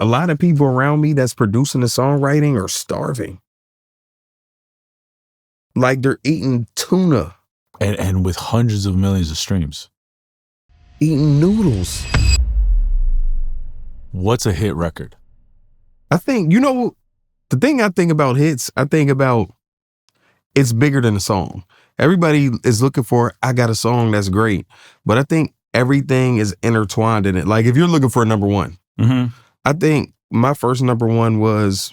A lot of people around me that's producing the songwriting are starving. Like they're eating tuna. And with hundreds of millions of streams. Eating noodles. What's a hit record? I think, the thing I think about hits, I think about it's bigger than a song. Everybody is looking for, I got a song that's great. But I think everything is intertwined in it. Like if you're looking for a number one, I think my first number one was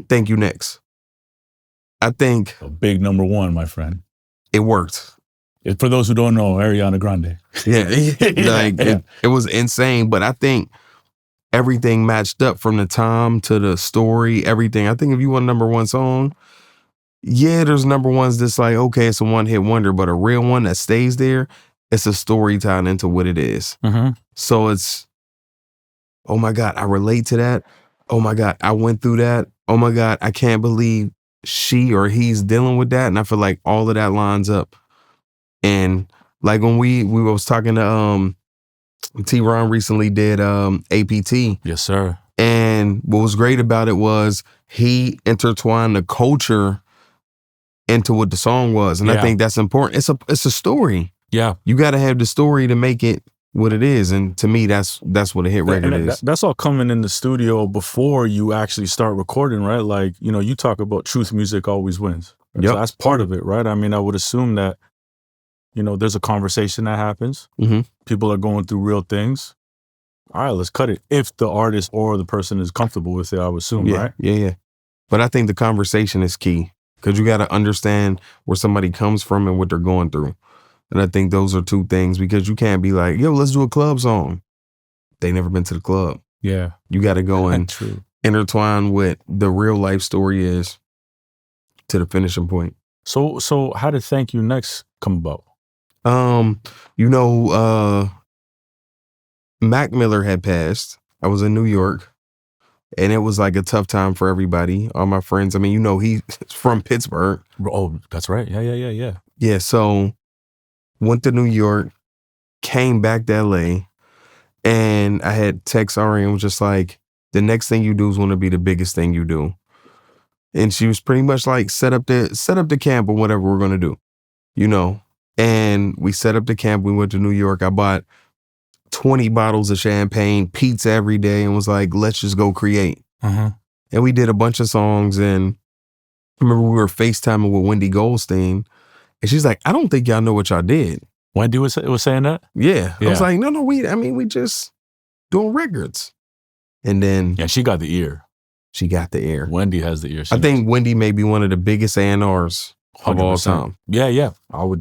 Thank You Next. I think a big number one, my friend. It worked. For those who don't know, Ariana Grande. Yeah, it was insane. But I think everything matched up from the time to the story, everything. I think if you want a number one song, yeah, there's number ones that's like, okay, it's a one-hit wonder, but a real one that stays there, it's a story tied into what it is. So it's, oh my God, I relate to that. Oh my God, I went through that. Oh my God, I can't believe she or he's dealing with that. And I feel like all of that lines up. And like when we was talking to T-Ron recently did APT. Yes, sir. And what was great about it was he intertwined the culture into what the song was. And I think that's important. It's a story. Yeah. You got to have the story to make it what it is. And to me, that's what a hit record is. That's all coming in the studio before you actually start recording, right? Like, you talk about truth music always wins. Right? So that's part of it, right? I mean, I would assume that, there's a conversation that happens. People are going through real things. All right, let's cut it. If the artist or the person is comfortable with it, I would assume, right? Yeah. But I think the conversation is key because you got to understand where somebody comes from and what they're going through. And I think those are two things because you can't be like, yo, let's do a club song. They never been to the club. Yeah. You got to go and intertwine what the real life story is to the finishing point. So how did Thank You Next come about? Mac Miller had passed. I was in New York and it was like a tough time for everybody. All my friends, I mean, he's from Pittsburgh. Oh, that's right. Yeah. Yeah, so went to New York, came back to LA, and I had text Ari and was just like, the next thing you do is want to be the biggest thing you do. And she was pretty much like, set up the camp or whatever we're gonna do, And we set up the camp, we went to New York. I bought 20 bottles of champagne, pizza every day, and was like, let's just go create. And we did a bunch of songs, and I remember we were FaceTiming with Wendy Goldstein, and she's like, I don't think y'all know what y'all did. Wendy was saying that? Yeah. I was like, no, we just doing records. And then... Yeah, she got the ear. She got the ear. Wendy has the ear. I think Wendy may be one of the biggest A&Rs of all time. Yeah. I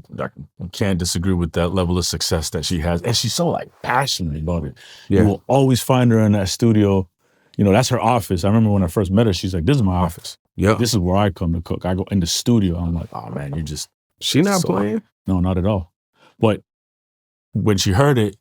can't disagree with that level of success that she has. And she's so passionate about it. Yeah. You will always find her in that studio. That's her office. I remember when I first met her, she's like, this is my office. Yep. This is where I come to cook. I go in the studio. I'm like, oh man, you're just... She not playing? No, not at all. But when she heard it,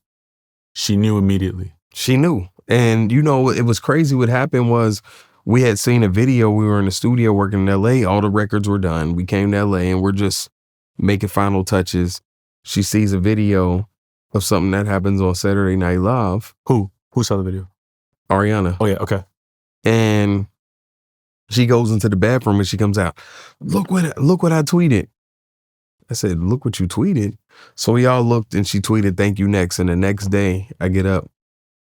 she knew immediately. She knew. And it was crazy. What happened was we had seen a video. We were in the studio working in LA. All the records were done. We came to LA and we're just making final touches. She sees a video of something that happens on Saturday Night Live. Who saw the video? Ariana. Oh yeah, okay. And she goes into the bathroom and she comes out. Look what I tweeted. I said, look what you tweeted. So we all looked and she tweeted, thank you next. And the next day I get up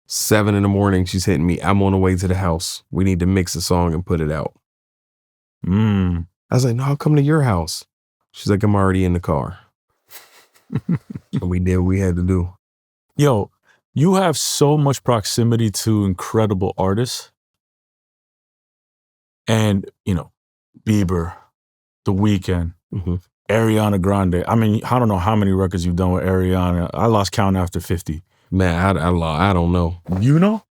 7 a.m. She's hitting me. I'm on the way to the house. We need to mix the song and put it out. I was like, no, I'll come to your house. She's like, I'm already in the car. And we did what we had to do. Yo, you have so much proximity to incredible artists. And, Bieber, The Weeknd, Ariana Grande. I mean, I don't know how many records you've done with Ariana. I lost count after 50. Man, I don't know. You know?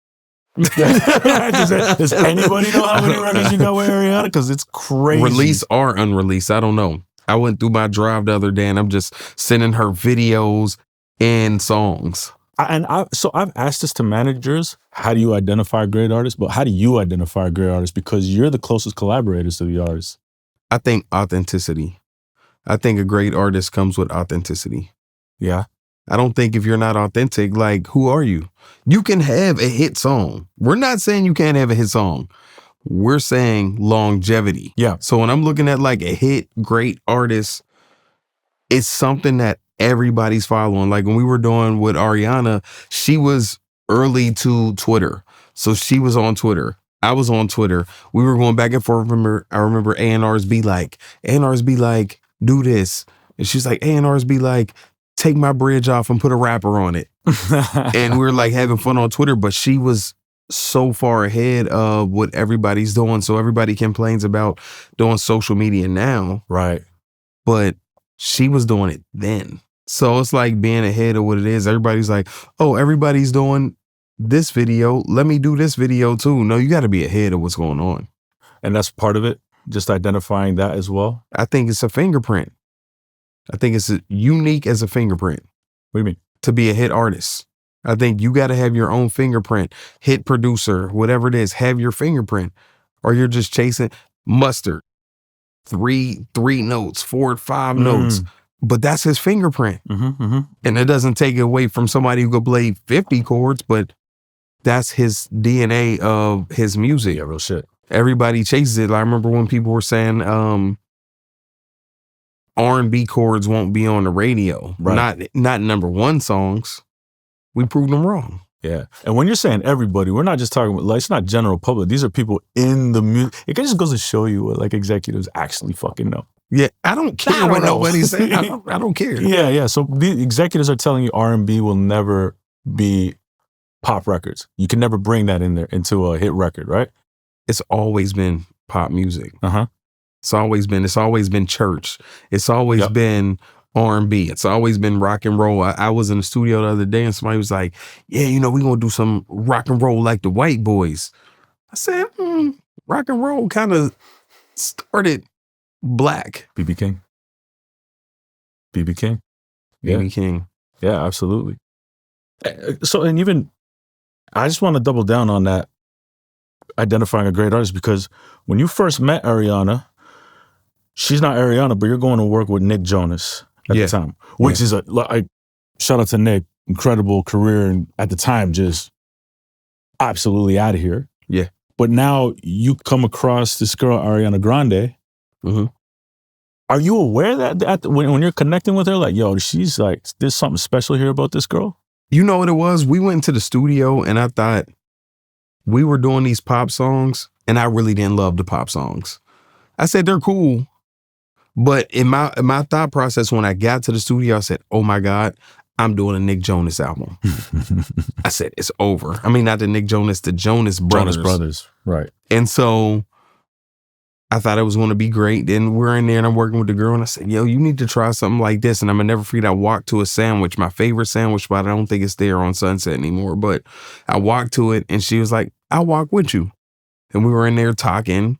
Does anybody know how many records you got with Ariana? Because it's crazy. Release or unreleased, I don't know. I went through my drive the other day and I'm just sending her videos and songs. So I've asked this to managers, how do you identify a great artist? But how do you identify a great artist? Because you're the closest collaborators to the artist. I think authenticity. I think a great artist comes with authenticity. Yeah. I don't think if you're not authentic, like, who are you? You can have a hit song. We're not saying you can't have a hit song. We're saying longevity. Yeah. So when I'm looking at like a hit, great artist, it's something that everybody's following. Like when we were doing with Ariana, she was early to Twitter. So she was on Twitter. I was on Twitter. We were going back and forth. I remember A&Rs be like, do this. And she's like, A&Rs be like, take my bridge off and put a rapper on it. And we were like having fun on Twitter, but she was so far ahead of what everybody's doing. So everybody complains about doing social media now. Right. But she was doing it then. So it's like being ahead of what it is. Everybody's like, oh, everybody's doing this video. Let me do this video too. No, you got to be ahead of what's going on. And that's part of it, just identifying that as well? I think it's a fingerprint. I think it's unique as a fingerprint. What do you mean? To be a hit artist. I think you got to have your own fingerprint. Hit producer, whatever it is, have your fingerprint. Or you're just chasing mustard. Three notes, 4 or 5 notes. But that's his fingerprint. And it doesn't take away from somebody who could play 50 chords, but that's his DNA of his music. Yeah, real shit. Everybody chases it. I remember when people were saying R&B chords won't be on the radio. Right. Not number one songs. We proved them wrong. Yeah. And when you're saying everybody, we're not just talking about, like, it's not general public. These are people in the music. It just goes to show you what like executives actually fucking know. Yeah. I don't care what nobody's saying. I don't care. Yeah, yeah. So the executives are telling you R&B will never be pop records. You can never bring that in there into a hit record, right? It's always been pop music. Uh-huh. It's always been church. It's always been R&B. It's always been rock and roll. I was in the studio the other day and somebody was like, yeah, we're going to do some rock and roll like the white boys. I said, rock and roll kind of started black. B.B. King. B.B. King. Yeah, absolutely. So, and even, I just want to double down on that, identifying a great artist, because when you first met Ariana, she's not Ariana, but you're going to work with Nick Jonas at the time, which is shout out to Nick, incredible career, and at the time, just absolutely out of here. Yeah. But now you come across this girl, Ariana Grande. Are you aware that when you're connecting with her, like, yo, she's like, there's something special here about this girl? You know what it was? We went into the studio and I thought we were doing these pop songs and I really didn't love the pop songs. I said, they're cool. But in my thought process, when I got to the studio, I said, oh my God, I'm doing a Nick Jonas album. I said, it's over. I mean, not the Nick Jonas, the Jonas Brothers. Jonas Brothers, right. And so I thought it was going to be great. Then we're in there and I'm working with the girl and I said, yo, you need to try something like this. And I'm going to never forget, I walked to a sandwich, my favorite sandwich spot. I don't think it's there on Sunset anymore, but I walked to it and she was like, I'll walk with you. And we were in there talking.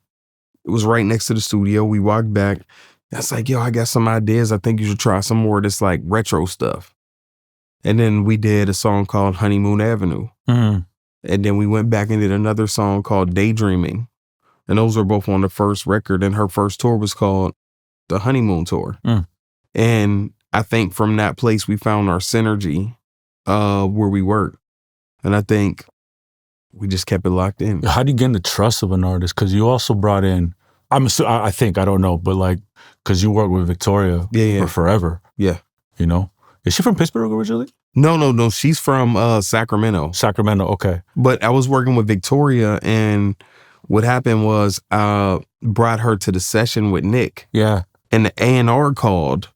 It was right next to the studio. We walked back. I was like, yo, I got some ideas. I think you should try some more of this like retro stuff. And then we did a song called Honeymoon Avenue. And then we went back and did another song called Daydreaming. And those were both on the first record. And her first tour was called the Honeymoon Tour. And I think from that place, we found our synergy where we work. And I think we just kept it locked in. How do you gain the trust of an artist? Because you also brought in, I think, I don't know, but like, because you worked with Victoria for forever. Yeah. You know? Is she from Pittsburgh originally? No. She's from Sacramento. Sacramento, okay. But I was working with Victoria, and what happened was I brought her to the session with Nick. Yeah. And the A&R called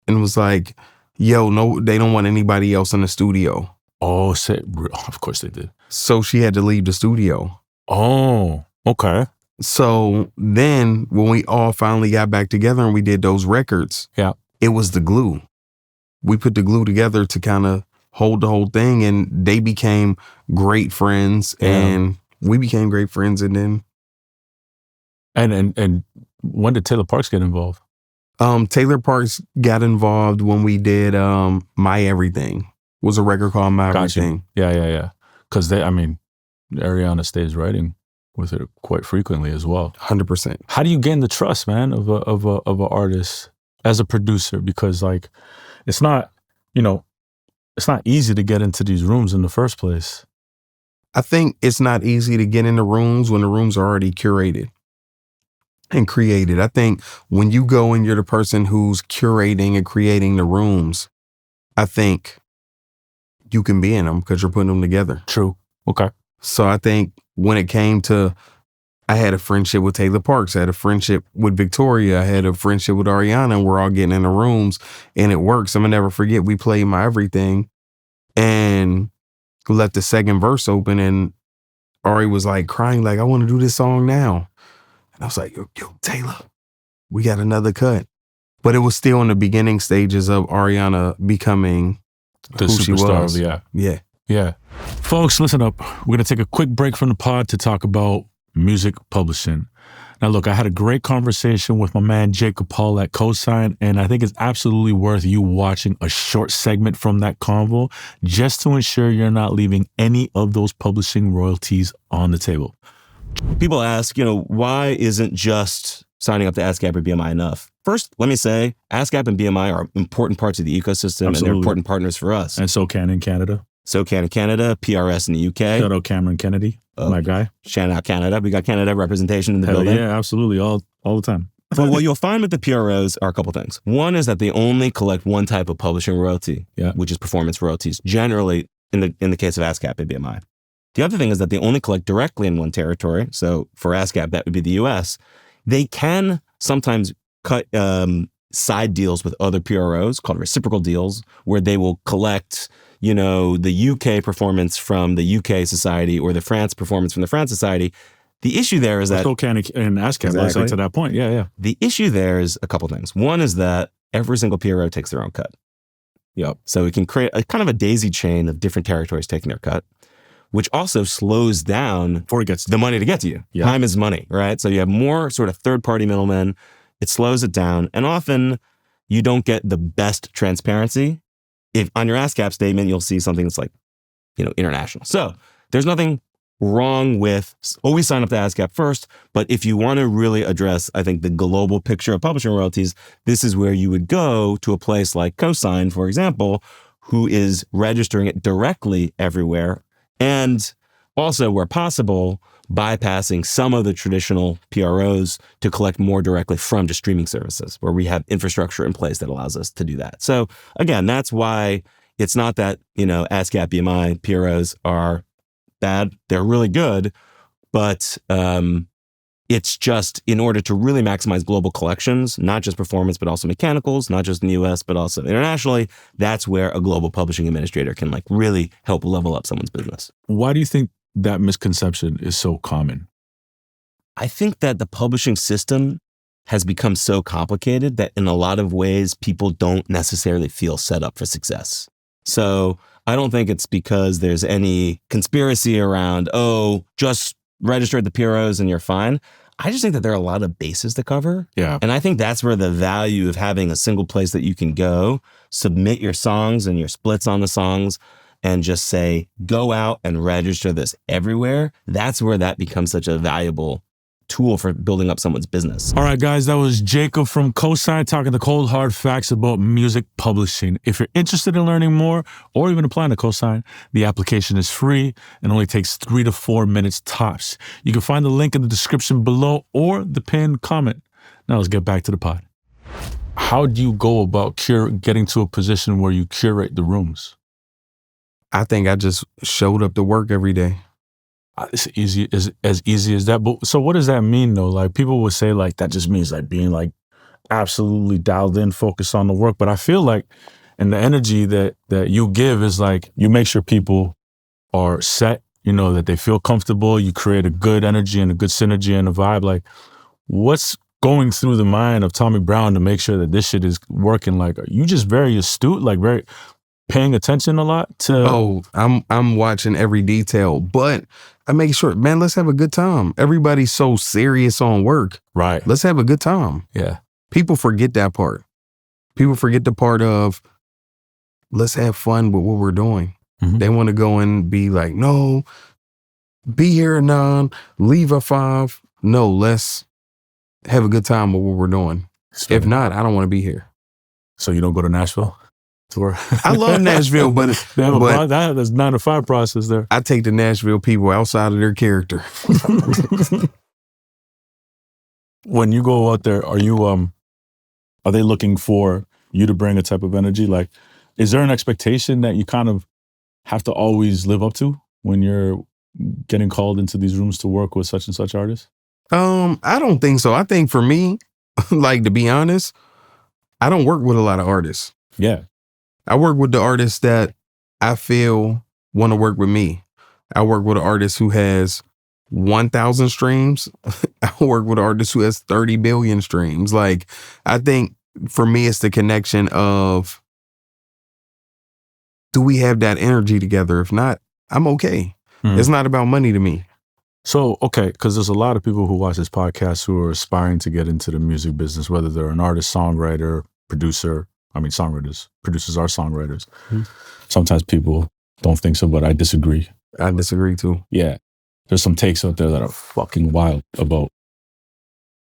and was like, yo, no, they don't want anybody else in the studio. Oh, of course they did. So she had to leave the studio. Oh, okay. So then when we all finally got back together and we did those records, it was the glue. We put the glue together to kind of hold the whole thing, and they became great friends and we became great friends. And then. And when did Taylor Parks get involved? Taylor Parks got involved when we did My Everything. It was a record called My Everything. Yeah. Because Ariana stays writing with her quite frequently as well. 100%. How do you gain the trust, man, of a artist as a producer? Because like, it's not, it's not easy to get into these rooms in the first place. I think it's not easy to get in the rooms when the rooms are already curated and created. I think when you go and you're the person who's curating and creating the rooms, I think you can be in them because you're putting them together. True. Okay. So I think when it came to, I had a friendship with Taylor Parks, I had a friendship with Victoria, I had a friendship with Ariana, and we're all getting in the rooms and it works. I'm gonna never forget, we played My Everything and let the second verse open, and Ari was like crying, like, I want to do this song now. And I was like, yo, Taylor, we got another cut. But it was still in the beginning stages of Ariana becoming the who superstar. she was. Yeah. Folks, listen up. We're going to take a quick break from the pod to talk about music publishing. Now, look, I had a great conversation with my man Jacob Paul at Cosign, and I think it's absolutely worth you watching a short segment from that convo just to ensure you're not leaving any of those publishing royalties on the table. People ask, why isn't just signing up to ASCAP or BMI enough? First, let me say, ASCAP and BMI are important parts of the ecosystem. Absolutely. And they're important partners for us. And so can in Canada. SOCAN in Canada, PRS in the UK. Shout out Cameron Kennedy, my guy. Shout out Canada. We got Canada representation in the building. Yeah, absolutely. All the time. But what you'll find with the PROs are a couple things. One is that they only collect one type of publishing royalty, which is performance royalties, generally in the case of ASCAP and BMI. The other thing is that they only collect directly in one territory. So for ASCAP, that would be the US. They can sometimes cut side deals with other PROs called reciprocal deals, where they will collect the UK performance from the UK society or the France performance from the France society. The issue there is that... Still can in ASCAP, exactly. Like to that point. Yeah. The issue there is a couple things. One is that every single PRO takes their own cut. Yep. So it can create a kind of a daisy chain of different territories taking their cut, which also slows down before it gets the money to get to you. Yeah. Time is money, right? So you have more sort of third-party middlemen. It slows it down. And often you don't get the best transparency. If on your ASCAP statement, you'll see something that's like, international. So there's nothing wrong with always sign up to ASCAP first. But if you want to really address, I think, the global picture of publishing royalties, this is where you would go to a place like Cosign, for example, who is registering it directly everywhere. And also, where possible, bypassing some of the traditional PROs to collect more directly from just streaming services, where we have infrastructure in place that allows us to do that. So again, that's why it's not that, ASCAP, BMI, PROs are bad. They're really good, but it's just in order to really maximize global collections, not just performance, but also mechanicals, not just in the US, but also internationally, that's where a global publishing administrator can really help level up someone's business. Why do you think that misconception is so common? I think that the publishing system has become so complicated that in a lot of ways, people don't necessarily feel set up for success. So I don't think it's because there's any conspiracy around, just register at the PROs and you're fine. I just think that there are a lot of bases to cover. Yeah. And I think that's where the value of having a single place that you can go, submit your songs and your splits on the songs, and just say, go out and register this everywhere. That's where that becomes such a valuable tool for building up someone's business. All right, guys, that was Jacob from Cosign talking the cold, hard facts about music publishing. If you're interested in learning more or even applying to Cosign, the application is free and only takes 3 to 4 minutes tops. You can find the link in the description below or the pinned comment. Now let's get back to the pod. How do you go about getting to a position where you curate the rooms? I think I just showed up to work every day. It's easy as easy as that. But so what does that mean though? Like people would say that just means being absolutely dialed in, focused on the work. But I feel like, and the energy that you give is you make sure people are set, that they feel comfortable. You create a good energy and a good synergy and a vibe. What's going through the mind of Tommy Brown to make sure that this shit is working? Are you just very astute, very paying attention a lot to... I'm watching every detail, but I make sure, man, let's have a good time. Everybody's so serious on work. Right. Let's have a good time. Yeah. People forget that part. People forget the part of let's have fun with what we're doing. Mm-hmm. They want to go and be no, be here at 9, leave at 5. No, let's have a good time with what we're doing. If not, I don't want to be here. So you don't go to Nashville? I love Nashville, but there's 9 to 5 process there. I take the Nashville people outside of their character. When you go out there, are they looking for you to bring a type of energy? Like, is there an expectation that you kind of have to always live up to when you're getting called into these rooms to work with such and such artists? I don't think so. I think for me, like, to be honest, I don't work with a lot of artists. Yeah. I work with the artists that I feel want to work with me. I work with an artist who has 1,000 streams. I work with an artist who has 30 billion streams. Like, I think for me, it's the connection of, do we have that energy together? If not, I'm okay. It's not about money to me. So, okay, because there's a lot of people who watch this podcast who are aspiring to get into the music business, whether they're an artist, songwriter, producer. I mean, songwriters, producers are songwriters. Sometimes people don't think so, but I disagree. I disagree too. Yeah. There's some takes out there that are fucking wild about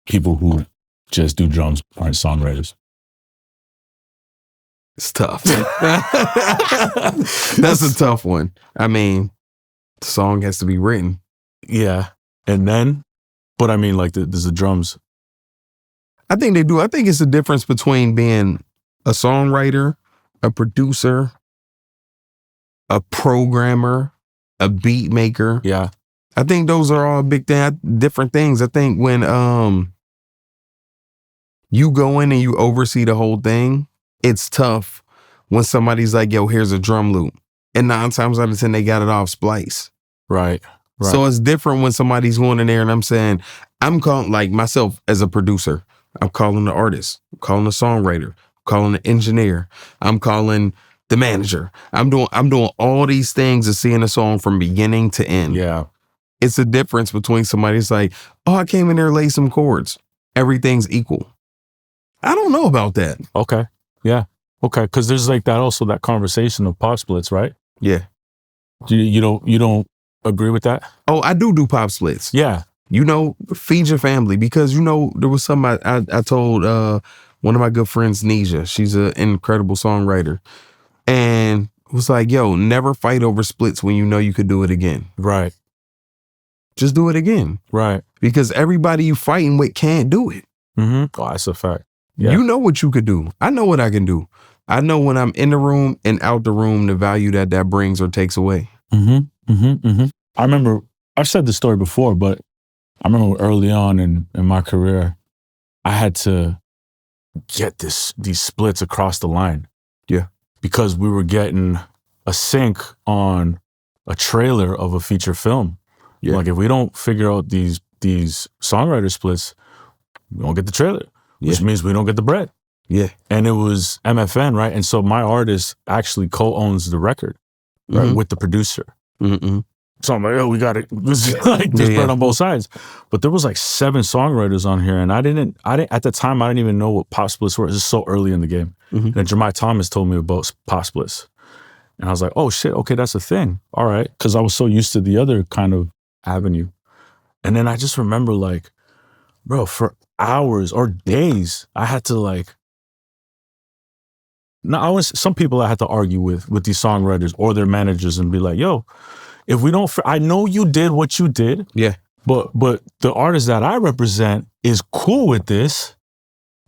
people who just do drums aren't songwriters. It's tough. That's a tough one. I mean, the song has to be written. Yeah. And then, but I mean, like, there's the drums. I think they do. I think it's the difference between being a songwriter, a producer, a programmer, a beat maker. Yeah. I think those are all different things. I think when you go in and you oversee the whole thing, it's tough when somebody's like, yo, here's a drum loop. And 9 times out of 10, they got it off Splice. Right. So it's different when somebody's going in there and I'm saying, I'm calling, like, myself as a producer, I'm calling the artist, I'm calling the songwriter, I'm calling the engineer, I'm calling the manager. I'm doing all these things and seeing a song from beginning to end. Yeah. It's a difference between somebody's like, oh, I came in there, laid some chords. Everything's equal. I don't know about that. Okay. Yeah. Okay. Because there's like that also, that conversation of pop splits, right? Yeah. You don't agree with that? Oh, I do pop splits. Yeah. Feed your family, because there was something I told one of my good friends, Nisha. She's an incredible songwriter, and was like, yo, never fight over splits when you know you could do it again. Right. Just do it again. Right. Because everybody you fighting with can't do it. Oh, that's a fact. Yeah. You know what you could do. I know what I can do. I know when I'm in the room and out the room, the value that brings or takes away. I remember, I've said this story before, but I remember early on in my career, I had to get these splits across the line. Yeah. Because we were getting a sync on a trailer of a feature film. Yeah. Like, if we don't figure out these songwriter splits, we don't get the trailer, which means we don't get the bread. Yeah. And it was MFN, right? And so my artist actually co-owns the record, right, with the producer. So I'm like, oh, we got it. There's bread on both sides. But there was like 7 songwriters on here, and I didn't at the time, I didn't even know what pop splits were. It was so early in the game. And then Jeremiah Thomas told me about pop splits. And I was like, oh shit, okay, that's a thing. All right. Because I was so used to the other kind of avenue. And then I just remember, like, bro, for hours or days, I had to, like, some people I had to argue with these songwriters or their managers and be like, yo, if we don't, I know you did what you did. Yeah. But the artist that I represent is cool with this,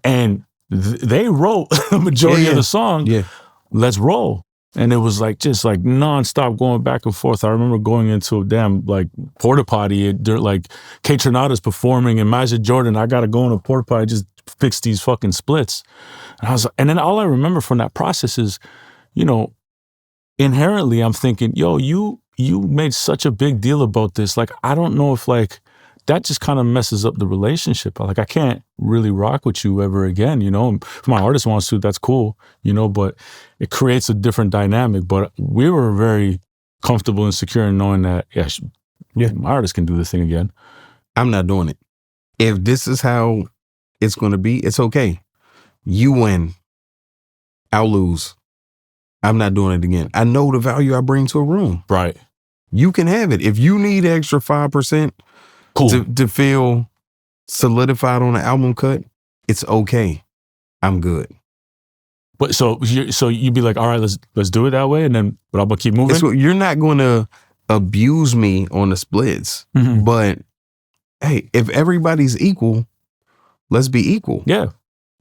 and they wrote the majority of the song. Yeah. Let's roll. And it was like just like nonstop going back and forth. I remember going into a damn like porta potty. Like Kate Trinata's performing and Majid Jordan. I gotta go in a porta potty, just fix these fucking splits. And then all I remember from that process is, inherently I'm thinking, yo, you made such a big deal about this. Like, I don't know if, like, that just kind of messes up the relationship. Like, I can't really rock with you ever again, If my artist wants to, that's cool, but it creates a different dynamic. But we were very comfortable and secure in knowing that, my artist can do this thing again. I'm not doing it. If this is how it's going to be, it's okay. You win. I'll lose. I'm not doing it again. I know the value I bring to a room. Right. You can have it. If you need extra 5% cool. to feel solidified on the album cut, it's okay. I'm good. But so you'd be like, all right, let's do it that way, and then but I'm gonna keep moving. You're not going to abuse me on the splits, but hey, if everybody's equal, let's be equal. Yeah,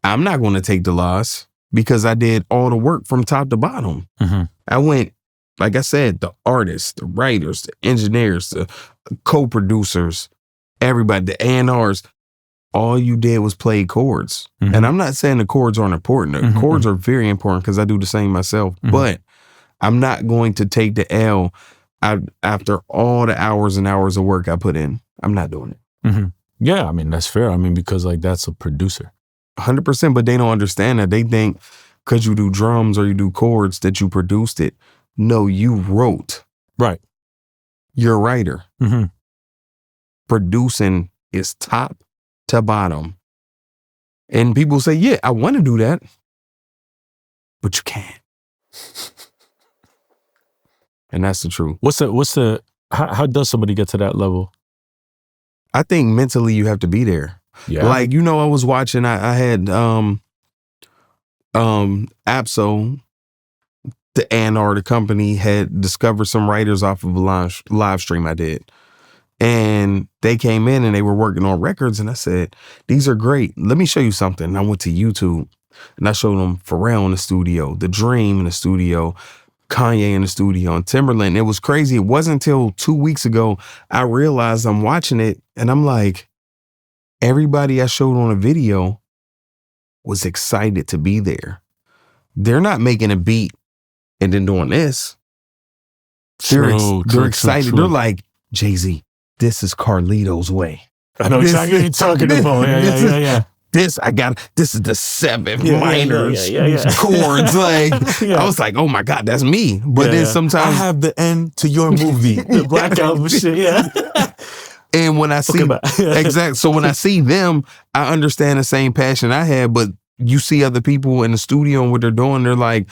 I'm not going to take the loss because I did all the work from top to bottom. I went, like I said, the artists, the writers, the engineers, the co-producers, everybody, the A&Rs. All you did was play chords. And I'm not saying the chords aren't important. The chords are very important because I do the same myself. But I'm not going to take the L after all the hours and hours of work I put in. I'm not doing it. Yeah, I mean, that's fair. I mean, because like that's a producer. 100%, but they don't understand that. They think because you do drums or you do chords that you produced it. No, you wrote. Right. You're a writer. Producing is top to bottom. And people say, yeah, I want to do that. But you can't. And that's the truth. How does somebody get to that level? I think mentally you have to be there. Yeah. Like, I was watching, I had Apso, the A&R, the company, had discovered some writers off of a live stream I did. And they came in and they were working on records. And I said, these are great. Let me show you something. And I went to YouTube and I showed them Pharrell in the studio, The Dream in the studio, Kanye in the studio, and Timberland. It was crazy. It wasn't until 2 weeks ago I realized I'm watching it and I'm like, everybody I showed on a video was excited to be there. They're not making a beat and then doing this. They're excited. They're like, Jay-Z, this is Carlito's way. I know exactly what you're talking about. Yeah. This is the seventh minors chords. Like I was like, oh my God, that's me. But then sometimes I have the end to your movie, the Black Album shit. Yeah. And when I see so when I see them, I understand the same passion I had. But you see other people in the studio and what they're doing, they're like,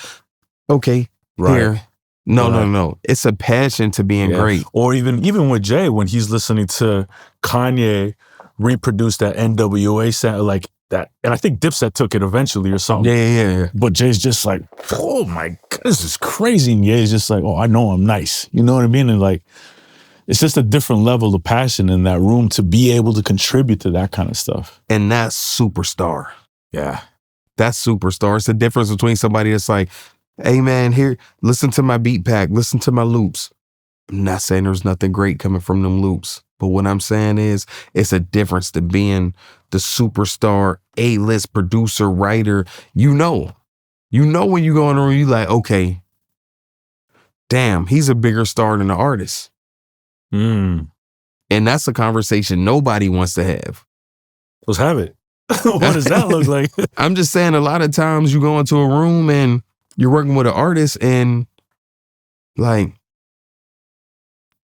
okay, here. No. It's a passion to being great. Or even with Jay, when he's listening to Kanye reproduce that NWA sound like that, and I think Dipset took it eventually or something. Yeah. But Jay's just like, oh my God, this is crazy. And Jay's just like, oh, I know I'm nice. You know what I mean? And like, it's just a different level of passion in that room to be able to contribute to that kind of stuff. And that's superstar. Yeah. That's superstar. It's the difference between somebody that's like, hey man, here, listen to my beat pack, listen to my loops. I'm not saying there's nothing great coming from them loops, but what I'm saying is it's a difference to being the superstar, A-list producer, writer. You know when you go in the room, you like, okay, damn, he's a bigger star than the artist. And that's a conversation nobody wants to have. Let's have it. What does that look like? I'm just saying a lot of times you go into a room and you're working with an artist and like,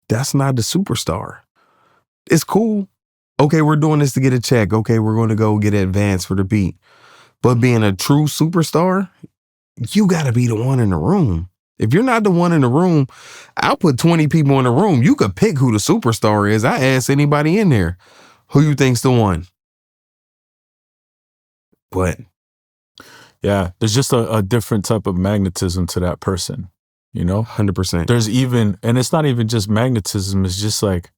that's not the superstar. It's cool. Okay, we're doing this to get a check. Okay, we're going to go get advance for the beat. But being a true superstar, you got to be the one in the room. If you're not the one in the room, I'll put 20 people in the room. You could pick who the superstar is. I ask anybody in there, who you think's the one? But yeah, there's just a different type of magnetism to that person, 100%. There's even, and it's not even just magnetism, it's just like,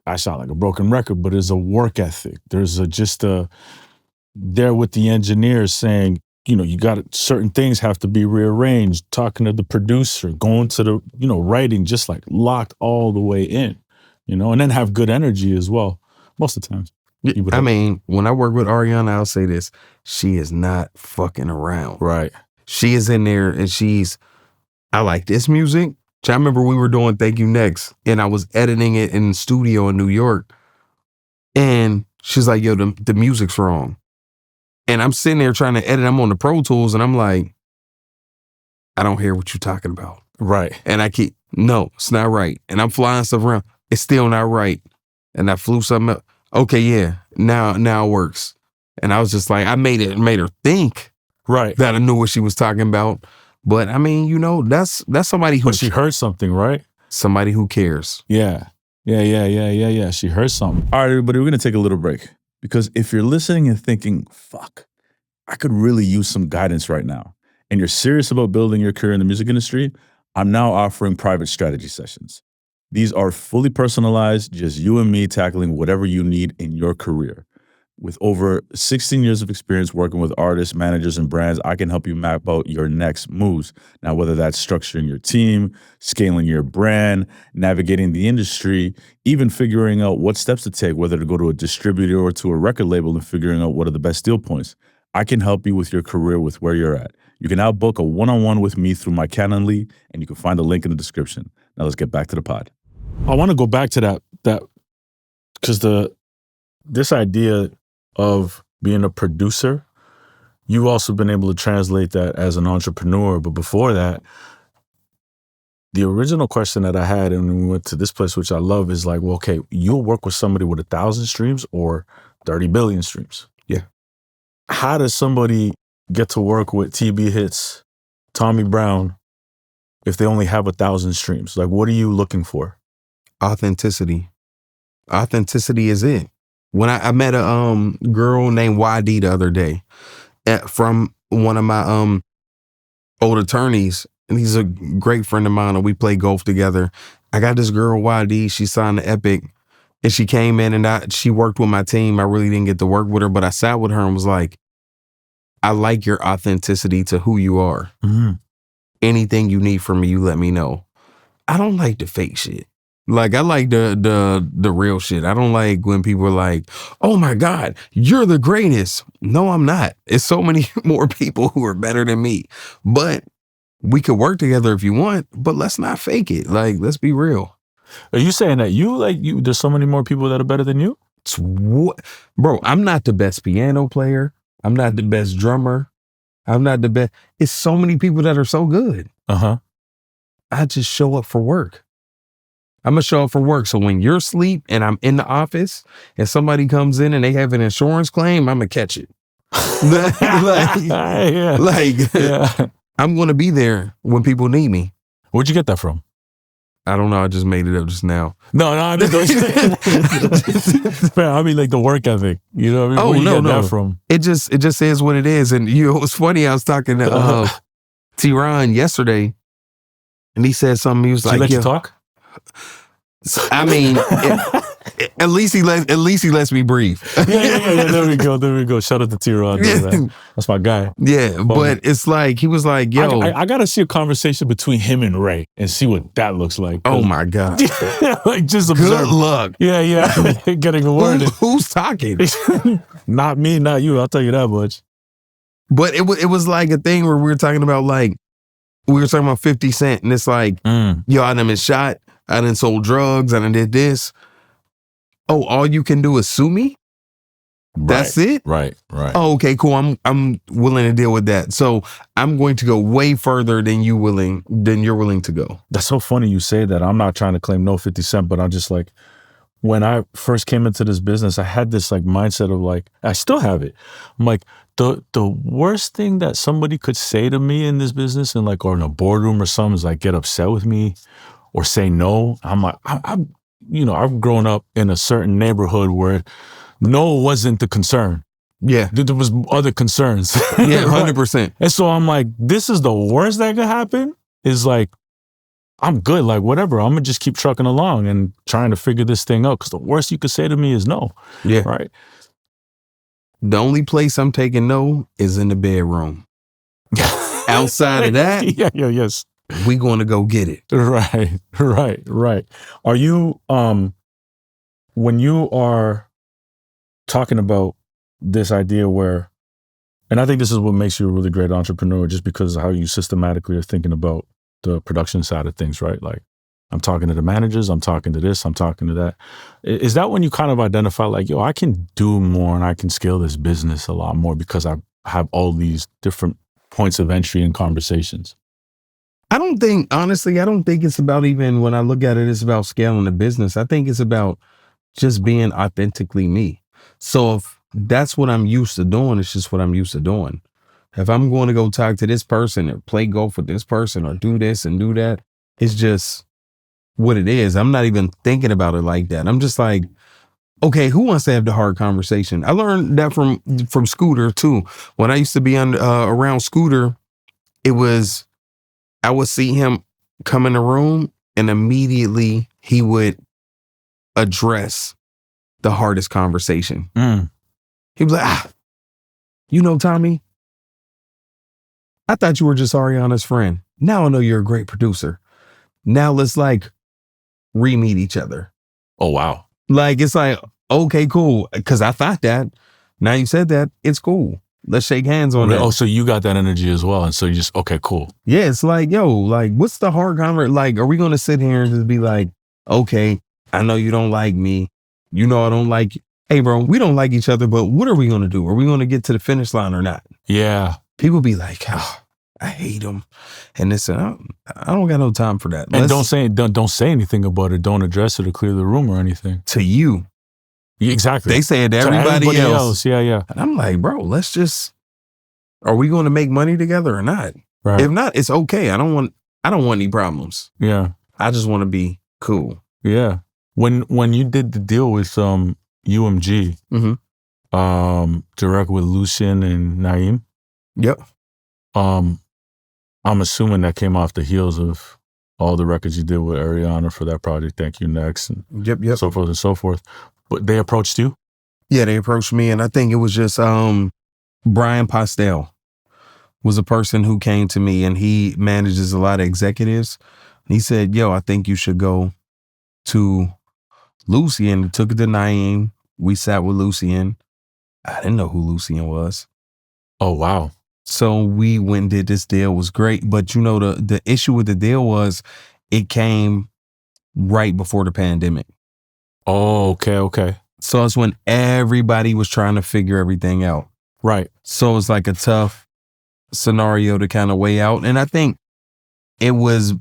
I sound like a broken record, but there's a work ethic. There's there with the engineers saying, you got certain things have to be rearranged, talking to the producer, going to the, writing, just like locked all the way in, and then have good energy as well, most of the times. I mean, when I work with Ariana, I'll say this, she is not fucking around. Right. She is in there and I like this music. I remember we were doing Thank You Next and I was editing it in the studio in New York. And she's like, yo, the music's wrong. And I'm sitting there trying to edit. I'm on the Pro Tools and I'm like, I don't hear what you're talking about. Right. And no, it's not right. And I'm flying stuff around. It's still not right. And I flew something up. Okay, yeah, now it works. And I was just like, I made her think that I knew what she was talking about. But I mean, that's somebody who... But she heard something, right? Somebody who cares. Yeah. She heard something. All right, everybody, we're going to take a little break. Because if you're listening and thinking, fuck, I could really use some guidance right now, and you're serious about building your career in the music industry, I'm now offering private strategy sessions. These are fully personalized, just you and me tackling whatever you need in your career. With over 16 years of experience working with artists, managers, and brands, I can help you map out your next moves. Now, whether that's structuring your team, scaling your brand, navigating the industry, even figuring out what steps to take, whether to go to a distributor or to a record label and figuring out what are the best deal points, I can help you with your career with where you're at. You can now book a one-on-one with me through my Calendly, and you can find the link in the description. Now let's get back to the pod. I want to go back to that because this idea of being a producer, you've also been able to translate that as an entrepreneur. But before that, the original question that I had, and we went to this place, which I love, is like, well, okay, you'll work with somebody with 1,000 streams or 30 billion streams. Yeah. How does somebody get to work with TBHits, Tommy Brown, if they only have 1,000 streams? Like, what are you looking for? Authenticity. Authenticity is it. When I met a girl named YD the other day from one of my old attorneys, and he's a great friend of mine, and we play golf together. I got this girl YD, she signed the Epic, and she came in and she worked with my team. I really didn't get to work with her, but I sat with her and was like, I like your authenticity to who you are. Mm-hmm. Anything you need from me, you let me know. I don't like the fake shit. Like, I like the real shit. I don't like when people are like, oh my God, you're the greatest. No, I'm not. It's so many more people who are better than me. But we could work together if you want, but let's not fake it. Like, let's be real. Are you saying that there's so many more people that are better than you? Bro, I'm not the best piano player. I'm not the best drummer. I'm not the best. It's so many people that are so good. Uh-huh. I just show up for work. I'm going to show up for work. So when you're asleep and I'm in the office and somebody comes in and they have an insurance claim, I'm going to catch it. I'm going to be there when people need me. Where'd you get that from? I don't know. I just made it up just now. No, I mean, I mean, like the work ethic. You know what I mean? Where you get that from? It just is what it is. And it was funny. I was talking to T-Ron yesterday, and he said something. He was like, "Let you talk." I mean, at least he lets me breathe. Yeah. There we go. Shout out to T-Ron. That's my guy. Yeah, but it's like he was like, "Yo, I gotta see a conversation between him and Ray and see what that looks like." Oh my God! Like, just observe. Good luck. Yeah. Getting a word. Who's talking? Not me, not you. I'll tell you that much. But it was like a thing where we were talking about 50 Cent, and it's like, yo, I done been shot. I done sold drugs. I done did this. Oh, all you can do is sue me? That's it? Right. Oh, okay, cool. I'm willing to deal with that. So I'm going to go way further than you're willing to go. That's so funny you say that. I'm not trying to claim no 50 Cent, but I'm just like, when I first came into this business, I had this like mindset of like, I still have it. I'm like, the worst thing that somebody could say to me in this business and like, or in a boardroom or something is like get upset with me or say no. I'm like, I've grown up in a certain neighborhood where no wasn't the concern. Yeah. There was other concerns. Yeah, 100%. And so I'm like, this is the worst that could happen is like, I'm good, like whatever. I'm gonna just keep trucking along and trying to figure this thing out because the worst you could say to me is no. Yeah. Right. The only place I'm taking no is in the bedroom. Outside of that, yes. We going to go get it. Right. Are you, when you are talking about this idea where, and I think this is what makes you a really great entrepreneur, just because of how you systematically are thinking about the production side of things, right? Like, I'm talking to the managers, I'm talking to this, I'm talking to that. Is that when you kind of identify like, yo, I can do more and I can scale this business a lot more because I have all these different points of entry and conversations? Honestly, I don't think it's about, even when I look at it, it's about scaling the business. I think it's about just being authentically me. So if that's what I'm used to doing, it's just what I'm used to doing. If I'm going to go talk to this person or play golf with this person or do this and do that, it's just what it is. I'm not even thinking about it like that. I'm just like, okay, who wants to have the hard conversation? I learned that from Scooter too. When I used to be around Scooter, it was, I would see him come in the room and immediately he would address the hardest conversation. He was like, you know, Tommy, I thought you were just Ariana's friend. Now I know you're a great producer. Now let's like re-meet each other. Oh, wow. Like, it's like, okay, cool. Because I thought that. Now you said that, it's cool. Let's shake hands on that. Oh, so you got that energy as well. And so you just, okay, cool. Yeah, it's like, yo, like, what's the hard conversation? Like, are we going to sit here and just be like, okay, I know you don't like me. You know I don't like you. Hey, bro, we don't like each other, but what are we going to do? Are we going to get to the finish line or not? Yeah. People be like, oh, I hate him. And it's, I don't got no time for that. And don't say anything about it. Don't address it or clear the room or anything. To you. Exactly. They say it to everybody else. Yeah. And I'm like, bro, let's just, are we going to make money together or not? Right. If not, it's okay. I don't want any problems. Yeah. I just want to be cool. Yeah. When you did the deal with UMG, direct with Lucien and Naeem. Yep. I'm assuming that came off the heels of all the records you did with Ariana for that project. Thank You Next. And yep. so forth and so forth. But they approached you? Yeah, they approached me, and I think it was just Brian Postel was a person who came to me, and he manages a lot of executives. He said, yo, I think you should go to Lucien. Took it to Naeem. We sat with Lucien. I didn't know who Lucien was. Oh, wow. So we went and did this deal. It was great. But you know, the issue with the deal was it came right before the pandemic. Oh, okay. So it's when everybody was trying to figure everything out. Right. So it's like a tough scenario to kind of weigh out. And I think it was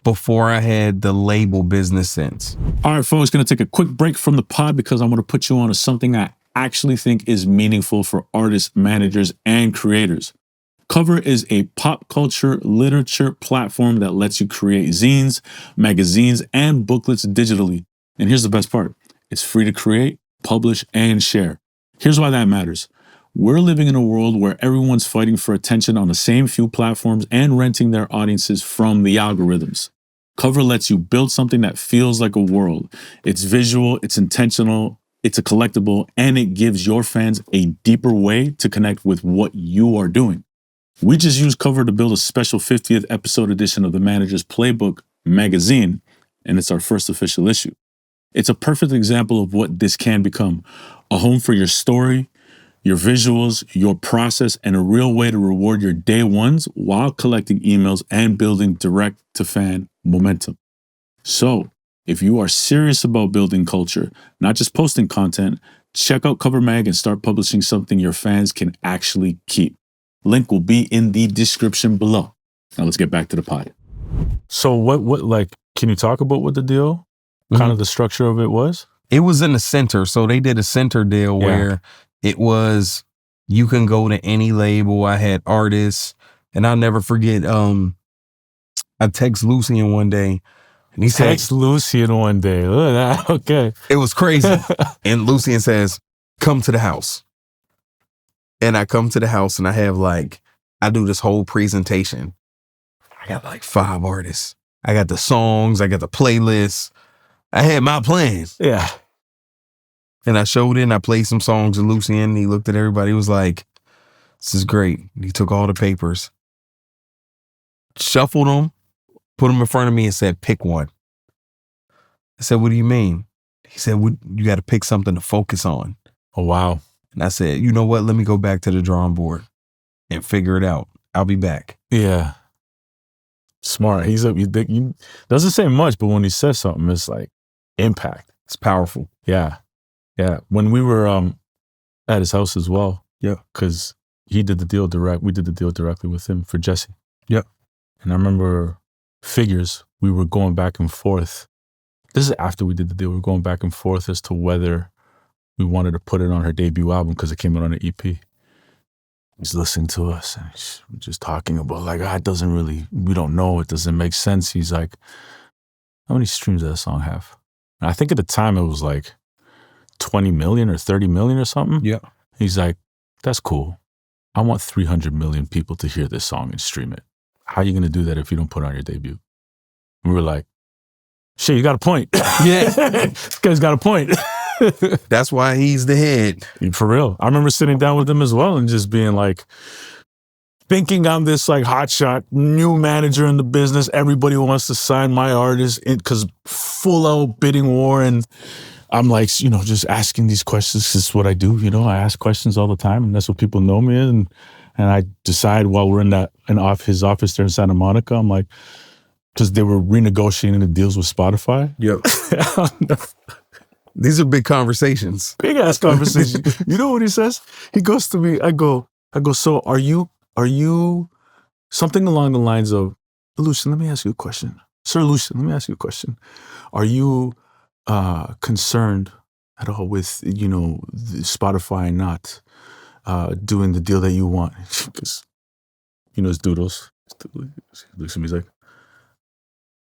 before I had the label business sense. All right, folks, going to take a quick break from the pod because I'm going to put you on to something I actually think is meaningful for artists, managers, and creators. Cover is a pop culture literature platform that lets you create zines, magazines, and booklets digitally. And here's the best part. It's free to create, publish, and share. Here's why that matters. We're living in a world where everyone's fighting for attention on the same few platforms and renting their audiences from the algorithms. Cover lets you build something that feels like a world. It's visual, it's intentional, it's a collectible, and it gives your fans a deeper way to connect with what you are doing. We just used Cover to build a special 50th episode edition of the Manager's Playbook magazine, and it's our first official issue. It's a perfect example of what this can become. A home for your story, your visuals, your process, and a real way to reward your day ones while collecting emails and building direct-to-fan momentum. So, if you are serious about building culture, not just posting content, check out Cover Mag and start publishing something your fans can actually keep. Link will be in the description below. Now let's get back to the pod. So what like, can you talk about what the deal, kind of the structure of it was? It was in the center. So they did a center deal where it was, you can go to any label. I had artists, and I'll never forget, I text Lucien one day, and he Text Lucien one day. Look at that. Okay. It was crazy. And Lucien says, come to the house. And I come to the house and I do this whole presentation. I got like 5 artists. I got the songs. I got the playlist. I had my plans. Yeah. And I showed it and I played some songs to Lucien. He looked at everybody. He was like, this is great. He took all the papers, shuffled them, put them in front of me and said, pick one. I said, what do you mean? He said, you got to pick something to focus on. Oh, wow. And I said, you know what? Let me go back to the drawing board and figure it out. I'll be back. Yeah. Smart. He doesn't say much, but when he says something, it's like impact. It's powerful. Yeah. Yeah. When we were at his house as well. Yeah. Because he did the deal we did the deal directly with him for Jesse. Yeah. And I remember Figures, we were going back and forth. This is after we did the deal. We were going back and forth as to whether we wanted to put it on her debut album because it came out on an EP. He's listening to us and he's just talking about like, we don't know. It doesn't make sense. He's like, how many streams does that song have? And I think at the time it was like 20 million or 30 million or something. Yeah. He's like, that's cool. I want 300 million people to hear this song and stream it. How are you going to do that if you don't put on your debut? And we were like, shit, you got a point. Yeah. This guy's got a point. That's why he's the head. For real. I remember sitting down with him as well and just being like, thinking I'm this like hotshot new manager in the business. Everybody wants to sign my artist because full out bidding war. And I'm like, just asking these questions. This is what I do. I ask questions all the time, and that's what people know me in. And I decide while we're in his office there in Santa Monica, I'm like, because they were renegotiating the deals with Spotify. Yep. These are big conversations. Big ass conversation. You know what he says? He goes to me, I go, so are you something along the lines of, Lucian, let me ask you a question. Sir Lucian, let me ask you a question. Are you concerned at all with, Spotify not doing the deal that you want? Because, it's doodles. He looks at me, he's like,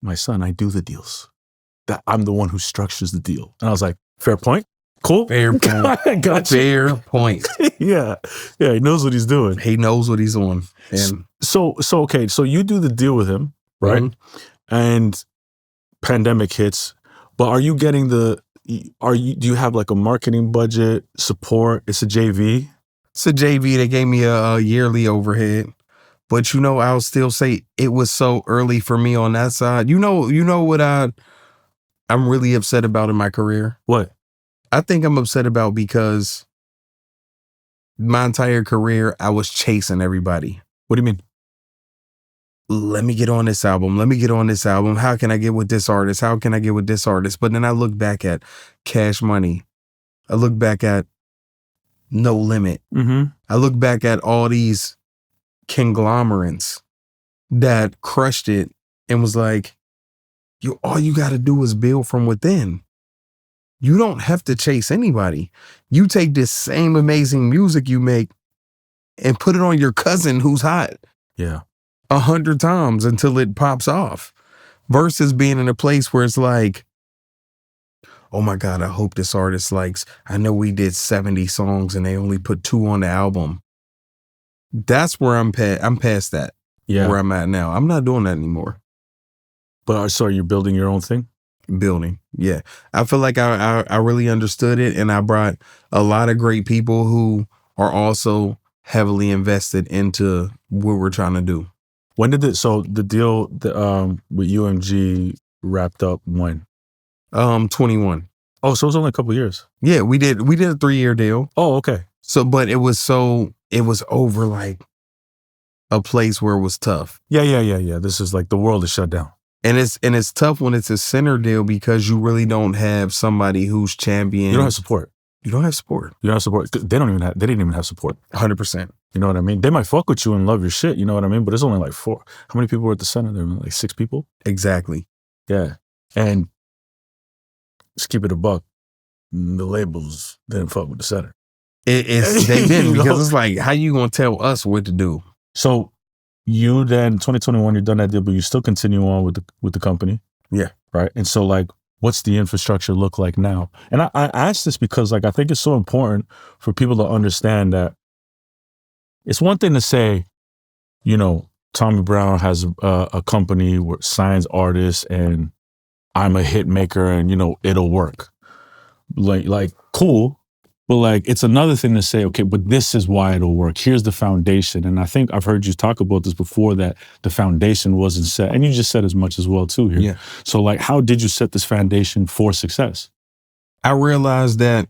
my son, I do the deals. That I'm the one who structures the deal. And I was like, fair point. Cool. Fair point. I got you. Fair point. Yeah. Yeah, he knows what he's doing. He knows what he's on. And so okay, so you do the deal with him, right? Mm-hmm. And pandemic hits, but are you getting do you have like a marketing budget, support? It's a JV? It's a JV. They gave me a yearly overhead. But I'll still say it was so early for me on that side. You know what I'm really upset about in my career? What? I think I'm upset about because my entire career, I was chasing everybody. What do you mean? Let me get on this album. Let me get on this album. How can I get with this artist? How can I get with this artist? But then I look back at Cash Money. I look back at No Limit. Mm-hmm. I look back at all these conglomerates that crushed it and was like, all you got to do is build from within. You don't have to chase anybody. You take this same amazing music you make and put it on your cousin who's hot. Yeah. 100 times until it pops off. Versus being in a place where it's like, oh my God, I hope this artist likes, I know we did 70 songs and they only put 2 on the album. That's where I'm past that. Yeah. Where I'm at now. I'm not doing that anymore. But so you're building your own thing? Building. Yeah. I feel like I really understood it, and I brought a lot of great people who are also heavily invested into what we're trying to do. When did the deal with UMG wrapped up when? 21. Oh, so it was only a couple of years. Yeah, we did a 3-year deal. Oh, okay. So, but it was over like a place where it was tough. Yeah. This is like the world is shut down. And it's tough when it's a center deal because you really don't have somebody who's champion. You don't have support. You don't have support. You don't have support. They didn't even have support. 100%. You know what I mean? They might fuck with you and love your shit. You know what I mean? But it's only like 4. How many people were at the center? There were like 6 people. Exactly. Yeah. And let's keep it a buck. The labels didn't fuck with the center. They didn't because it's like, how you gonna tell us what to do? So you then 2021, you're done that deal, but you still continue on with the company. Yeah. Right. And so like, what's the infrastructure look like now? And I ask this because like I think it's so important for people to understand that it's one thing to say, Tommy Brown has a company where signs artists and I'm a hit maker and it'll work. Like cool. But like, it's another thing to say, okay, but this is why it'll work. Here's the foundation. And I think I've heard you talk about this before, that the foundation wasn't set. And you just said as much as well too here. Yeah. So like, how did you set this foundation for success? I realized that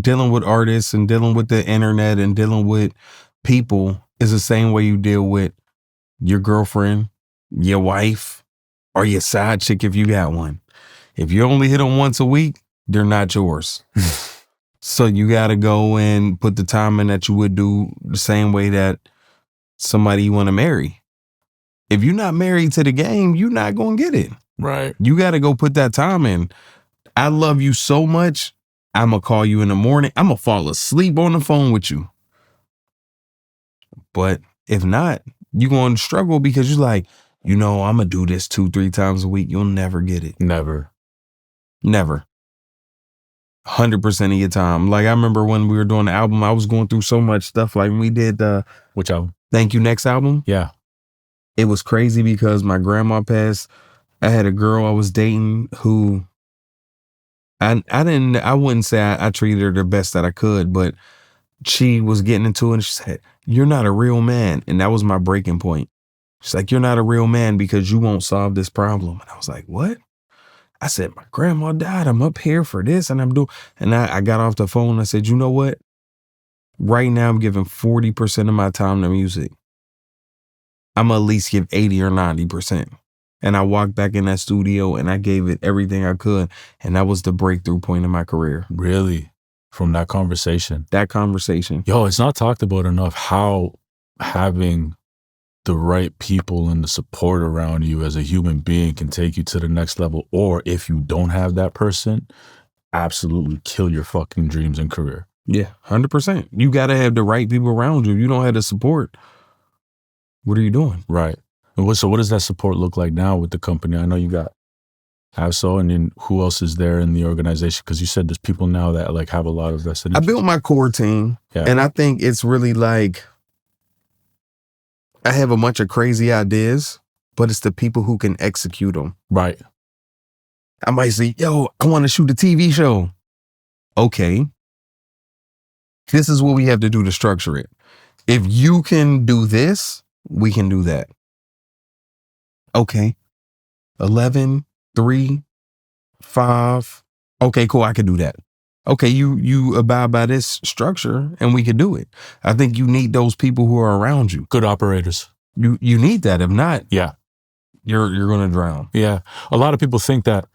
dealing with artists and dealing with the internet and dealing with people is the same way you deal with your girlfriend, your wife, or your side chick if you got one. If you only hit them once a week, they're not yours. So you got to go and put the time in that you would do the same way that somebody you want to marry. If you're not married to the game, you're not going to get it. Right. You got to go put that time in. I love you so much, I'm going to call you in the morning. I'm going to fall asleep on the phone with you. But if not, you're going to struggle because you're like, I'm going to do this 2-3 times a week. You'll never get it. Never. Never. 100% of your time. Like I remember when we were doing the album, I was going through so much stuff. Like when we did the Which album? Thank You Next album. Yeah. It was crazy because my grandma passed. I had a girl I was dating who I wouldn't say I treated her the best that I could, but she was getting into it and she said, "You're not a real man." And that was my breaking point. She's like, "You're not a real man because you won't solve this problem." And I was like, "What?" I said, "My grandma died. I'm up here for this and I'm doing," and I got off the phone and I said, "You know what? Right now I'm giving 40% of my time to music. I'm gonna at least give 80 or 90%. And I walked back in that studio and I gave it everything I could. And that was the breakthrough point in my career. Really? From that conversation? That conversation. Yo, it's not talked about enough how having the right people and the support around you as a human being can take you to the next level. Or if you don't have that person, absolutely kill your fucking dreams and career. Yeah, 100%. You got to have the right people around you. If you don't have the support, what are you doing? Right. And so what does that support look like now with the company? I know you got Absol, and then who else is there in the organization? Because you said there's people now that like have a lot of vested interest. I built my core team, and I think it's really like I have a bunch of crazy ideas, but it's the people who can execute them. Right. I might say, "Yo, I want to shoot a TV show." Okay. This is what we have to do to structure it. If you can do this, we can do that. Okay. 11, 3, 5. Okay, cool. I can do that. Okay, you abide by this structure and we can do it. I think you need those people who are around you. Good operators. You need that. If not, yeah, you're going to drown. Yeah. A lot of people think that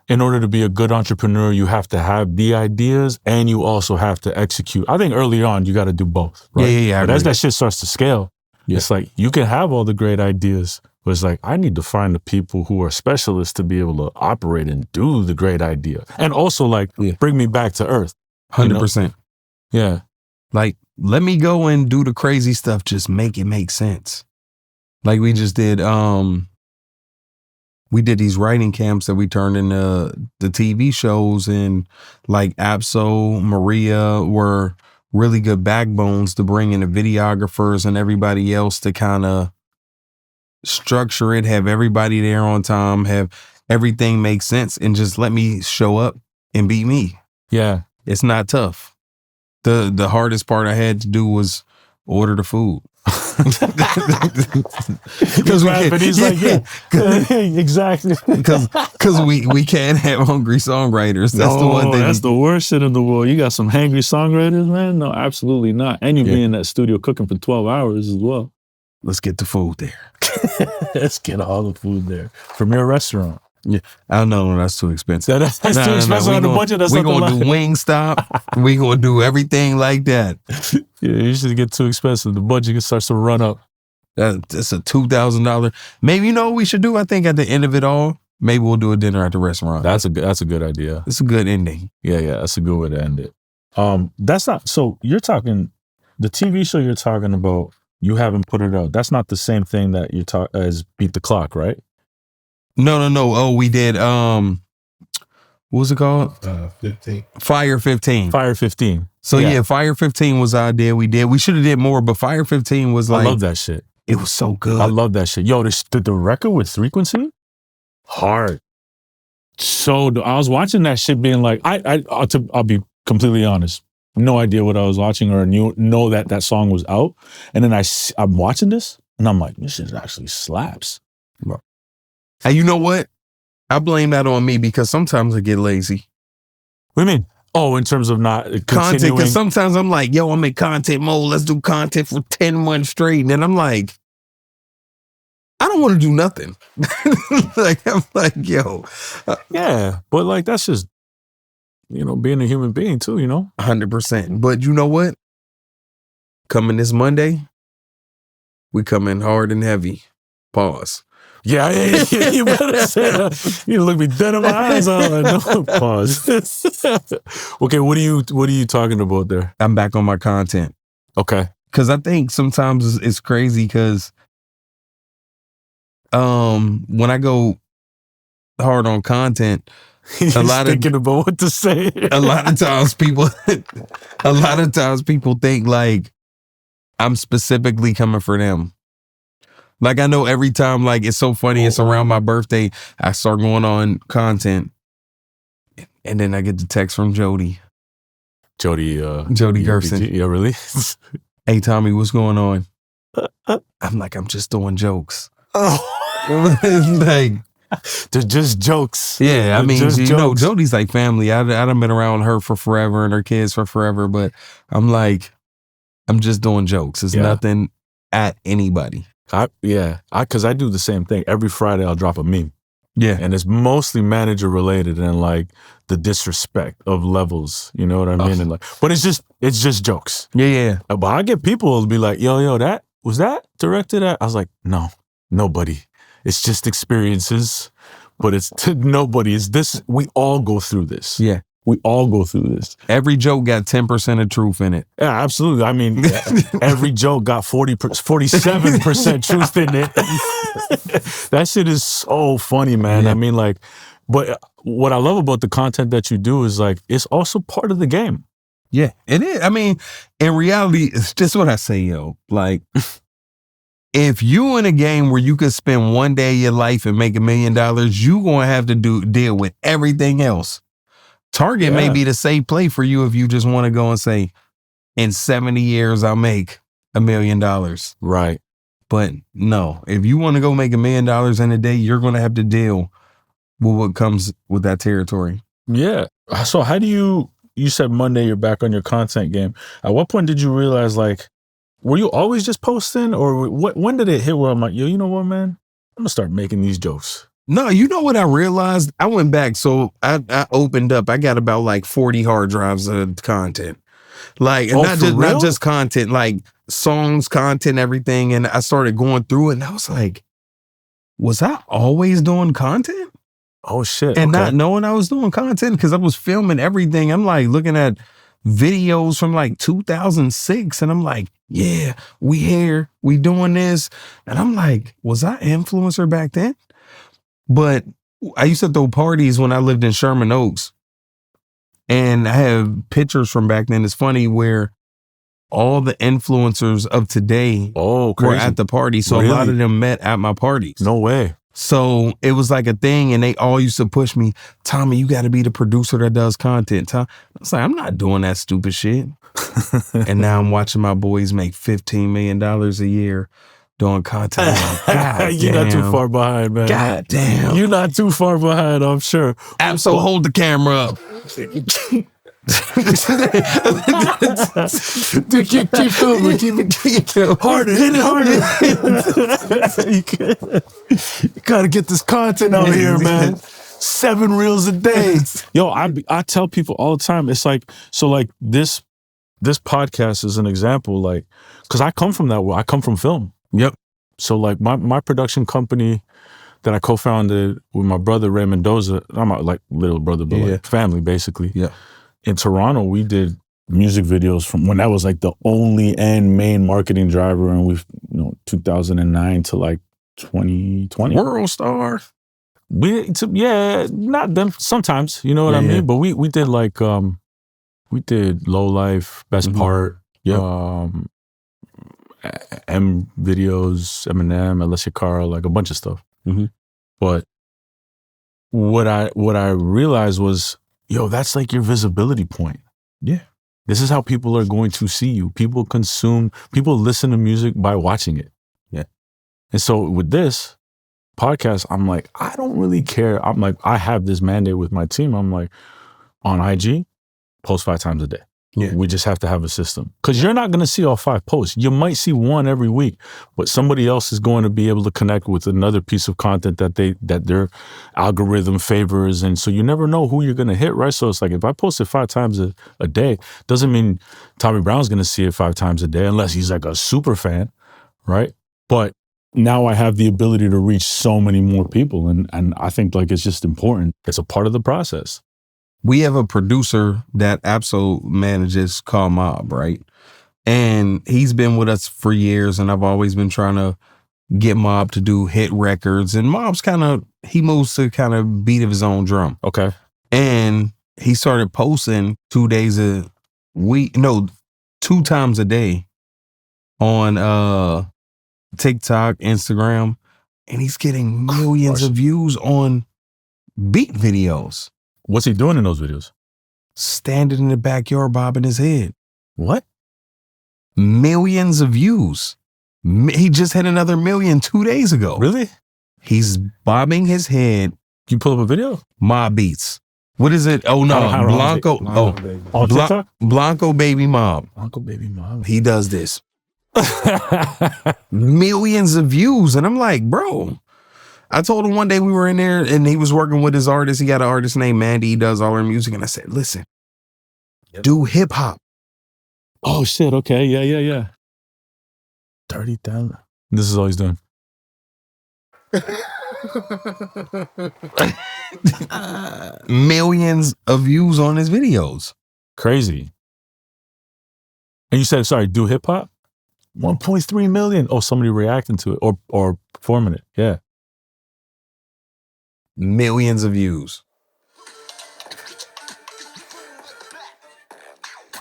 in order to be a good entrepreneur, you have to have the ideas and you also have to execute. I think early on, you got to do both. Right? Yeah. But as that shit starts to scale, it's like you can have all the great ideas, but it's like I need to find the people who are specialists to be able to operate and do the great idea. And also like bring me back to earth. 100%. Yeah. Like, let me go and do the crazy stuff. Just make it make sense. Like we just did, we did these writing camps that we turned into the TV shows, and like Absol, Maria were really good backbones to bring in the videographers and everybody else to kind of structure it, have everybody there on time, have everything make sense, and just let me show up and be me. Yeah. It's not tough. The hardest part I had to do was order the food. Because he's like, exactly. Because we can't have hungry songwriters. That's the one thing. That's the worst shit in the world. You got some hangry songwriters, man? No, absolutely not. And you be in that studio cooking for 12 hours as well. Let's get the food there. Let's get all the food there from your restaurant. Yeah, I don't know. That's too expensive. That's too expensive on the budget. We're gonna do Wingstop. We're gonna do everything like that. Yeah, you should get too expensive. The budget starts to run up. That's a $2,000. Maybe you know what we should do? I think at the end of it all, maybe we'll do a dinner at the restaurant. That's a good idea. It's a good ending. Yeah, that's a good way to end it. That's not. So you're talking the TV show you're talking about. You haven't put it out. That's not the same thing that you talk as Beat the Clock, right? No. Oh, we did. What was it called? 15. Fire 15. Fire 15. So yeah, Fire 15 was our idea. We should have did more, but Fire 15 was like. I love that shit. It was so good. I love that shit. Yo, the record with Frequency, hard. So I was watching that shit, being like, I'll be completely honest. No idea what I was watching or know that song was out. And then I'm watching this and I'm like, this shit actually slaps. And you know what? I blame that on me because sometimes I get lazy. What do you mean? Oh, in terms of not content, because sometimes I'm like, yo, I'm in content mode. Let's do content for 10 months straight. And then I'm like, I don't want to do nothing. I'm like, yo. Yeah, but like that's just, being a human being too, 100%. But you know what? Coming this Monday, we come in hard and heavy. Pause. Yeah, you better say that. You look me dead in my eyes. No, pause. Okay, what are you talking about there? I'm back on my content. Okay. Because I think sometimes it's crazy because when I go hard on content, He's thinking about what to say. A lot of times people think like I'm specifically coming for them. Like I know every time, like it's so funny, it's around my birthday, I start going on content. And then I get the text from Jody Gerson. Yeah, really? Hey Tommy, what's going on? I'm like, I'm just doing jokes. Oh. Like, they're just jokes. Yeah, I mean, you know, jokes. Jody's like family. I done been around her for forever and her kids for forever, but I'm like, I'm just doing jokes. It's nothing at anybody. Because I do the same thing. Every Friday I'll drop a meme. Yeah. And it's mostly manager related and like the disrespect of levels. You know what I mean? And like, but it's just jokes. Yeah. But I get people to be like, yo, was that directed at? I was like, no, nobody. It's just experiences, but it's to nobody. It's this. We all go through this. Yeah. We all go through this. Every joke got 10% of truth in it. Yeah, absolutely. I mean, every joke got 47% truth in it. That shit is so funny, man. Yeah. I mean, like, but what I love about the content that you do is like, it's also part of the game. Yeah, it is. I mean, in reality, it's just what I say, yo. Like, if you in a game where you could spend one day of your life and make $1 million, you gonna have to deal with everything else. Target may be the safe play for you if you just want to go and say, in 70 years, I'll make $1 million. Right. But no, if you want to go make $1 million in a day, you're going to have to deal with what comes with that territory. Yeah. So how do you said Monday you're back on your content game. At what point did you realize, like, were you always just posting, or when did it hit where I'm like, yo, you know what, man? I'm going to start making these jokes. No, you know what I realized? I went back. So I opened up. I got about like 40 hard drives of content. Like, and not just content, like songs, content, everything. And I started going through it and I was like, was I always doing content? Oh, shit. And not knowing I was doing content because I was filming everything. I'm like looking at videos from like 2006 and I'm like, yeah, we here, we doing this. And I'm like, was I influencer back then? But I used to throw parties when I lived in Sherman Oaks. And I have pictures from back then. It's funny where all the influencers of today were at the party. So a lot of them met at my parties. No way. So it was like a thing. And they all used to push me, Tommy, you got to be the producer that does content. I was like, I'm not doing that stupid shit. And now I'm watching my boys make $15 million a year doing content. Like, you're not too far behind, man. God damn. You're not too far behind, I'm sure. So hold the camera up. Dude, keep filming. Keep it harder. Hit it harder. You gotta get this content out here, man. 7 reels a day. Yo, I tell people all the time, it's like, so like this podcast is an example, like, because I come from that world. I come from film. Yep. So like my production company that I co-founded with my brother Ray Mendoza, I'm not like little brother, but like family basically. Yeah. In Toronto, we did music videos from when that was like the only and main marketing driver, and we've 2009 to like 2020. World star. Not them. Sometimes, you know what I mean. But we did like we did Low Life, Best Part. Yeah. M videos, Eminem, Alicia Cara, like a bunch of stuff. Mm-hmm. But what I realized was, yo, that's like your visibility point. Yeah. This is how people are going to see you. People listen to music by watching it. Yeah. And so with this podcast, I'm like, I don't really care. I'm like, I have this mandate with my team. I'm like, on IG, post 5 times a day. Yeah. We just have to have a system. Because you're not going to see all 5 posts. You might see 1 every week, but somebody else is going to be able to connect with another piece of content that their algorithm favors. And so you never know who you're going to hit, right? So it's like, if I post it 5 times a day, doesn't mean Tommy Brown's going to see it 5 times a day unless he's like a super fan, right? But now I have the ability to reach so many more people. And I think like it's just important. It's a part of the process. We have a producer that Absol manages called Mob, right? And he's been with us for years, and I've always been trying to get Mob to do hit records. And Mob's he moves to kind of beat of his own drum. Okay. And he started posting 2 days a week, no, 2 times a day on TikTok, Instagram, and he's getting millions of views on beat videos. What's he doing in those videos? Standing in the backyard bobbing his head. What? Millions of views. He just had another million 2 days ago. Really? He's bobbing his head. Can you pull up a video? Mob Beats. What is it? Oh no, Blanco. On TikTok? Blanco Baby Mob. Uncle Baby Mom. He does this. Millions of views. And I'm like, bro. I told him one day we were in there and he was working with his artist. He got an artist named Mandy. He does all her music. And I said, listen, do hip hop. Oh shit. Okay. Yeah. 30,000. This is all he's doing. Millions of views on his videos. Crazy. And you said, sorry, do hip hop? 1.3 million. Oh, somebody reacting to it or performing it. Yeah. Millions of views.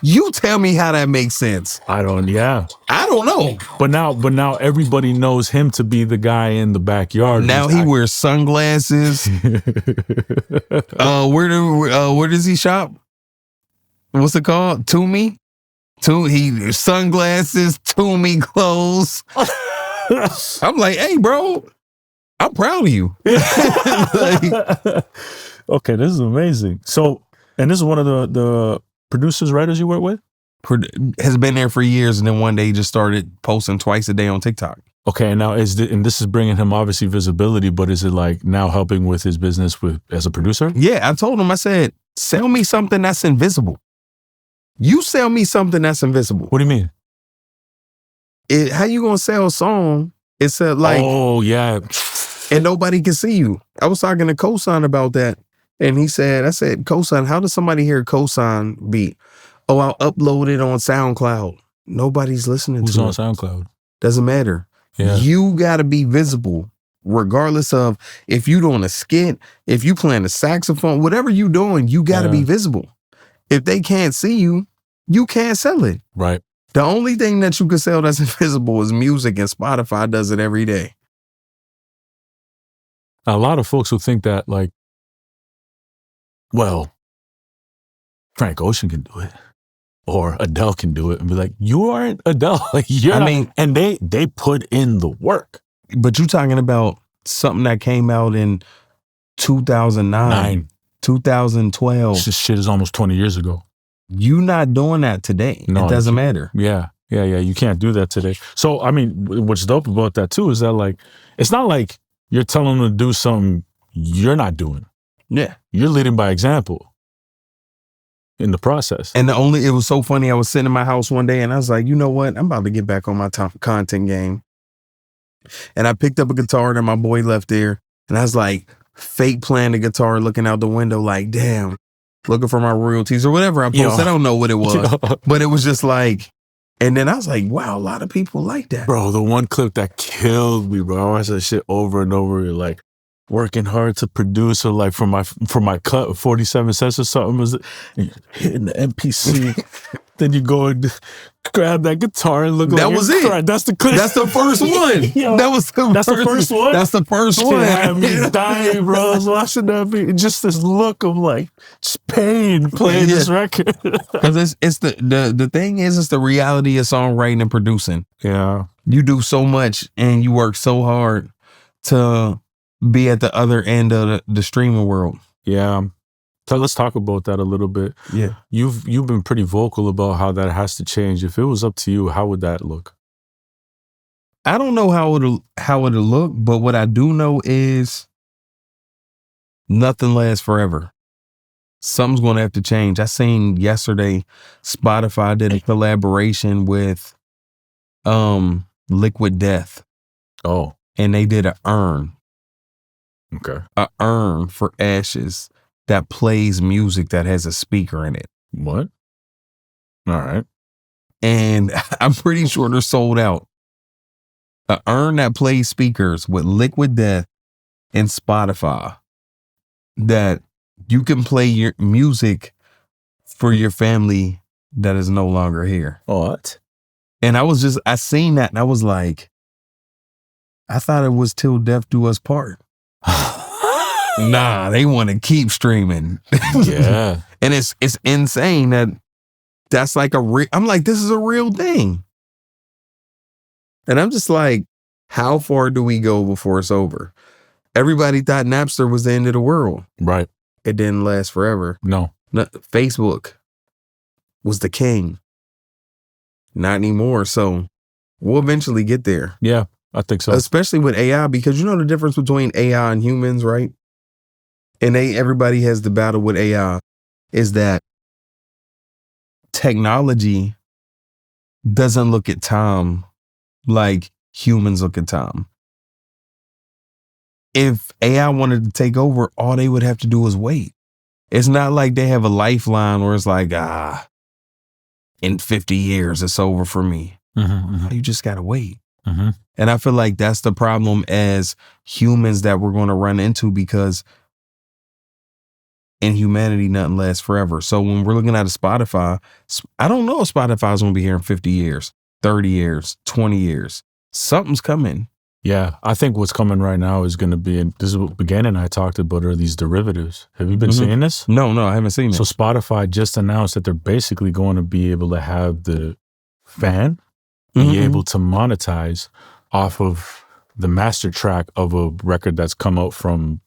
You tell me how that makes sense. I don't know. But now everybody knows him to be the guy in the backyard. Now he wears sunglasses. Where does he shop? What's it called? Toomey? He sunglasses, Toomey clothes. I'm like, hey, bro, I'm proud of you. Okay, this is amazing. So, and this is one of the producers, writers you work with? Has been there for years, and then one day he just started posting twice a day on TikTok. Okay, and now and this is bringing him obviously visibility, but is it like now helping with his business as a producer? Yeah, I told him, I said, sell me something that's invisible. You sell me something that's invisible. What do you mean? How you gonna sell a song? It's like, oh yeah, and nobody can see you. I was talking to Cosign about that, and I said, Cosign, how does somebody hear a Cosign beat? Oh, I'll upload it on SoundCloud. Nobody's listening to it. Who's on SoundCloud? Doesn't matter. Yeah. You gotta be visible, regardless of if you doing a skit, if you playing a saxophone, whatever you doing, you gotta be visible. If they can't see you, you can't sell it. Right. The only thing that you can sell that's invisible is music, and Spotify does it every day. A lot of folks who think that, like, well, Frank Ocean can do it, or Adele can do it, and be like, you aren't Adele. And they put in the work. But you're talking about something that came out in 2009, 2012. This shit is almost 20 years ago. You not doing that today. No, it doesn't matter. Yeah. You can't do that today. So, I mean, what's dope about that too is that, like, it's not like you're telling them to do something you're not doing. Yeah. You're leading by example in the process. And it was so funny. I was sitting in my house one day and I was like, you know what? I'm about to get back on my content game. And I picked up a guitar that my boy left there. And I was like, fake playing the guitar, looking out the window like, damn, looking for my royalties or whatever I posted. I don't know what it was. But it was just like, and then I was like, wow, a lot of people like that. Bro, the one clip that killed me, bro. I watched that shit over and over. Like, working hard to produce, or like for my cut, 47 cents or something, was hitting the MPC. Then you go and grab that guitar and look. That was it. Crying. That's the clip. That's the first one. That's the first one. That's the first one. Had me dying, bro. I was watching that beat. Just this look of like just pain playing this record. Because it's the thing is, it's the reality of songwriting and producing. Yeah, you do so much and you work so hard to be at the other end of the streaming world. Yeah. So let's talk about that a little bit. Yeah. You've been pretty vocal about how that has to change. If it was up to you, how would that look? I don't know how it'll look, but what I do know is nothing lasts forever. Something's going to have to change. I seen yesterday Spotify did a collaboration with Liquid Death. Oh. And they did an urn. Okay. An urn for ashes that plays music that has a speaker in it. What? All right. And I'm pretty sure they're sold out. An urn that plays speakers with Liquid Death and Spotify that you can play your music for your family that is no longer here. What? And I seen that and I was like, I thought it was till death do us part. Nah, they want to keep streaming. Yeah. And it's insane that's like I'm like, this is a real thing. And I'm just like, how far do we go before it's over? Everybody thought Napster was the end of the world. Right. It didn't last forever. No. Facebook was the king. Not anymore. So we'll eventually get there. Yeah, I think so. Especially with AI, because you know the difference between AI and humans, right? And everybody has the battle with AI is that technology doesn't look at time like humans look at time. If AI wanted to take over, all they would have to do is wait. It's not like they have a lifeline where it's like, in 50 years, it's over for me. You just got to wait. And I feel like that's the problem as humans that we're going to run into, because in humanity, nothing lasts forever. So when we're looking at a Spotify, I don't know if Spotify's going to be here in 50 years, 30 years, 20 years. Something's coming. Yeah, I think what's coming right now is going to be, and this is what Began and I talked about, are these derivatives. Have you been seeing this? No, I haven't seen it. So Spotify just announced that they're basically going to be able to have the fan be able to monetize off of the master track of a record that's come out from,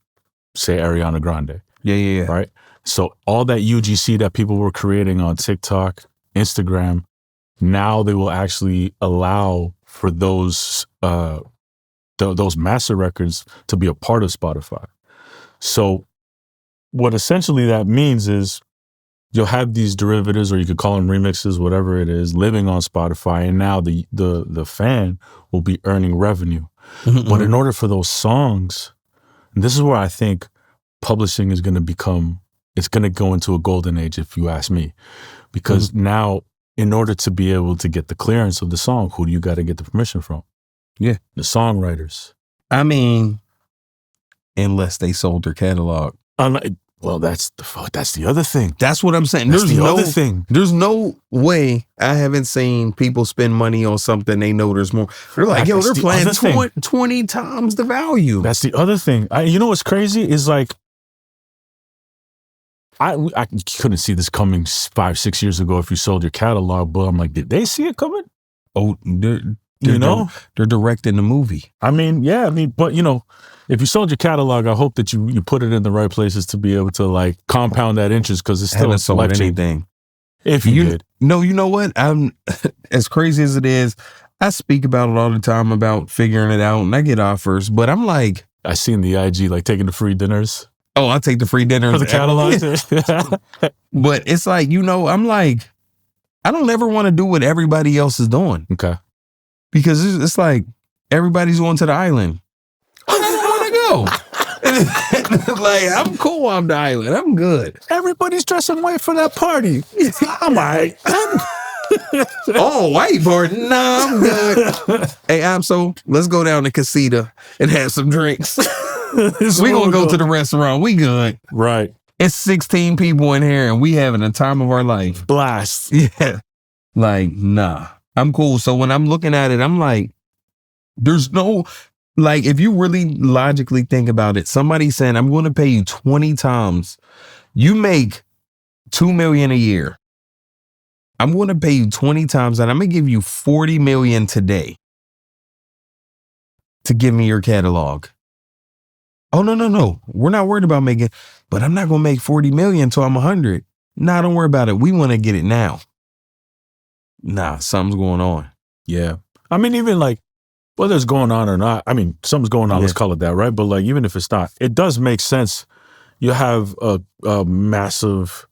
say, Ariana Grande. Yeah. Right? So all that UGC that people were creating on TikTok, Instagram, now they will actually allow for those master records to be a part of Spotify. So what essentially that means is you'll have these derivatives, or you could call them remixes, whatever it is, living on Spotify, and now the fan will be earning revenue. But in order for those songs, and this is where I think publishing is going to it's going to go into a golden age, if you ask me, because now, in order to be able to get the clearance of the song, who do you got to get the permission from? Yeah. The songwriters. I mean, unless they sold their catalog. Well, that's the other thing. That's what I'm saying. That's the other thing. There's no way I haven't seen people spend money on something they know there's more. They're like, yo, they're playing 20 times the value. That's the other thing. You know what's crazy is, like, I couldn't see this coming 5-6 years ago if you sold your catalog, but I'm like, did they see it coming? Oh, they're directing the movie. But if you sold your catalog, I hope that you put it in the right places to be able to, like, compound that interest, because it's still sold anything. If you did. No, you know what? I'm as crazy as it is, I speak about it all the time about figuring it out, and I get offers, but I'm like, I seen the IG, like, taking the free dinners. Oh, I'll take the free dinners For the catalog. But it's like, I'm like, I don't ever want to do what everybody else is doing. Okay. Because it's like everybody's going to the island. I don't want to go. Like, I'm cool on the island. I'm good. Everybody's dressing white for that party. I'm all right. Oh, whiteboard. Nah, I'm good. Hey, so let's go down to Casita and have some drinks. We gonna go to the restaurant. We good. Right. It's 16 people in here and we having the time of our life. Blast. Yeah. Like, nah. I'm cool. So when I'm looking at it, I'm like, there's no, like, if you really logically think about it, somebody saying, I'm going to pay you 20 times. You make $2 million a year. I'm going to pay you 20 times and I'm going to give you $40 million today to give me your catalog. Oh, no. We're not worried about making, but I'm not going to make 40 million until I'm 100. Nah, don't worry about it. We want to get it now. Nah, something's going on. Yeah. I mean, even like, whether it's going on or not, I mean, something's going on, let's call it that, right? But like, even if it's not, it does make sense. You have a massive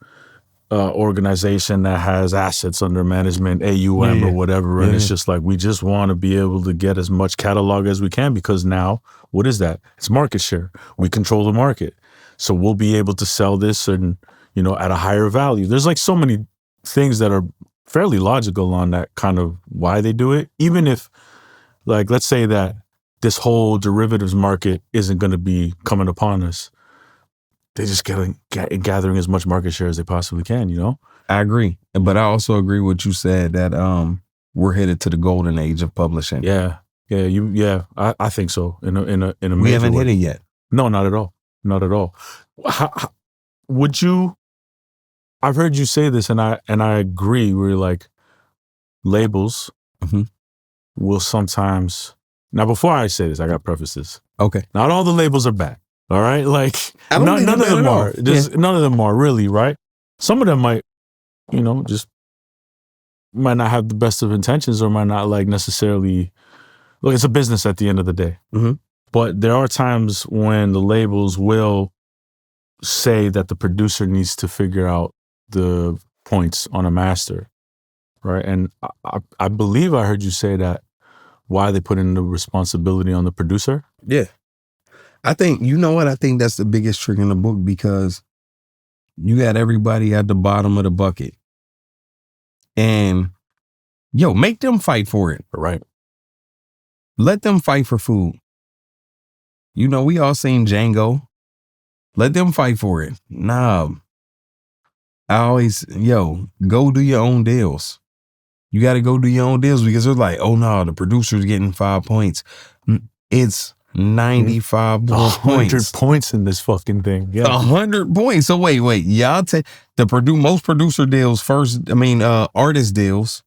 organization that has assets under management, AUM or whatever, and it's just like, we just want to be able to get as much catalog as we can, because now, what is that? It's market share. We control the market. So we'll be able to sell this and, at a higher value. There's like so many things that are fairly logical on that kind of why they do it. Even if, like, let's say that this whole derivatives market isn't going to be coming upon us. They just gathering as much market share as they possibly can, you know? I agree. But I also agree with what you said that we're headed to the golden age of publishing. Yeah. I think so. In a We haven't hit it yet. No, not at all. Not at all. Would you? I've heard you say this, and I agree. Where like labels will sometimes. Now, before I say this, I got to preface this. Okay. Not all the labels are bad. All right, like none of them are. None of them are really right. Some of them might, just might not have the best of intentions, or might not like necessarily. Look, it's a business at the end of the day. But there are times when the labels will say that the producer needs to figure out the points on a master, right? And I believe I heard you say that why they put in the responsibility on the producer. Yeah. I think, you know what? I think that's the biggest trick in the book, because you got everybody at the bottom of the bucket. And, make them fight for it. Right. Let them fight for food. We all seen Django. Let them fight for it. Nah. I always, go do your own deals. You got to go do your own deals, because they're like, oh no, the producer's getting 5 points. It's 95 more 100 points. points in this fucking thing. Yeah. 100 points. So wait. Y'all take most producer deals artist deals.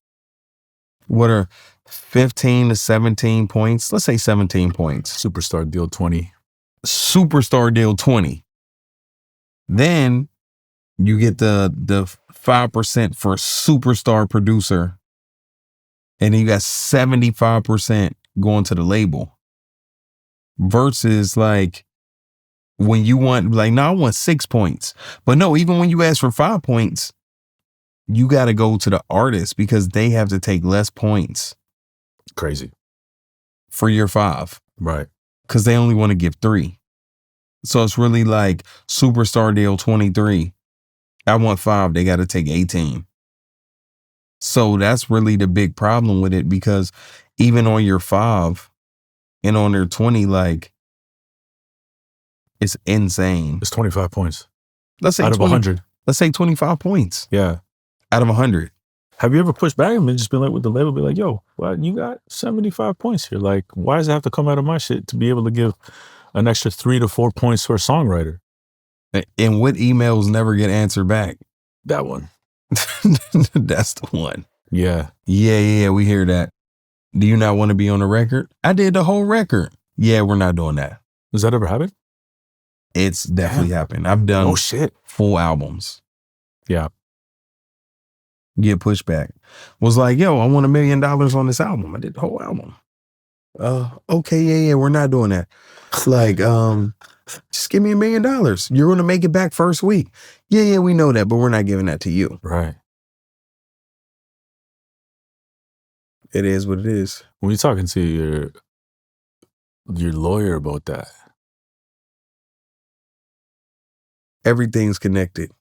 What are 15 to 17 points? Let's say 17 points. Superstar deal 20. Superstar deal 20. Then you get the 5% for superstar producer. And then you got 75% going to the label. Versus like when you want, like, no, I want 6 points. But no, even when you ask for 5 points, you got to go to the artist, because they have to take less points. Crazy. For your 5. Right. Because they only want to give 3. So it's really like superstar deal 23. I want 5. They got to take 18. So that's really the big problem with it, because even on your 5 and on their 20, like, it's insane. It's 25 points. Let's say out of 100. Let's say 25 points. Yeah. Out of 100. Have you ever pushed back and just been like, with the label, be like, yo, well, you got 75 points here. Like, why does it have to come out of my shit to be able to give an extra 3 to 4 points for a songwriter? And what emails never get answered back? That one. That's the one. Yeah. Yeah, we hear that. Do you not want to be on the record? I did the whole record. Yeah, we're not doing that. Does that ever happen? It's definitely happened. I've done full albums. Yeah. Get pushback. Was like, yo, I want $1 million on this album. I did the whole album. Okay, yeah, we're not doing that. Like, just give me $1 million. You're going to make it back first week. Yeah, we know that, but we're not giving that to you. Right. It is what it is. When you're talking to your lawyer about that, everything's connected.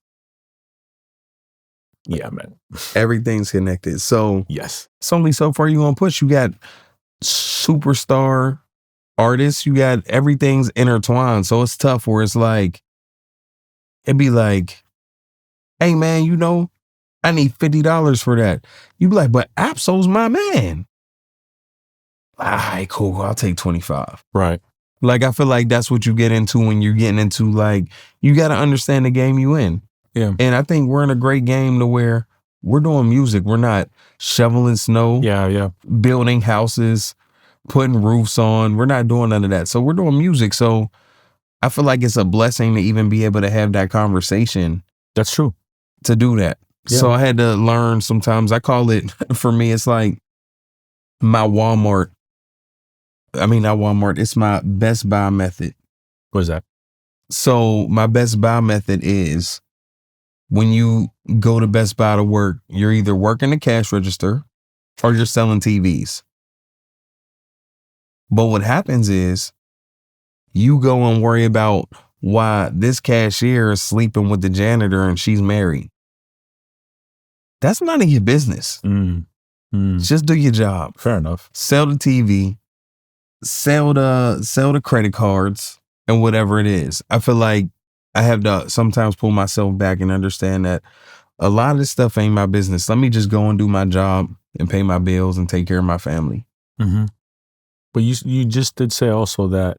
Yeah, man. Everything's connected. So yes, it's only so far you're going to push. You got superstar artists. You got everything's intertwined. So it's tough where it's like, it'd be like, hey, man, I need $50 for that. You be like, but Absol's my man. All right, cool. I'll take 25. Right. Like, I feel like that's what you get into when you're getting into, like, you got to understand the game you in. Yeah. And I think we're in a great game to where we're doing music. We're not shoveling snow. Yeah. Building houses, putting roofs on. We're not doing none of that. So we're doing music. So I feel like it's a blessing to even be able to have that conversation. That's true. To do that. Yeah. So I had to learn sometimes. I call it, for me, it's like my Walmart. I mean, not Walmart. It's my Best Buy method. What is that? So my Best Buy method is when you go to Best Buy to work, you're either working the cash register or you're selling TVs. But what happens is you go and worry about why this cashier is sleeping with the janitor and she's married. That's none of your business. Just do your job. Fair enough. Sell the TV, sell the credit cards and whatever it is. I feel like I have to sometimes pull myself back and understand that a lot of this stuff ain't my business. Let me just go and do my job and pay my bills and take care of my family. Mm-hmm. But you just did say also that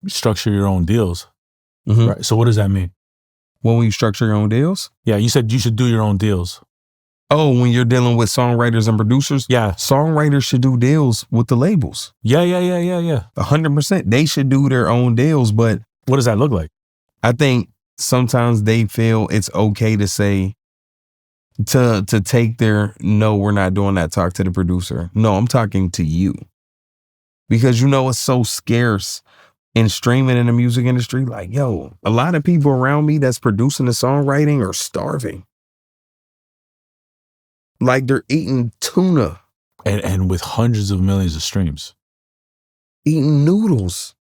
structure your own deals, right? So what does that mean? When you structure your own deals? Yeah, you said you should do your own deals. Oh, when you're dealing with songwriters and producers? Yeah. Songwriters should do deals with the labels. Yeah. 100%. They should do their own deals, but... What does that look like? I think sometimes they feel it's okay to say, to take their, no, we're not doing that talk to the producer. No, I'm talking to you. Because it's so scarce in streaming in the music industry. Like, yo, a lot of people around me that's producing the songwriting are starving. Like they're eating tuna. And with hundreds of millions of streams. Eating noodles.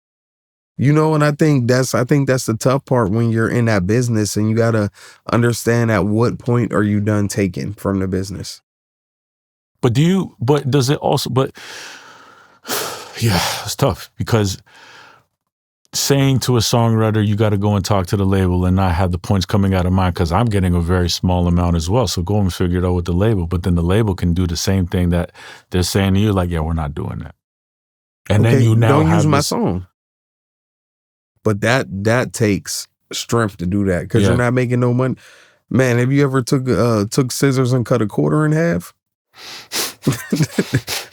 And I think that's the tough part when you're in that business, and you gotta understand at what point are you done taking from the business. But does it also, yeah, it's tough because saying to a songwriter, you got to go and talk to the label and not have the points coming out of mine, because I'm getting a very small amount as well. So go and figure it out with the label. But then the label can do the same thing that they're saying to you, like, yeah, we're not doing that. And then you now don't have use my song. But that takes strength to do that, because you're not making no money. Man, have you ever took scissors and cut a quarter in half?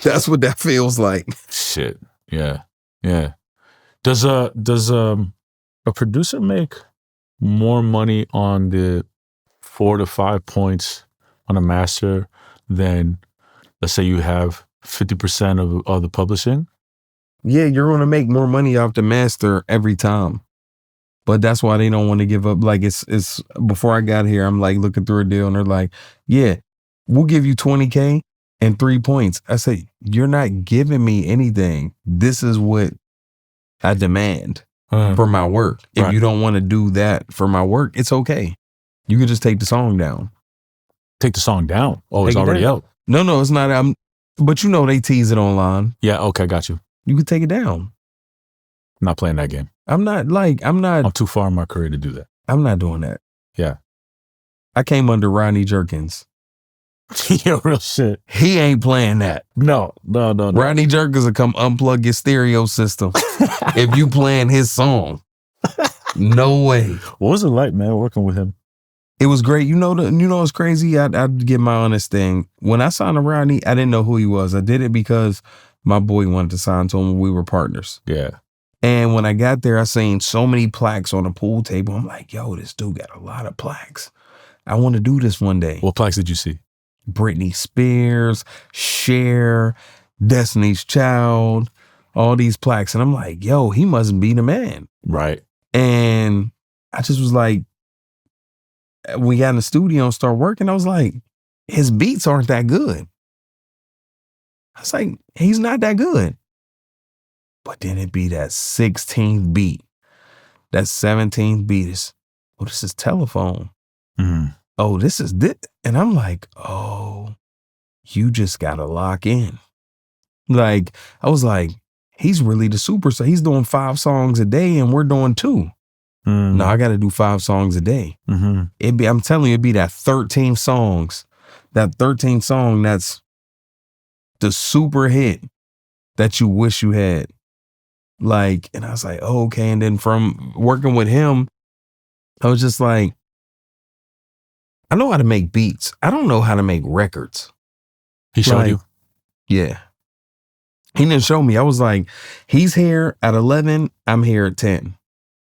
That's what that feels like. Shit. Yeah. Does a producer make more money on the 4 to 5 points on a master than, let's say, you have 50% of the publishing? Yeah, you're going to make more money off the master every time. But that's why they don't want to give up. Like it's before I got here, I'm like looking through a deal and they're like, yeah, we'll give you 20K and 3 points. I say, you're not giving me anything. This is what I demand for my work. If you don't want to do that for my work, it's okay. You can just take the song down. Take the song down? Oh, it's already out. No, it's not. But they tease it online. Yeah, okay, got you. You can take it down. I'm not playing that game. I'm too far in my career to do that. I'm not doing that. Yeah. I came under Rodney Jerkins. Yeah, real shit. He ain't playing that. No. Rodney Jerkins will come unplug your stereo system if you playing his song. No way. What was it like, man, working with him? It was great. It's crazy. I'd give my honest thing. When I signed to Rodney, I didn't know who he was. I did it because my boy wanted to sign to him when we were partners. Yeah. And when I got there, I seen so many plaques on the pool table. I'm like, yo, this dude got a lot of plaques. I want to do this one day. What plaques did you see? Britney Spears, Cher, Destiny's Child, all these plaques. And I'm like, yo, he must be the man. Right. And I just was like, we got in the studio and started working. I was like, his beats aren't that good. I was like, he's not that good. But then it be that 16th beat. That 17th beat is, this is Telephone. Mm-hmm. Oh, this is this. And I'm like, oh, you just got to lock in. Like, I was like, he's really the superstar. He's doing 5 songs a day and we're doing 2. Mm-hmm. No, I got to do 5 songs a day. Mm-hmm. I'm telling you, it'd be that 13 songs. That 13th song that's the super hit that you wish you had. Like, and I was like, oh, okay. And then from working with him, I was just like, I know how to make beats. I don't know how to make records. He showed you? Yeah. He didn't show me. I was like, he's here at 11. I'm here at 10.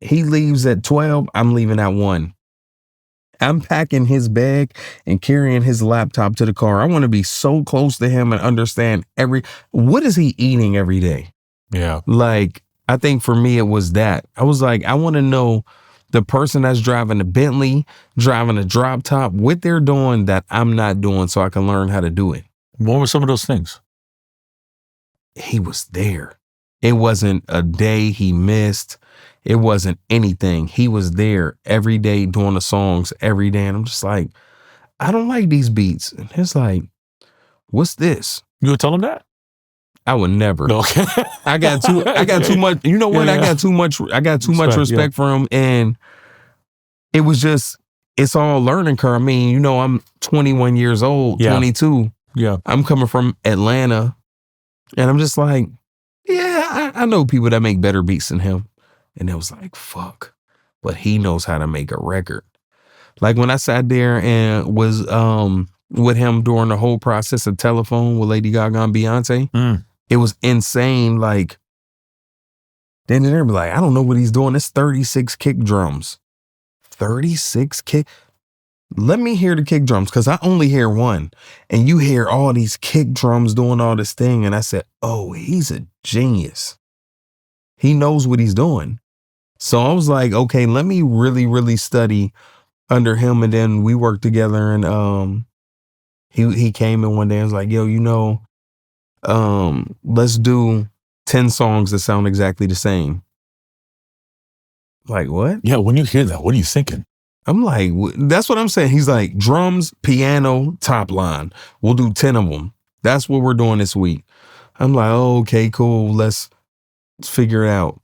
He leaves at 12. I'm leaving at 1. I'm packing his bag and carrying his laptop to the car. I want to be so close to him and understand what is he eating every day? Yeah. Like, I think for me, it was that. I was like, I want to know the person that's driving the Bentley, driving a drop top, what they're doing that I'm not doing so I can learn how to do it. What were some of those things? He was there. It wasn't a day he missed. It wasn't anything. He was there every day doing the songs every day. And I'm just like, I don't like these beats. And it's like, what's this? You would tell him that? I would never. Okay. I got too much. You know what? Yeah. I got too much respect for him. And it was just, it's all learning curve. I mean, you know, I'm 21 years old, 22. Yeah. I'm coming from Atlanta. And I'm just like, yeah, I know people that make better beats than him. And it was like, fuck. But he knows how to make a record. Like when I sat there and was with him during the whole process of Telephone with Lady Gaga and Beyonce, it was insane. Like, then they're like, I don't know what he's doing. It's 36 kick drums. 36 kick. Let me hear the kick drums, because I only hear one. And you hear all these kick drums doing all this thing. And I said, oh, he's a genius. He knows what he's doing. So I was like, okay, let me really, really study under him. And then we worked together, and he came in one day and was like, yo, you know, let's do 10 songs that sound exactly the same. Like, what? Yeah, when you hear that, what are you thinking? I'm like, that's what I'm saying. He's like, drums, piano, top line. We'll do 10 of them. That's what we're doing this week. I'm like, oh, okay, cool. Let's figure it out.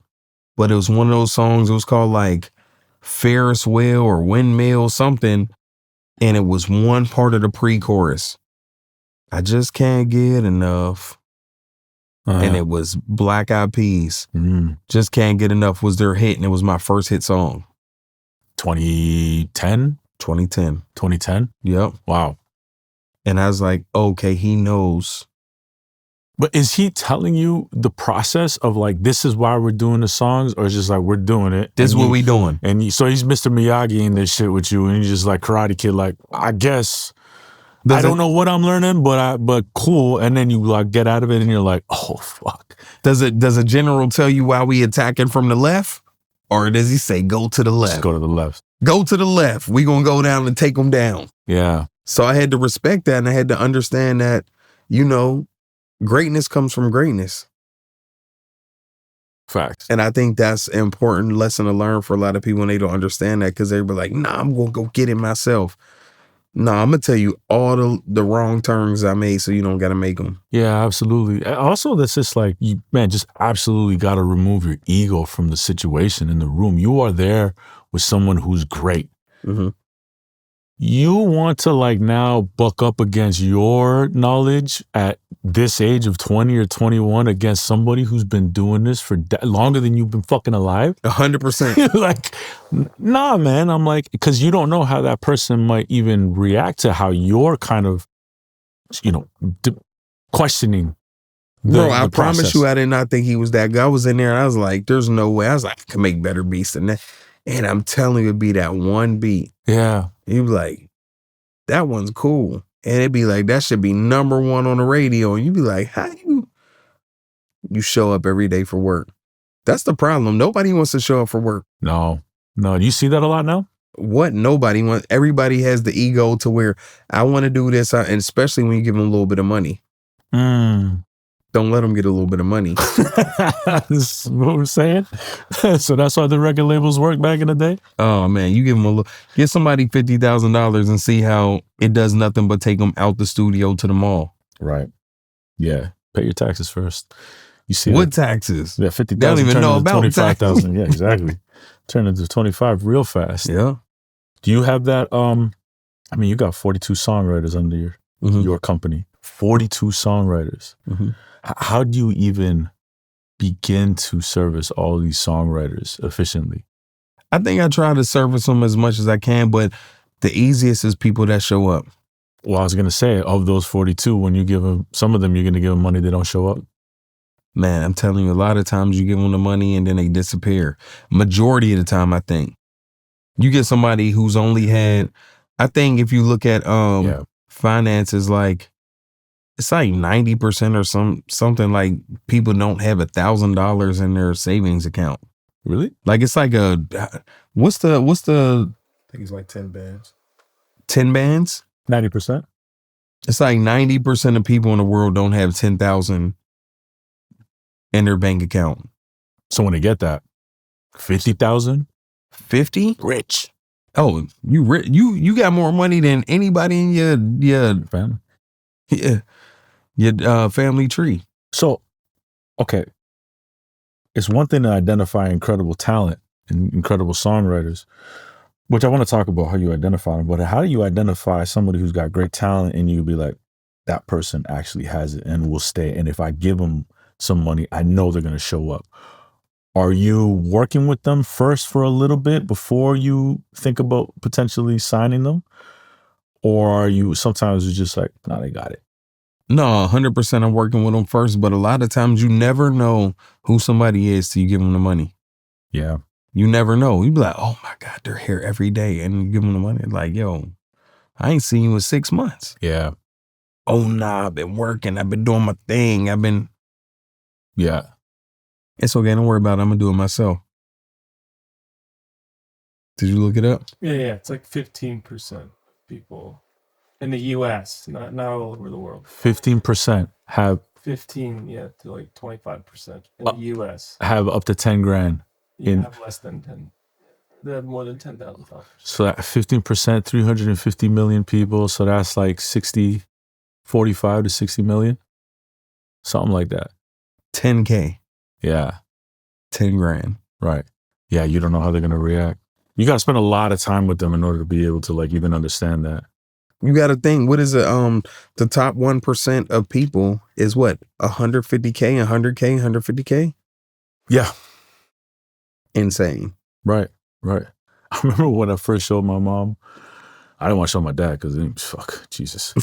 But it was one of those songs. It was called like Ferris Wheel or Windmill something. And it was one part of the pre-chorus. I just can't get enough. And it was Black Eyed Peas. Just Can't Get Enough was their hit. And it was my first hit song. 2010? 2010. 2010? Yep. Wow. And I was like, okay, he knows. But is he telling you the process of like, this is why we're doing the songs? Or is just like, we're doing it? This is what we doing. And so he's Mr. Miyagi in this shit with you. And he's just like Karate Kid, like, I guess, I don't know what I'm learning, but cool. And then you like get out of it and you're like, oh, fuck. Does a general tell you why we attacking from the left? Or does he say, go to the left? Just go to the left. Go to the left. We gonna go down and take them down. Yeah. So I had to respect that, and I had to understand that, you know, greatness comes from greatness. Facts. And I think that's an important lesson to learn for a lot of people when they don't understand that, because they were like, nah, I'm gonna go get it myself. Nah, I'm gonna tell you all the wrong turns I made so you don't gotta make them. Yeah, absolutely. Also, that's just like, you, man, just absolutely got to remove your ego from the situation in the room. You are there with someone who's great. Mm-hmm. You want to like now buck up against your knowledge at this age of 20 or 21 against somebody who's been doing this for longer than you've been fucking alive? 100%. Like, nah, man. I'm like, because you don't know how that person might even react to how you're kind of, you know, questioning. Bro, I promise you, I did not think he was that good. I was in there and I was like, there's no way. I was like, I can make better beats than that. And I'm telling you, it'd be that one beat. Yeah. You'd be like, that one's cool. And it'd be like, that should be number one on the radio. And you'd be like, how you show up every day for work? That's the problem. Nobody wants to show up for work. No. Do you see that a lot now? What? Nobody wants. Everybody has the ego to where I want to do this. And especially when you give them a little bit of money. Don't let them get a little bit of money. This is what we're saying. So that's why the record labels work back in the day? Oh, man. You give them get somebody $50,000 and see how it does nothing but take them out the studio to the mall. Right. Yeah. Pay your taxes first. You see what taxes? Yeah, 50,000. They don't even know about 25,000. Yeah, exactly. Turn into 25 real fast. Yeah. Do you have that? I mean, you got 42 songwriters under your company. 42 songwriters. Mm-hmm. How do you even begin to service all these songwriters efficiently? I think I try to service them as much as I can, but the easiest is people that show up. Well, I was going to say, of those 42, when you give them, some of them, you're going to give them money, they don't show up. Man, I'm telling you, a lot of times you give them the money and then they disappear. Majority of the time, I think. You get somebody who's only had, I think if you look at finances, like, it's like 90% or something, like people don't have $1,000 in their savings account. Really? Like it's like what's the I think it's like 10 bands. 10 bands? 90%? It's like 90% of people in the world don't have 10,000 in their bank account. So when they get that, 50,000? 50? Rich. Oh, you got more money than anybody in your family. Yeah. Your family tree. So okay, it's one thing to identify incredible talent and incredible songwriters, which I want to talk about how you identify them, but how do you identify somebody who's got great talent and you be like, that person actually has it and will stay, and if I give them some money, I know they're going to show up? Are you working with them first for a little bit before you think about potentially signing them? Or are you sometimes it's just like, nah, they got it? No, 100% I'm working with them first, but a lot of times you never know who somebody is till you give them the money. Yeah. You never know. You be like, oh my God, they're here every day, and you give them the money. Like, yo, I ain't seen you in 6 months. Yeah. Oh nah, I've been working. I've been doing my thing. Yeah. It's okay. Don't worry about it. I'm going to do it myself. Did you look it up? Yeah. It's like 15% people in the U.S., not all over the world. 15% have 15, to like 25% in the U.S. have up to 10 grand. You have less than 10. They have more than $10,000. So that 15%, 350 million people. So that's like 45 to 60 million. Something like that. 10K. Yeah. 10 grand. Right. Yeah. You don't know how they're going to react. You got to spend a lot of time with them in order to be able to like even understand that. You got to think, what is it? The top 1% of people is what? 150K, 100K, 150K? Yeah. Insane. Right. I remember when I first showed my mom, I didn't want to show my dad because fuck, Jesus.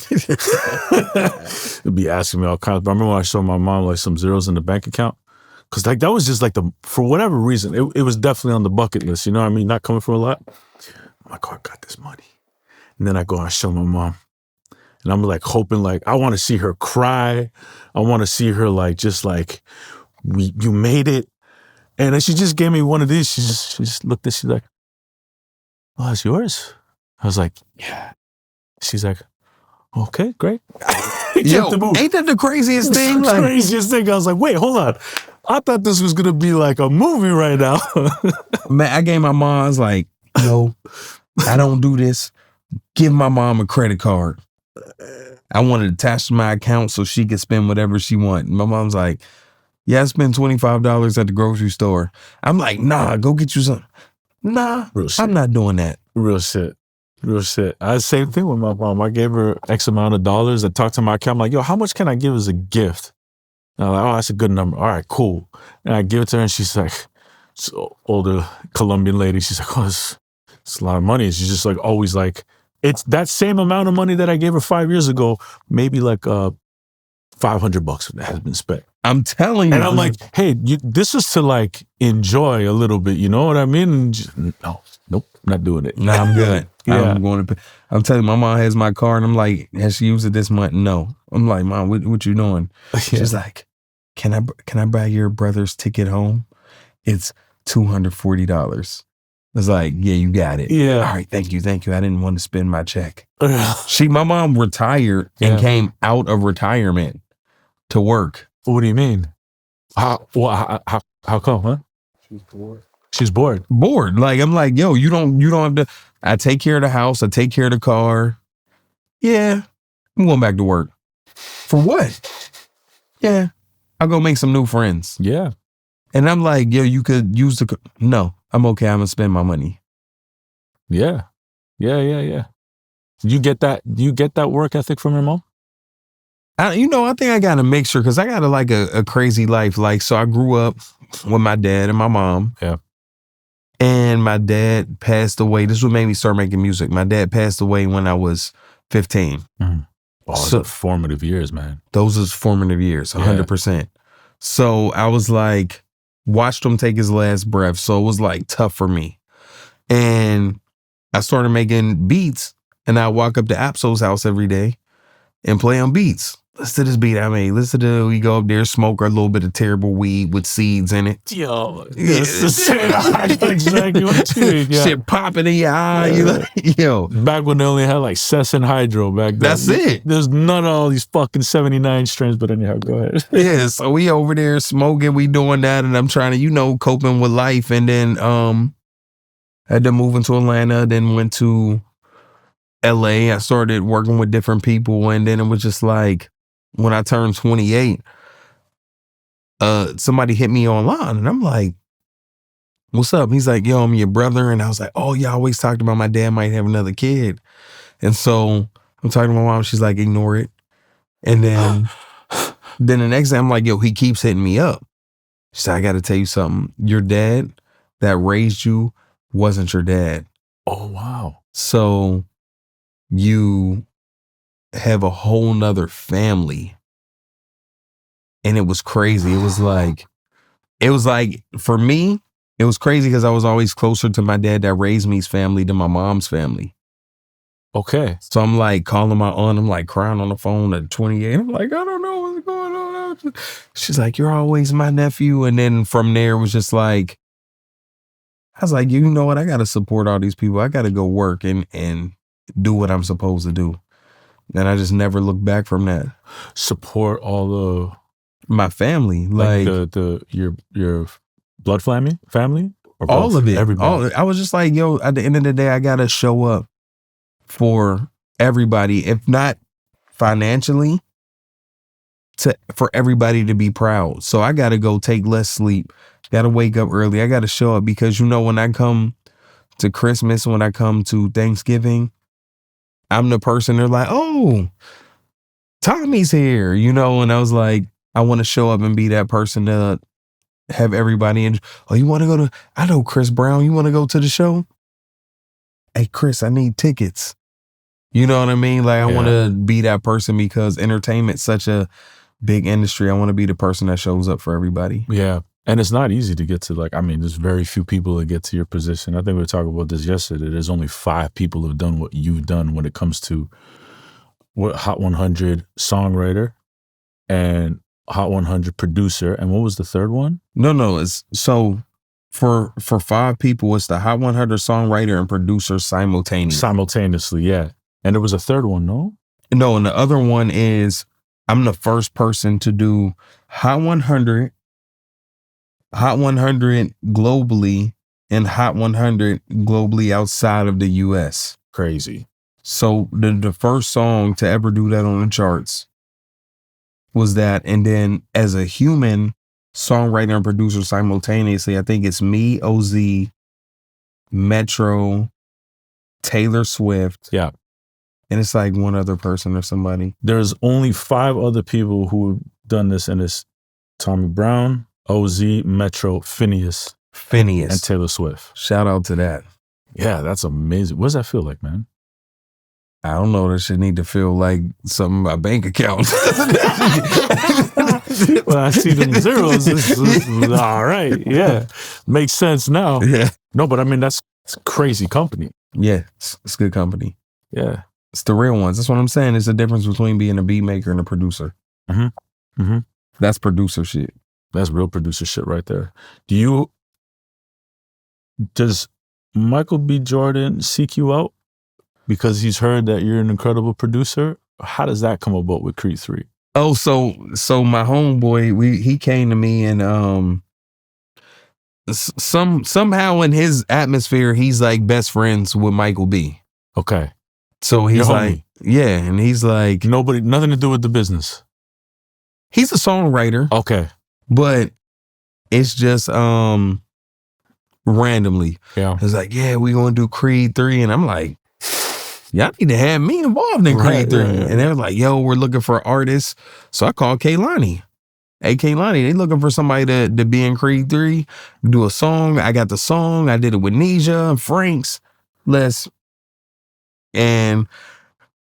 He'd be asking me all kinds. But I remember when I showed my mom like some zeros in the bank account. Because like that was just like for whatever reason, it was definitely on the bucket list. You know what I mean? Not coming from a lot. I'm like, oh, I got this money. And then I go and show my mom. And I'm like hoping like, I want to see her cry. I want to see her like, just like, you made it. And then she just gave me one of these. She just looked at, she's like, oh, that's yours? I was like, yeah. She's like, okay, great. Yo, ain't that the craziest thing? The craziest thing. I was like, wait, hold on. I thought this was going to be like a movie right now. Man, I gave my mom, I was like, no, I don't do this. Give my mom a credit card. I wanted to attach to my account so she could spend whatever she want. My mom's like, yeah, I spend $25 at the grocery store. I'm like, nah, go get you some. Nah, I'm not doing that. Real shit. I had the same thing with my mom. I gave her X amount of dollars. I talked to my account. I'm like, yo, how much can I give as a gift? And I'm like, oh, that's a good number. All right, cool. And I give it to her and she's like, older Colombian lady. She's like, oh, it's a lot of money. She's just like, always like, it's that same amount of money that I gave her 5 years ago, maybe like $500 that has been spent. I'm telling you. And I'm like, hey, this is to like enjoy a little bit. You know what I mean? And just, nope, not doing it. Nah, I'm good. Yeah. I'm telling you, my mom has my card. And I'm like, has she used it this month? No. I'm like, Mom, what you doing? She's like, can I buy your brother's ticket home? It's $240. I was like, yeah, you got it. Yeah. All right, thank you. I didn't want to spend my check. My mom retired and came out of retirement to work. What do you mean? How come, huh? She's bored. Bored. Like, I'm like, yo, you don't have to. I take care of the house. I take care of the car. Yeah. I'm going back to work. For what? Yeah. I'll go make some new friends. Yeah. And I'm like, yo, you could use no, I'm okay. I'm going to spend my money. Yeah. You get that work ethic from your mom? I think I got a mixture because I got a crazy life. Like, so I grew up with my dad and my mom. Yeah. And my dad passed away. This is what made me start making music. My dad passed away when I was 15. Mm-hmm. Oh, so formative years, man. Those are formative years, 100%. Yeah. So I was like, watched him take his last breath. So it was like tough for me. And I started making beats, and I walk up to Apso's house every day and play on beats. Listen to this beat I made. We go up there, smoke a little bit of terrible weed with seeds in it. Yo, exactly what you mean. Yeah. Shit popping in your eye. Yo. Back when they only had like Cess and Hydro back then. That's it. There's none of all these fucking 79 strains, but anyhow, go ahead. Yeah, so we over there smoking, we doing that, and I'm trying to, coping with life. And then had to move into Atlanta, then went to LA. I started working with different people, and then it was just like, when I turned 28, somebody hit me online, and I'm like, what's up? He's like, yo, I'm your brother. And I was like, oh, you always talked about my dad might have another kid. And so I'm talking to my mom. She's like, ignore it. And then the next day I'm like, yo, he keeps hitting me up. She said, I got to tell you something. Your dad that raised you wasn't your dad. Oh, wow. So you have a whole nother family. And it was crazy. It was like, for me, it was crazy because I was always closer to my dad that raised me's family than my mom's family. Okay. So I'm like calling my aunt. I'm like crying on the phone at 28. I'm like, I don't know what's going on. She's like, you're always my nephew. And then from there it was just like, I was like, you know what? I got to support all these people. I got to go work and do what I'm supposed to do. And I just never looked back from that. Support all my family, like your blood family, or all both? of it. Everybody. I was just like, yo, at the end of the day, I got to show up for everybody, if not financially, for everybody to be proud. So I got to go take less sleep. Got to wake up early. I got to show up because, you know, when I come to Christmas, when I come to Thanksgiving, I'm the person they're like, oh, Tommy's here, you know? And I was like, I want to show up and be that person to have everybody in. Oh, you want to go to, I know Chris Brown, you want to go to the show? Hey, Chris, I need tickets. You know what I mean? Like, I want to be that person because entertainment's such a big industry. I want to be the person that shows up for everybody. Yeah. And it's not easy to get to, like, I mean, there's very few people that get to your position. I think we were talking about this yesterday. There's only 5 people who have done what you've done when it comes to what Hot 100 songwriter and Hot 100 producer. And what was the third one? No. It's so for 5 people, it's the Hot 100 songwriter and producer simultaneously. Simultaneously, yeah. And there was a third one, no? No, and the other one is I'm the first person to do Hot 100 globally and Hot 100 globally outside of the US. Crazy. So the first song to ever do that on the charts was that. And then as a human songwriter and producer simultaneously, I think it's me, OZ, Metro, Taylor Swift. Yeah. And it's like one other person or somebody. There's only 5 other people who have done this, and it's Tommy Brown, OZ, Metro, Phineas, and Taylor Swift. Shout out to that. Yeah, that's amazing. What does that feel like, man? I don't know. That should need to feel like something my bank account. Well, I see them zeros. This is all right. Yeah. Makes sense now. Yeah. No, but I mean, that's crazy company. Yeah. It's good company. Yeah. It's the real ones. That's what I'm saying. It's the difference between being a beatmaker and a producer. Mm-hmm. Mm-hmm. That's producer shit. That's real producer shit right there. Does Michael B. Jordan seek you out because he's heard that you're an incredible producer? How does that come about with Creed 3? Oh, so my homeboy, he came to me and somehow in his atmosphere, he's like best friends with Michael B. Okay. So he's like, yeah, and he's like, nothing to do with the business. He's a songwriter. Okay. But it's just randomly. Yeah. It's like, yeah, we gonna do Creed 3. And I'm like, y'all need to have me involved in Creed 3. Right. And they was like, yo, we're looking for artists. So I called Kaylani. Hey, Kaylani, they looking for somebody to be in Creed 3, do a song. I got the song. I did it with Nisha and Franks. And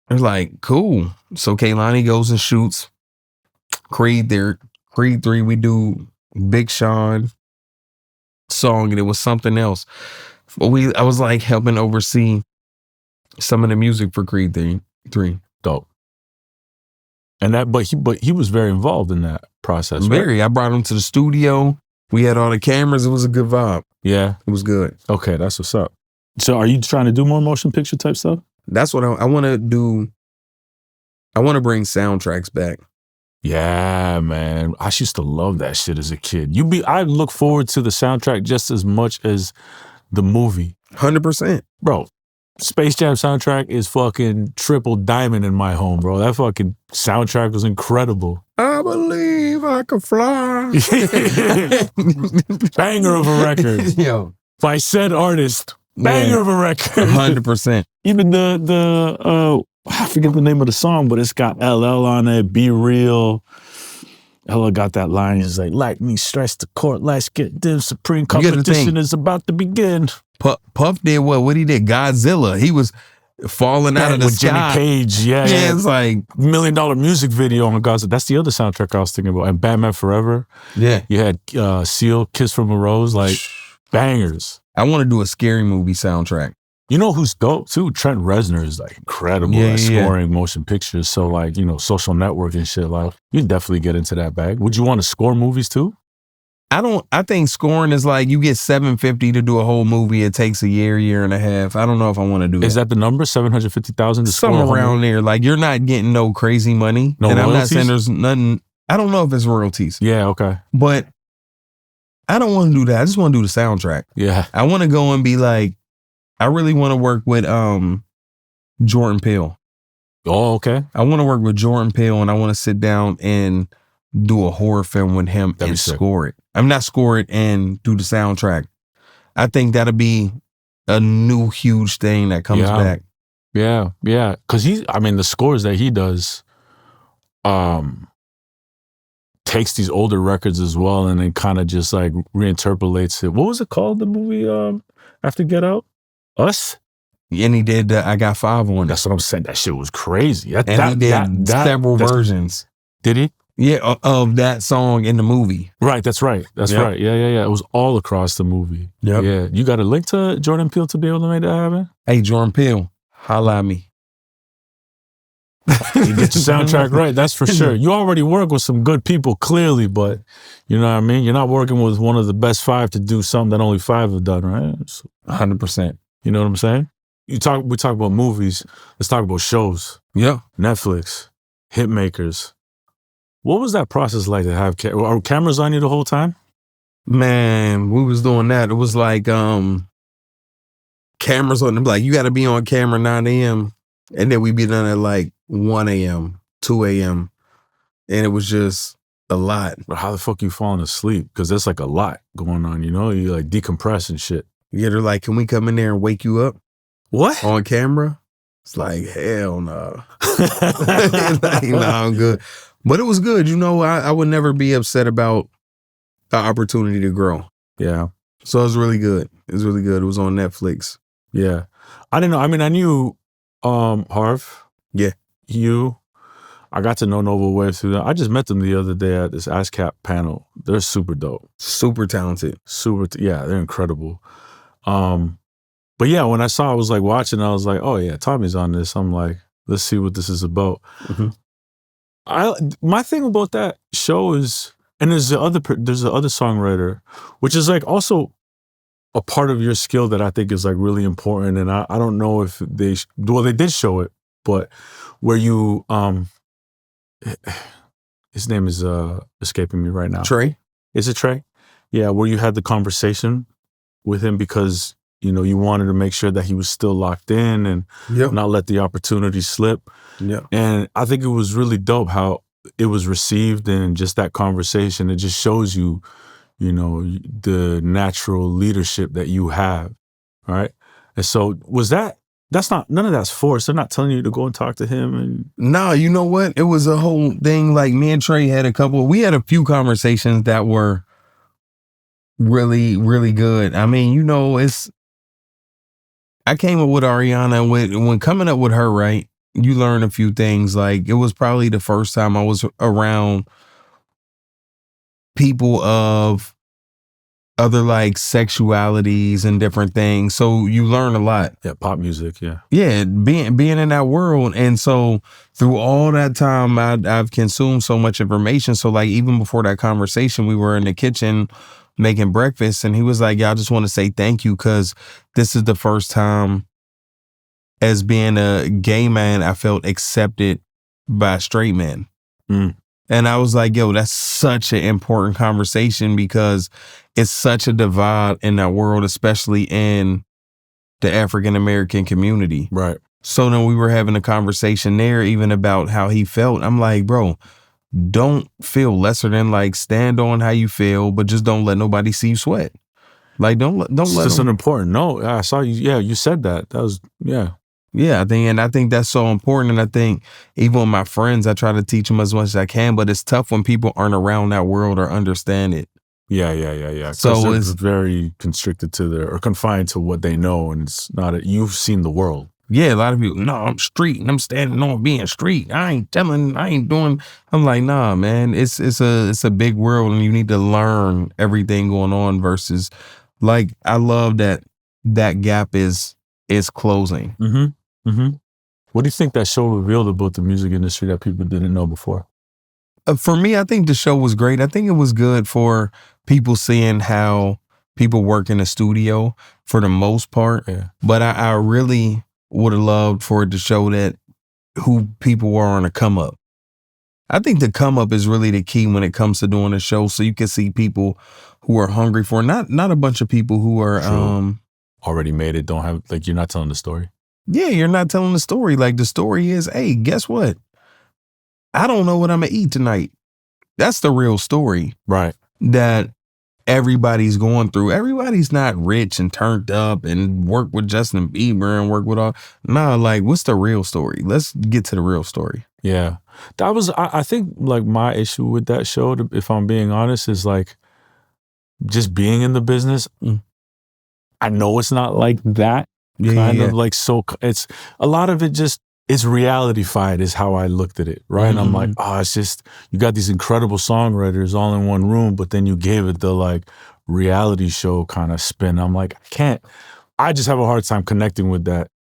they're like, cool. So Kaylani goes and shoots Creed 3. We do Big Sean song, and it was something else. But I was like helping oversee some of the music for Creed 3. Dope. And but he was very involved in that process. Very. Right? I brought him to the studio. We had all the cameras. It was a good vibe. Yeah. It was good. Okay, that's what's up. So are you trying to do more motion picture type stuff? That's what I want to do. I want to bring soundtracks back. Yeah, man. I used to love that shit as a kid. I look forward to the soundtrack just as much as the movie. 100%. Bro, Space Jam soundtrack is fucking triple diamond in my home, bro. That fucking soundtrack was incredible. I believe I could fly. Banger of a record. Yo. By said artist. Banger of a record. 100%. Even I forget the name of the song, but it's got LL on it, Be Real. LL got that line, he's like me, stress the court, let's get dim, supreme competition is about to begin. Puff did what he did, Godzilla. He was falling out of the sky. Jimmy Page, yeah. It's like $1 Million music video on Godzilla. That's the other soundtrack I was thinking about. And Batman Forever. Yeah. You had Seal, Kiss from a Rose, like bangers. I want to do a scary movie soundtrack. You know who's dope too? Trent Reznor is like incredible at scoring motion pictures. So like, Social Network and shit, like you can definitely get into that bag. Would you want to score movies too? I think scoring is like you get $750 to do a whole movie. It takes a year and a half. I don't know if I want to do that. Is that the number? $750,000 to somewhere around there. Like you're not getting no crazy money. No and royalties? I'm not saying there's nothing. I don't know if it's royalties. Yeah, okay. But I don't want to do that. I just want to do the soundtrack. Yeah. I want to go and be like, I really want to work with Jordan Peele. Oh, okay. I want to work with Jordan Peele and I want to sit down and do a horror film with him and score it. I'm not score it and do the soundtrack. I think that'll be a new huge thing that comes back. Yeah, yeah. Because the scores that he does takes these older records as well and then kind of just like reinterpolates it. What was it called, the movie after Get Out? Us? And he did I Got Five on it. That's what I'm saying. That shit was crazy. He did several versions. Did he? Yeah, of that song in the movie. Right, that's right. That's right. Yeah. It was all across the movie. Yep. Yeah. You got a link to Jordan Peele to be able to make that happen? Hey, Jordan Peele, holla at me. You get your soundtrack right, that's for sure. You already work with some good people, clearly, but you know what I mean? You're not working with one of the best 5 to do something that only 5 have done, right? 100%. You know what I'm saying? We talk about movies. Let's talk about shows. Yeah. Netflix, Hitmakers. What was that process like to have are cameras on you the whole time? Man, we was doing that. It was like cameras on them. Like you got to be on camera 9 a.m. and then we'd be done at like 1 a.m., 2 a.m. And it was just a lot. But how the fuck you falling asleep? Because there's like a lot going on, you like decompress and shit. Yeah, they're like, can we come in there and wake you up? What? On camera? It's like, hell no. Like, no, I'm good. But it was good. I would never be upset about the opportunity to grow. Yeah. So it was really good. It was really good. It was on Netflix. Yeah. I didn't know. I mean, I knew Harv. Yeah. You. I got to know Nova Wave through that. I just met them the other day at this ASCAP panel. They're super dope. Super talented. Yeah, they're incredible. But yeah, when I was like watching, I was like, oh yeah, Tommy's on this. I'm like, let's see what this is about. Mm-hmm. My thing about that show is, and there's the other songwriter, which is like also a part of your skill that I think is like really important. And I don't know if they did show it, but where you his name is escaping me right now. Trey. Is it Trey? Yeah, where you had the conversation with him because you wanted to make sure that he was still locked in and not let the opportunity slip. Yeah. And I think it was really dope how it was received and just that conversation. It just shows you, the natural leadership that you have. All right. And so none of that's forced. They're not telling you to go and talk to him. And no, you know what? It was a whole thing. Like me and Trey had we had a few conversations that were really, really good. I mean, I came up with Ariana and when coming up with her, right, you learn a few things. Like it was probably the first time I was around people of other like sexualities and different things. So you learn a lot. Yeah, pop music, yeah. Yeah, being in that world. And so through all that time, I've consumed so much information. So like even before that conversation, we were in the kitchen making breakfast and he was like, yeah, I just want to say thank you because this is the first time as being a gay man, I felt accepted by a straight man. Mm. And I was like, yo, that's such an important conversation because it's such a divide in that world, especially in the African-American community. Right. So then we were having a conversation there even about how he felt. I'm like, bro, don't feel lesser than. Like, stand on how you feel, but just don't let nobody see you sweat. Like, don't let It's them. an important note. I saw you. Yeah, you said that. That was, yeah. Yeah, I think that's so important. And I think even with my friends, I try to teach them as much as I can, but it's tough when people aren't around that world or understand it. Yeah. So it's very constricted to or confined to what they know, and it's not. You've seen the world. Yeah, a lot of people, no, I'm street and I'm standing on being street. I ain't doing. I'm like, nah, man, it's a big world and you need to learn everything going on versus, like, I love that gap is closing. What do you think that show revealed about the music industry that people didn't know before? For me, I think the show was great. I think it was good for people seeing how people work in a studio for the most part. Yeah. But I really would have loved for it to show that who people were on a come up. I think the come up is really the key when it comes to doing a show. So you can see people who are hungry for it. Not a bunch of people who are already made it, don't have, like, you're not telling the story. Yeah, you're not telling the story. Like, the story is, hey, guess what? I don't know what I'm gonna eat tonight. That's the real story. Right. That everybody's going through. Everybody's not rich and turned up and work with Justin Bieber and work with all. Nah, like, what's the real story? Let's get to the real story. Yeah. That was, I think, like, my issue with that show, if I'm being honest, is like just being in the business. I know it's not like that. Kind of like, so it's a lot of it just, it's reality-fied is how I looked at it, right? And I'm like, it's just, you got these incredible songwriters all in one room, but then you gave it the, like, reality show kind of spin. I'm like, I just have a hard time connecting with that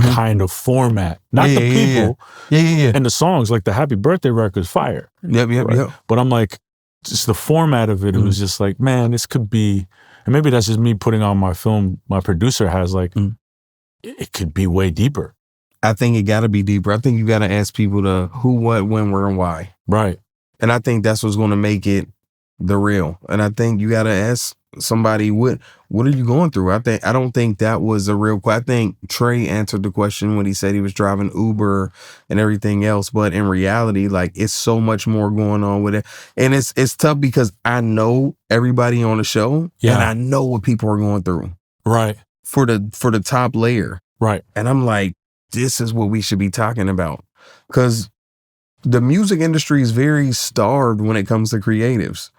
kind of format. Not the people. Yeah. And the songs, like the Happy Birthday record's fire. Yep. But I'm like, just the format of it, it was just like, man, this could be, and maybe that's just me putting on my film, my producer has, like, it could be way deeper. I think it got to be deeper. I think you got to ask people to who, what, when, where, and why. Right. And I think that's what's going to make it the real. And I think you got to ask somebody, what are you going through? I don't think that was a real question. I think Trey answered the question when he said he was driving Uber and everything else. But in reality, like, it's so much more going on with it. And it's tough because I know everybody on the show and I know what people are going through. Right. For the top layer. Right. And I'm like, this is what we should be talking about. Because the music industry is very starved when it comes to creatives.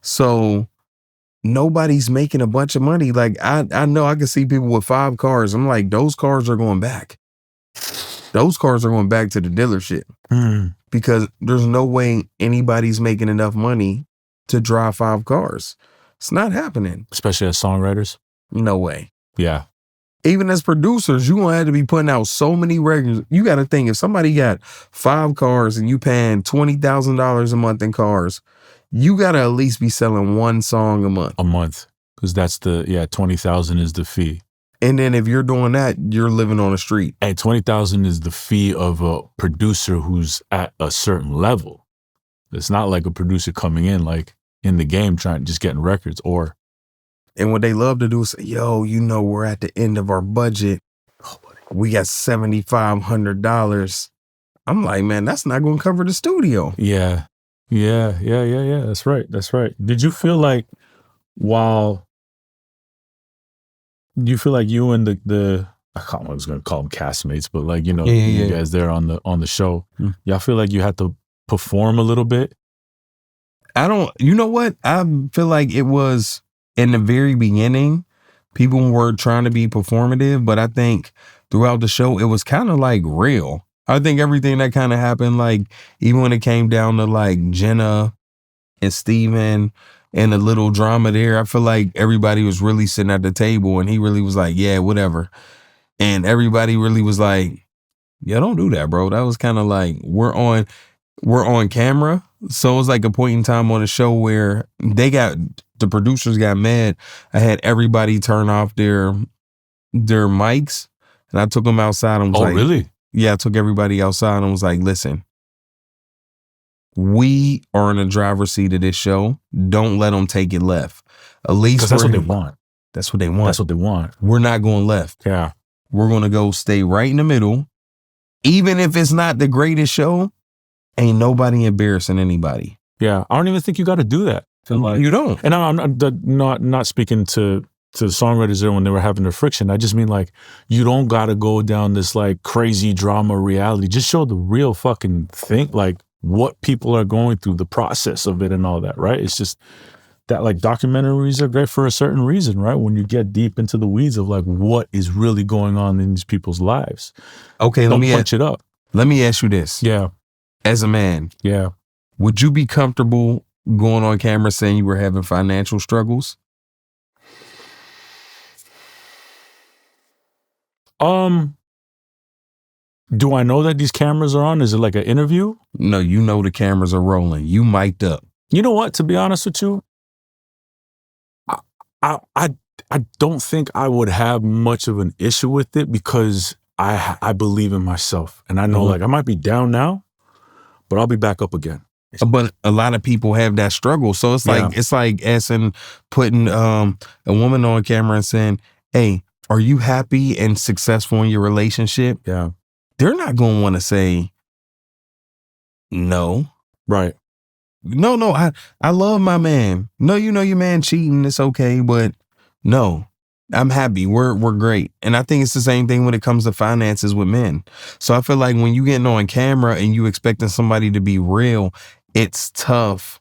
So nobody's making a bunch of money. Like, I know I can see people with 5 cars. I'm like, those cars are going back. Those cars are going back to the dealership. Because there's no way anybody's making enough money to drive 5 cars. It's not happening. Especially as songwriters. No way. Yeah. Even as producers, you're going to have to be putting out so many records. You got to think, if somebody got 5 cars and you paying $20,000 a month in cars, you got to at least be selling 1 song a month. A month. Because that's 20,000 is the fee. And then if you're doing that, you're living on the street. Hey, 20,000 is the fee of a producer who's at a certain level. It's not like a producer coming in, like, in the game just getting records or. And what they love to do is say, yo, we're at the end of our budget. We got $7,500. I'm like, man, that's not going to cover the studio. Yeah. That's right. Did you feel like you and the I was going to call them castmates, but, like, you guys there on the show, y'all feel like you had to perform a little bit? You know what? I feel like it was in the very beginning, people were trying to be performative, but I think throughout the show, it was kind of like real. I think everything that kind of happened, like, even when it came down to, like, Jenna and Steven and the little drama there, I feel like everybody was really sitting at the table and he really was like, yeah, whatever. And everybody really was like, yeah, don't do that, bro. That was kind of like, we're on camera. So it was like a point in time on the show where the producers got mad. I had everybody turn off their mics and I took them outside and was like, really? Yeah, I took everybody outside and was like, listen, we are in the driver's seat of this show. Don't let them take it left. At least that's what they want. That's what they want. That's what they want. We're not going left. Yeah. We're going to go stay right in the middle. Even if it's not the greatest show, ain't nobody embarrassing anybody. Yeah, I don't even think you got to do that. You don't. And I'm not speaking to songwriters there when they were having their friction. I just mean like, you don't got to go down this like crazy drama reality. Just show the real fucking thing, like what people are going through, the process of it and all that, right? It's just that like documentaries are great for a certain reason, right? When you get deep into the weeds of like what is really going on in these people's lives. Okay, don't punch it up. Let me ask you this. Yeah. As a man, yeah, would you be comfortable going on camera saying you were having financial struggles? Do I know that these cameras are on? Is it like an interview? No, you know the cameras are rolling. You mic'd up. You know what? To be honest with you, I don't think I would have much of an issue with it because I believe in myself. And I know like I might be down now, but I'll be back up again. But a lot of people have that struggle. So it's like it's like asking, putting a woman on camera and saying, hey, are you happy and successful in your relationship? Yeah. They're not going to want to say no. Right. No, I love my man. No, you know your man cheating, it's okay, but no, I'm happy. We're great. And I think it's the same thing when it comes to finances with men. So I feel like when you getting on camera and you expecting somebody to be real, it's tough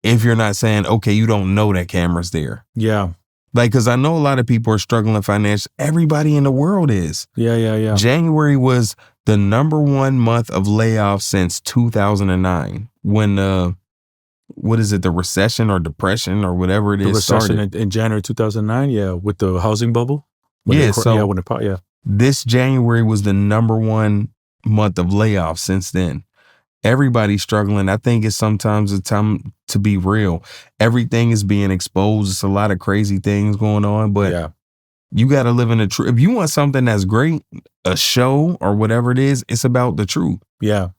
if you're not saying, okay, you don't know that camera's there. Yeah. Like, because I know a lot of people are struggling financially. Everybody in the world is. Yeah. January was the #1 month of layoffs since 2009 when, what is it, the recession or depression or whatever it is. The recession started. in January 2009, yeah, with the housing bubble. This January was the #1 month of layoffs since then. Everybody's struggling. I think it's sometimes a time to be real. Everything is being exposed. It's a lot of crazy things going on, but you got to live in the truth. If you want something that's great, a show or whatever it is, it's about the truth. Yeah.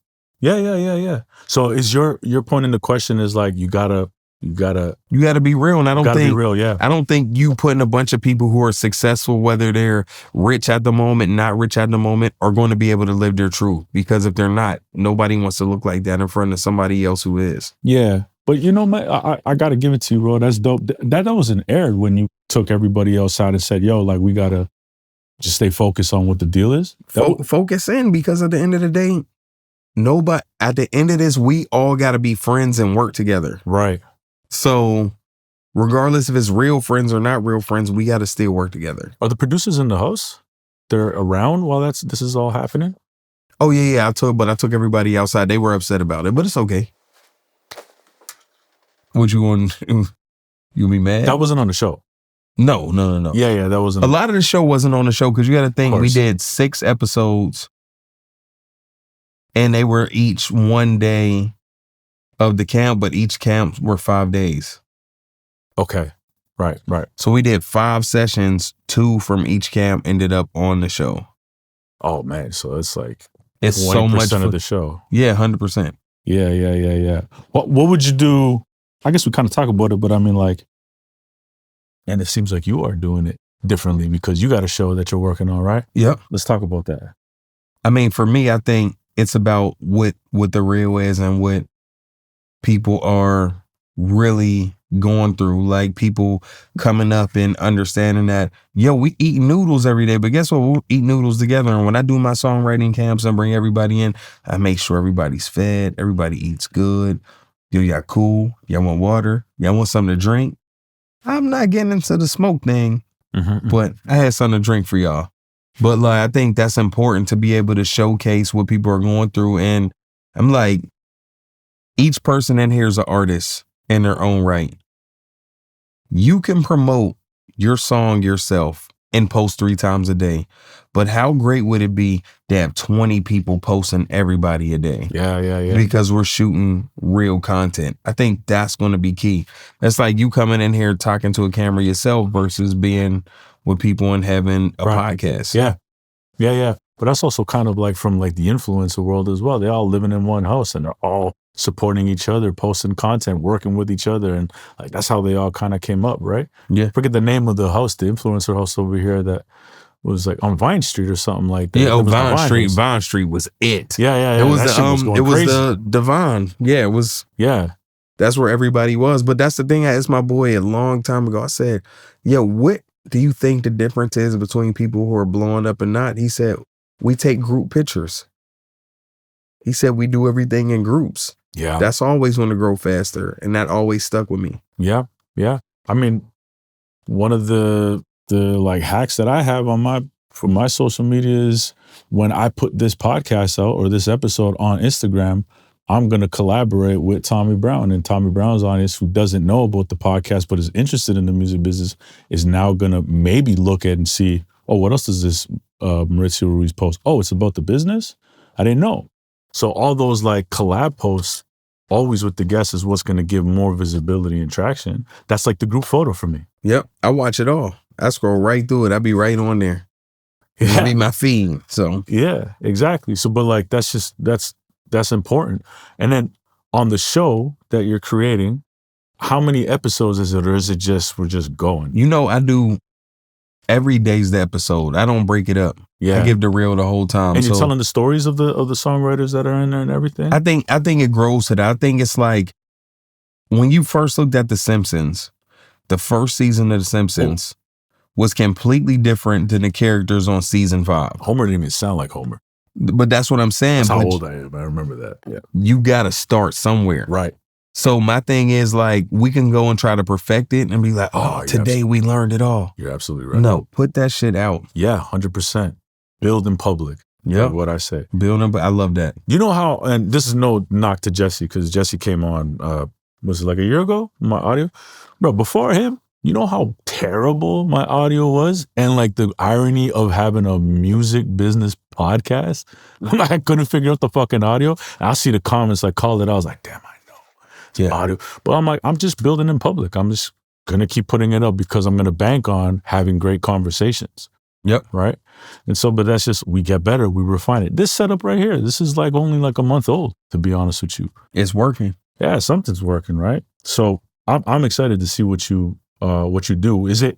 So is your point in the question is like, you gotta be real. And I don't think, be real, yeah. I don't think you putting a bunch of people who are successful, whether they're rich at the moment, not rich at the moment, are going to be able to live their truth. Because if they're not, nobody wants to look like that in front of somebody else who is. Yeah. But you know, man, I got to give it to you, bro. That's dope. That wasn't aired when you took everybody else out and said, yo, like, we got to just stay focused on what the deal is. Focus in, because at the end of the day, at the end of this, we all got to be friends and work together. Right. So regardless if it's real friends or not real friends, we got to still work together. Are the producers in the house? They're around while this is all happening? Oh, yeah. I took everybody outside. They were upset about it, but it's okay. What you going? You be mad? That wasn't on the show. No. Yeah, that wasn't. A lot of the show wasn't on the show because you got to think we did 6 episodes, and they were each 1 day of the camp, but each camp were 5 days. Okay, right. So we did 5 sessions. 2 from each camp ended up on the show. Oh man, so it's like it's so much of the show. Yeah, 100%. Yeah. What would you do? I guess we kind of talk about it, but I mean, like, and it seems like you are doing it differently because you got a show that you're working on, right? Yep. Let's talk about that. I mean, for me, I think it's about what the real is and what people are really going through. Like people coming up and understanding that, yo, we eat noodles every day, but guess what? We'll eat noodles together. And when I do my songwriting camps and bring everybody in, I make sure everybody's fed, everybody eats good. Yo, y'all cool? Y'all want water? Y'all want something to drink? I'm not getting into the smoke thing, but I had something to drink for y'all. But like, I think that's important to be able to showcase what people are going through. And I'm like, each person in here is an artist in their own right. You can promote your song yourself and post 3 times a day. But how great would it be to have 20 people posting everybody a day? Yeah. Because we're shooting real content. I think that's going to be key. That's like you coming in here talking to a camera yourself versus being with people and having a podcast. Yeah. But that's also kind of like from like the influencer world as well. They're all living in one house and they're all supporting each other, posting content, working with each other. And like, that's how they all kind of came up, right? Yeah. Forget the name of the host, the influencer host over here that was like on Vine Street or something like that. Yeah, Vine Street. Vine Street was it. Yeah. It was that shit was going crazy. the Vine. Yeah, it was. Yeah. That's where everybody was. But that's the thing. I asked my boy a long time ago. I said, yo, what do you think the difference is between people who are blowing up and not? He said, we take group pictures. He said, we do everything in groups. Yeah. That's always going to grow faster. And that always stuck with me. Yeah. I mean, one of the like hacks that I have for my social media is when I put this podcast out or this episode on Instagram, I'm going to collaborate with Tommy Brown, and Tommy Brown's audience, who doesn't know about the podcast but is interested in the music business, is now going to maybe look at and see, oh, what else does this Mauricio Ruiz post? Oh, it's about the business? I didn't know. So all those like collab posts, always with the guests, is what's going to give more visibility and traction. That's like the group photo for me. Yep. I watch it all. I scroll right through it. I be right on there. It'll be my feed. So yeah, exactly. So, but like, that's important. And then on the show that you're creating, how many episodes is it, or is it just, we're just going? You know, I do every day's the episode. I don't break it up. Yeah. I give the real the whole time. And you're telling the stories of the songwriters that are in there and everything? I think it grows to that. I think it's like when you first looked at The Simpsons, the first season of The Simpsons was completely different than the characters on season 5. Homer didn't even sound like Homer. But that's what I'm saying. That's how old I am. I remember that. Yeah. You got to start somewhere. Right. So my thing is like, we can go and try to perfect it and be like, today we learned it all. You're absolutely right. No, put that shit out. Yeah, 100%. Build in public. Yeah. Like what I say. Build in, I love that. You know how, and this is no knock to Jesse, because Jesse came on, was it like a year ago, my audio? Bro, before him, you know how terrible my audio was? And like the irony of having a music business podcast, I couldn't figure out the fucking audio. And I see the comments, like called it. I was like, damn, I know. It's audio. But I'm like, I'm just building in public. I'm just going to keep putting it up because I'm going to bank on having great conversations. Yep. Right. And so, but that's just, we get better. We refine it. This setup right here, this is like only like a month old, to be honest with you. It's working. Yeah, something's working, right? So I'm excited to see what you do. Is it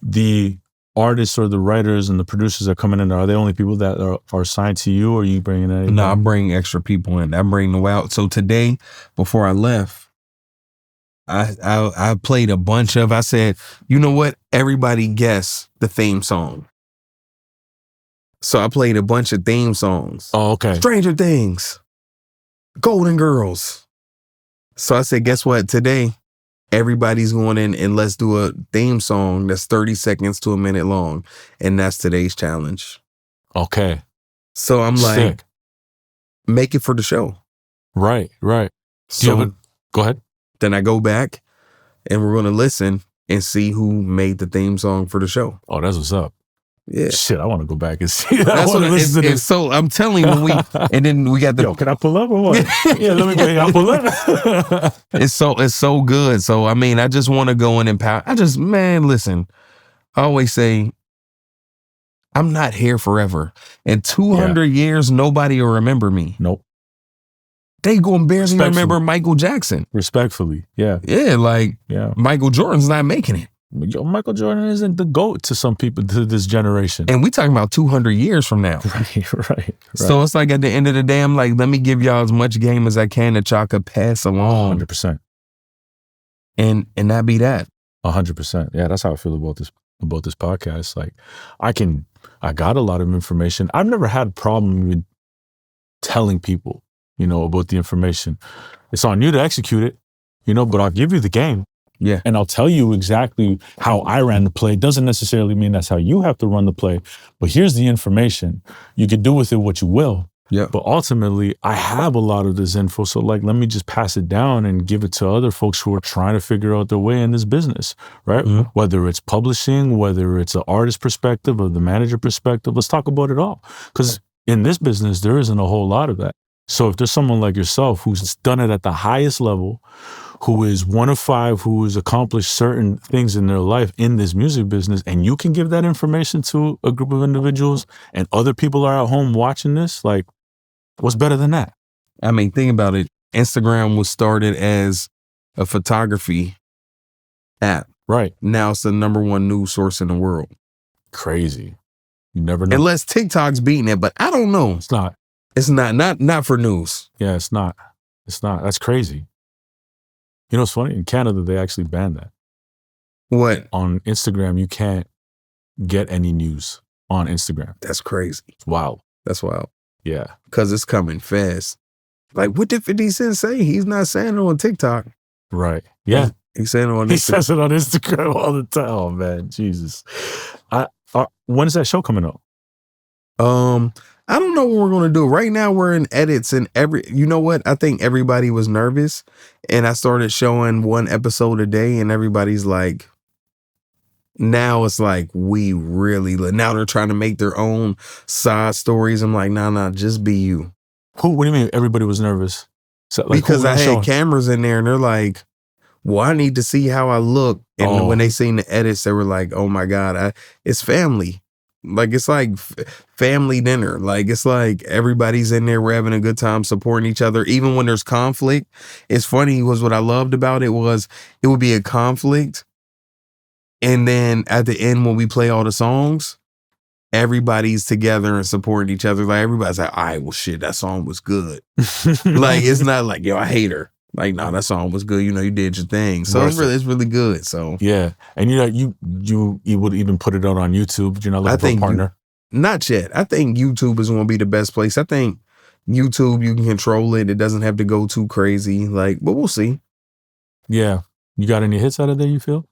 the artists or the writers and the producers that are coming in? Are they only people that are assigned to you, or are you bringing anything? No, I bring extra people in. I bring them out. So today, before I left, I played a bunch of, I said, you know what? Everybody guess the theme song. So I played a bunch of theme songs. Oh, okay. Stranger Things, Golden Girls. So I said, guess what? Today, everybody's going in and let's do a theme song that's 30 seconds to a minute long. And that's today's challenge. Okay. So I'm like, make it for the show. Right. So go ahead. Then I go back and we're going to listen and see who made the theme song for the show. Oh, that's what's up. Yeah. Shit, I want to go back and see that. That's what listen to this. So I'm telling you, and then we got the. Yo, can I pull up or what? Yeah, let me go ahead. I'll pull up. It's so good. So I mean, I just want to go and empower. Listen. I always say, I'm not here forever. In 200 years, nobody will remember me. Nope. They gonna barely remember Michael Jackson. Respectfully, yeah. Yeah, like Michael Jordan's not making it. Yo, Michael Jordan isn't the GOAT to some people, to this generation. And we talking about 200 years from now. Right. So it's like at the end of the day, I'm like, let me give y'all as much game as I can that y'all could pass along. 100%. And that be that. 100%. Yeah, that's how I feel about this podcast. Like, I got a lot of information. I've never had a problem with telling people, about the information. It's on you to execute it, but I'll give you the game. Yeah. And I'll tell you exactly how I ran the play. Doesn't necessarily mean that's how you have to run the play, but here's the information. You can do with it what you will. Yeah. But ultimately, I have a lot of this info. So let me just pass it down and give it to other folks who are trying to figure out their way in this business, right? Mm-hmm. Whether it's publishing, whether it's an artist perspective or the manager perspective, let's talk about it all. Because in this business, there isn't a whole lot of that. So if there's someone like yourself who's done it at the highest level, who is one of 5, who has accomplished certain things in their life in this music business, and you can give that information to a group of individuals and other people are at home watching this, like, what's better than that? I mean, think about it. Instagram was started as a photography app. Right. Now it's the #1 news source in the world. Crazy. You never know. Unless TikTok's beating it, but I don't know. It's not. It's not for news. Yeah, it's not. It's not. That's crazy. You know, it's funny. In Canada, they actually banned that. What? On Instagram, you can't get any news on Instagram. That's crazy. It's wild. That's wild. Yeah. Because it's coming fast. Like, what did 50 Cent say? He's not saying it on TikTok. Right. Yeah. He's saying it on Instagram. He says it on Instagram all the time. Oh, man. Jesus. When is that show coming up? I don't know what we're going to do. Right now we're in edits and you know what? I think everybody was nervous and I started showing one episode a day and everybody's like, now it's like, now they're trying to make their own side stories. I'm like, nah, just be you. What do you mean everybody was nervous? So, like, because I had cameras in there and they're like, well, I need to see how I look. And when they seen the edits, they were like, oh my God, it's family. Like, it's like family dinner. Like, it's like everybody's in there. We're having a good time supporting each other. Even when there's conflict. It's funny was what I loved about it was it would be a conflict. And then at the end, when we play all the songs, everybody's together and supporting each other. Like, everybody's like, all right, well, shit, that song was good. Like, it's not like, yo, I hate her. Like, no, that song was good. You know, you did your thing. So it's really good. So yeah. And you would even put it out on YouTube. You're not looking for a partner? Not yet. I think YouTube is going to be the best place. I think YouTube, you can control it. It doesn't have to go too crazy. Like, but we'll see. Yeah. You got any hits out of there, you feel?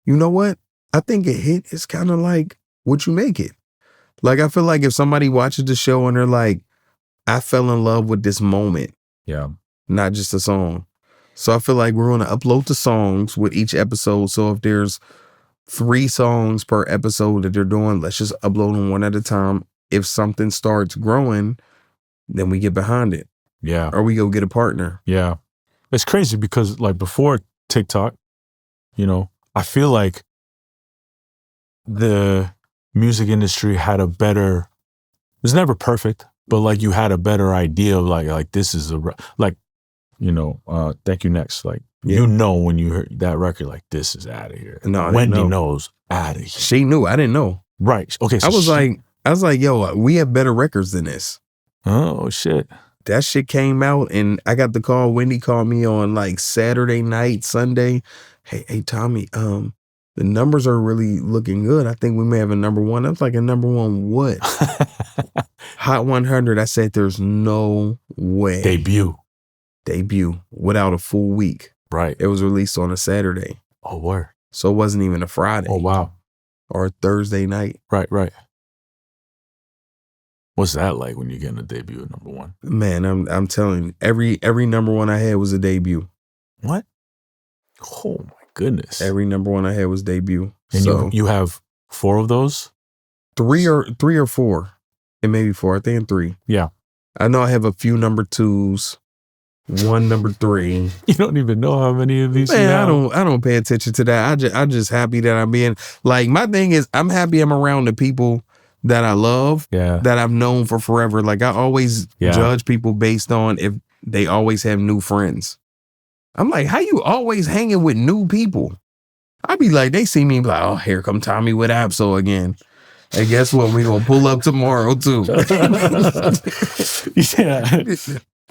You know what? I think a hit is kind of like what you make it. Like, I feel like if somebody watches the show and they're like, I fell in love with this moment. Yeah. Not just a song. So I feel like we're going to upload the songs with each episode. So if there's 3 songs per episode that they're doing, let's just upload them one at a time. If something starts growing, then we get behind it. Yeah. Or we go get a partner. Yeah. It's crazy because like before TikTok, you know, I feel like the music industry had a better, it was never perfect, but like you had a better idea of like this is like, you know, Thank You Next. Like, you know, when you heard that record, like, this is out of here. No, Wendy knows out of here. She knew. I didn't know. Right. Okay. So I was like, yo, we have better records than this. Oh, shit. That shit came out and I got the call. Wendy called me on like Saturday night, Sunday. Hey, Tommy, the numbers are really looking good. I think we may have a number one. I was like, a number one what? Hot 100. I said, there's no way. Debut without a full week. Right. It was released on a Saturday. Oh, word. So it wasn't even a Friday. Oh, wow. Or a Thursday night. Right. What's that like when you're getting a debut at number one? Man, I'm telling you, every number one I had was a debut. What? Oh my goodness. Every number one I had was debut. And so you have 4 of those? 3 or 4. It may be 4. I think 3. Yeah. I know I have a few number 2s. 1 number 3. You don't even know how many of these. Man, I don't pay attention to that. I'm just happy that I'm being like, my thing is I'm happy I'm around the people that I love, that I've known for forever. Like, I always judge people based on if they always have new friends. I'm like, how you always hanging with new people? I be like, they see me like, oh, here come Tommy with Absol again. Hey, guess what? We gonna pull up tomorrow too. Yeah.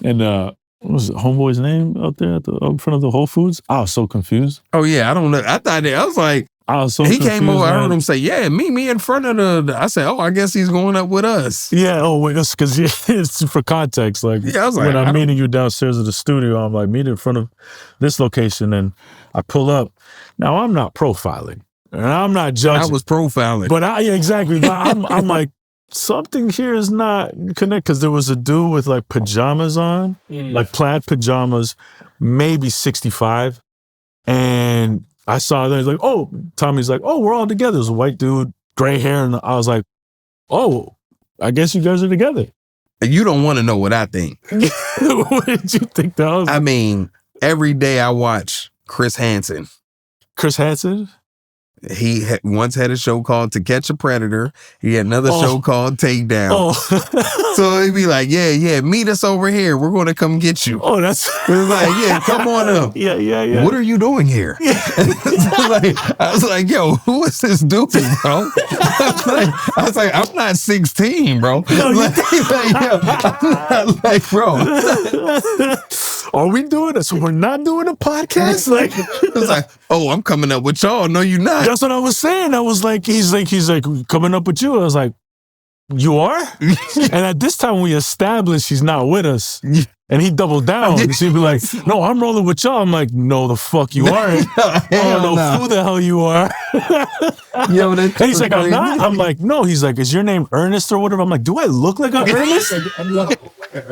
And what was Homeboy's name out there in front of the Whole Foods? I was so confused. Oh yeah, I don't know. I was like, I was so he confused, came over. man. I heard him say, "Yeah, meet me in front of the." I said, "Oh, I guess he's going up with us." Yeah. Oh wait, that's because it's for context. Like, I was like, when I'm meeting you downstairs at the studio, I'm like, meet in front of this location, and I pull up. Now I'm not profiling, and I'm not judging. I was profiling, but exactly. But I'm like, something here is not connect because there was a dude with like pajamas on, like plaid pajamas, maybe 65, and I saw that. He's like, oh, Tommy's like, oh, we're all together. There's a white dude, gray hair, and I was like, oh, I guess you guys are together. You don't want to know what I think. What did you think that was? I mean, every day I watch Chris Hansen. Chris Hansen? He once had a show called To Catch a Predator. He had another show called Takedown. Oh. So he'd be like, yeah, meet us over here. We're going to come get you. Oh, that's... It was like, yeah, come on up. Yeah. What are you doing here? I was like, yo, who is this dude, bro? I was like, I'm not 16, bro. No, yo, I'm not like, bro. Are we doing this? So we're not doing a podcast? Like, I was like, oh, I'm coming up with y'all. No, you're not. that's what I was saying. I was like, he's like coming up with you. I was like, you are? And at this time we established he's not with us. And he doubled down. So he'd be like, no, I'm rolling with y'all. I'm like, no, the fuck you aren't. I don't know who the hell you are. Yo, and he's like, I'm not. I'm like, no. He's like, is your name Ernest or whatever? I'm like, do I look like I'm Ernest?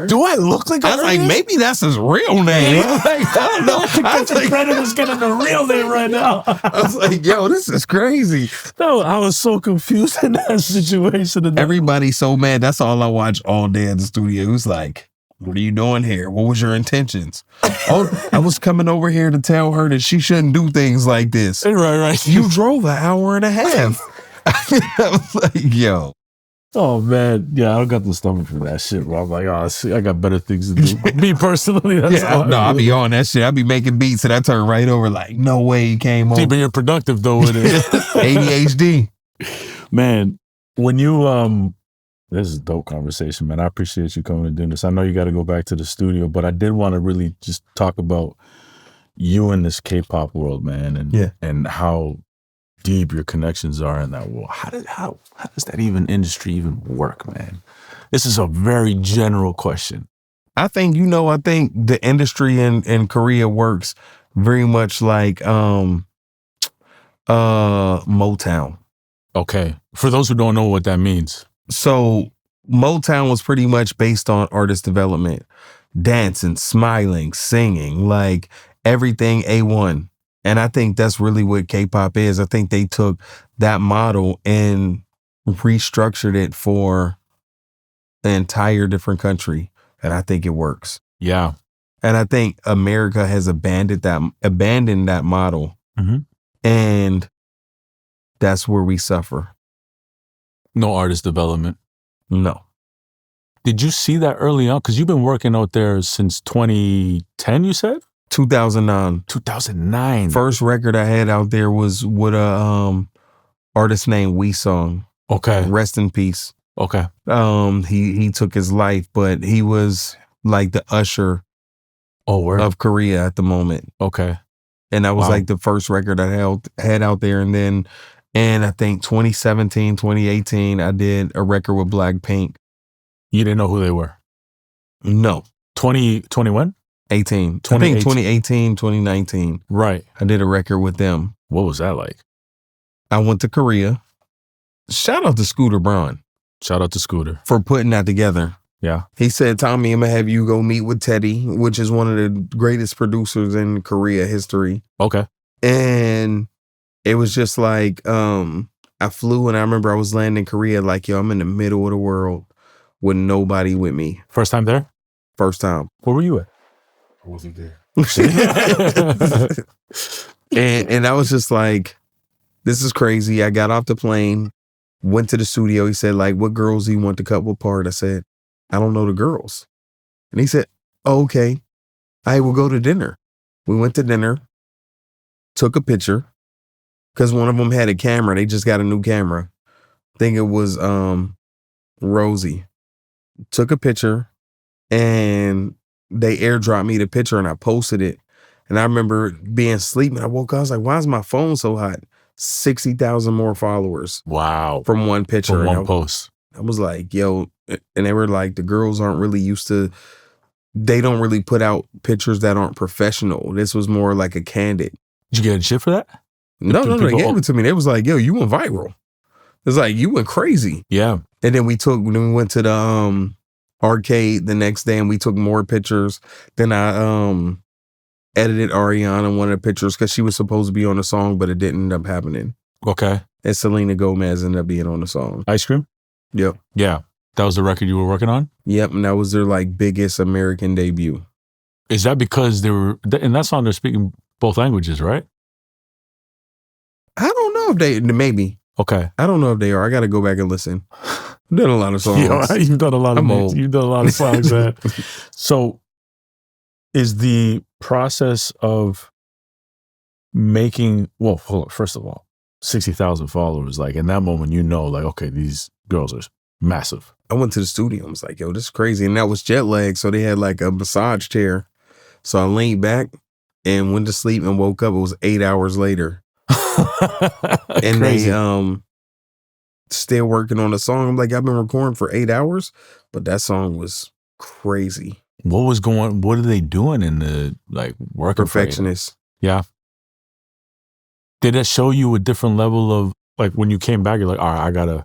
Do I look like I was like, maybe that's his real name. I was like, I don't know. I was like, Predator's getting the real name right now. I was like, yo, this is crazy. No, I was so confused in that situation. Everybody's so mad. That's all I watch all day at the studio. It was like, what are you doing here? What was your intentions? Oh, I was coming over here to tell her that she shouldn't do things like this. Right. You drove an hour and a half. I was like, yo. Oh, man. Yeah, I don't got the stomach for that shit, bro. I'm like, oh, I got better things to do. Me personally, that's all. No, I'll be on that shit. I'll be making beats and I turn right over like, no way he came on. See, but you're productive, though, with it. ADHD. Man, when you, this is a dope conversation, man. I appreciate you coming and doing this. I know you got to go back to the studio, but I did want to really just talk about you in this K-pop world, man, and how deep your connections are in that world. How does that industry even work, man? This is a very general question. I think the industry in Korea works very much like Motown. Okay. For those who don't know what that means. So Motown was pretty much based on artist development, dancing, smiling, singing, like everything A1. And I think that's really what K-pop is. I think they took that model and restructured it for the entire different country. And I think it works. Yeah. And I think America has abandoned that model. Mm-hmm. And that's where we suffer. No artist development. No. Did you see that early on? Because you've been working out there since 2010, you said? 2009. 2009. First record I had out there was with a artist named Weeknd. Okay. Rest in peace. Okay. He took his life, but he was like the usher of Korea at the moment. Okay. And that was like the first record I had out there. And then I think 2017, 2018, I did a record with Blackpink. You didn't know who they were? No. 2021? 18. I think 2018, 2019. Right. I did a record with them. What was that like? I went to Korea. Shout out to Scooter Braun. Shout out to Scooter. For putting that together. Yeah. He said, Tommy, I'm going to have you go meet with Teddy, which is one of the greatest producers in Korea history. Okay. And it was just like, I flew and I remember I was landing in Korea like, yo, I'm in the middle of the world with nobody with me. First time there? First time. Where were you at? I wasn't there. and I was just like, this is crazy. I got off the plane, went to the studio. He said, like, what girls do you want to couple part? I said, I don't know the girls. And he said, oh, okay. I will go to dinner. We went to dinner, took a picture, because one of them had a camera. They just got a new camera. I think it was Rosie. Took a picture, and they airdropped me the picture, and I posted it. And I remember being asleep, and I woke up. I was like, why is my phone so hot? 60,000 more followers. Wow. From one picture. From one post. I was like, yo, and they were like, the girls aren't really used to, they don't really put out pictures that aren't professional. This was more like a candid. Did you get any shit for that? No, they gave it to me. They was like, yo, you went viral. It's like, you went crazy. Yeah. And then we went to the arcade the next day and we took more pictures. Then I edited Ariana one of the pictures because she was supposed to be on the song, but it didn't end up happening. Okay. And Selena Gomez ended up being on the song. Ice Cream? Yep. Yeah. That was the record you were working on? Yep. And that was their like biggest American debut. Is that because they were, in that song they're speaking both languages, right? I don't know if they, maybe. Okay. I don't know if they are. I got to go back and listen. I've done a lot of songs. You've done a lot of old. You've done a lot of songs, man. So is the process of making, well, hold on, first of all, 60,000 followers, like in that moment, you know, like, okay, these girls are massive. I went to the studio and was like, yo, this is crazy. And that was jet lag. So they had like a massage chair. So I leaned back and went to sleep and woke up. It was 8 hours later. And Crazy. they still working on the song. I'm like, I've been recording for 8 hours, but that song was crazy. What are they doing in the like working? Perfectionist. Yeah. Did that show you a different level of like when you came back, you're like, all right,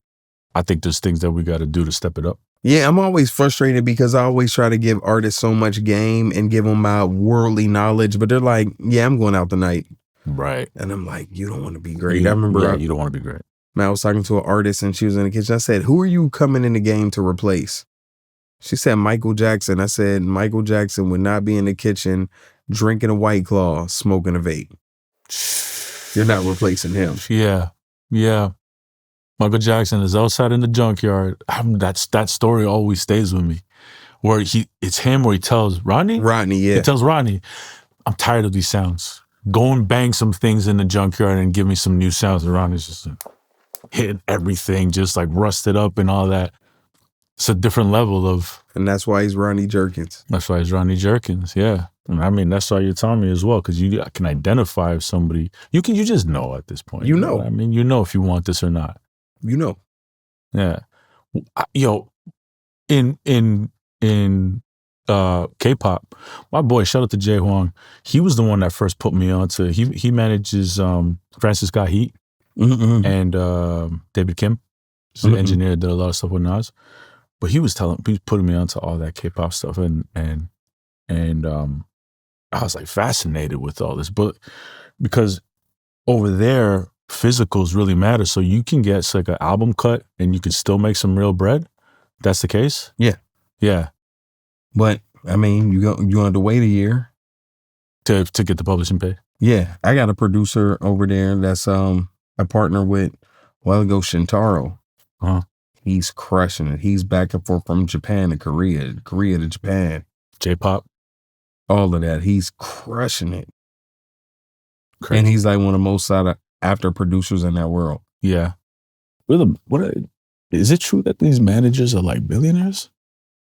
I think there's things that we got to do to step it up. Yeah, I'm always frustrated because I always try to give artists so much game and give them my worldly knowledge, but they're like, yeah, I'm going out tonight. Right. And I'm like, you don't want to be great. I remember you don't want to be great. Man, I was talking to an artist and she was in the kitchen. I said, who are you coming in the game to replace? She said, Michael Jackson. I said, Michael Jackson would not be in the kitchen drinking a White Claw, smoking a vape. You're not replacing him. Yeah. Yeah. Michael Jackson is outside in the junkyard. That story always stays with me. Where it's him where he tells Rodney? Rodney, yeah. He tells Rodney, I'm tired of these sounds. Go and bang some things in the junkyard and give me some new sounds. And Rodney's just hitting everything, just like rusted up and all that. It's a different level of... And that's why he's Rodney Jerkins. That's why he's Rodney Jerkins, yeah. And I mean, that's why you're telling me as well, because you can identify if somebody... You just know at this point. You know. I mean, you know if you want this or not. You know. Yeah. Yo, in K-pop, my boy, shout out to Jay Huang, he was the one that first put me on to... He manages Francis Got Heat and David Kim. He's an engineer, did a lot of stuff with Nas. But he was putting me onto all that K-pop stuff, and I was like fascinated with all this, but because over there physicals really matter, so you can get like an album cut and you can still make some real bread. That's the case. Yeah. But I mean, you have to wait a year to get the publishing paid. Yeah, I got a producer over there that's I partner with a while ago, Shintaro. He's crushing it. He's back and forth from Japan to Korea to Japan. J-pop. All of that. He's crushing it. Crazy. And he's like one of the most sought after producers in that world. Yeah. Is it true that these managers are like billionaires?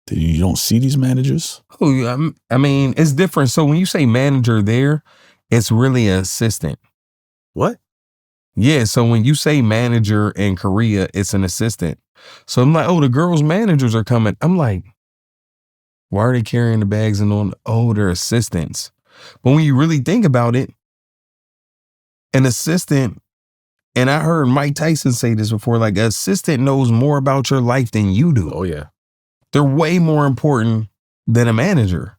That you don't see these managers? Oh, I mean, it's different. So when you say manager there, it's really an assistant. What? Yeah, so when you say manager in Korea, it's an assistant. So I'm like, oh, the girls' managers are coming. I'm like, why are they carrying the bags and on? Oh, they're assistants. But when you really think about it, an assistant, and I heard Mike Tyson say this before, like an assistant knows more about your life than you do. Oh, yeah. They're way more important than a manager.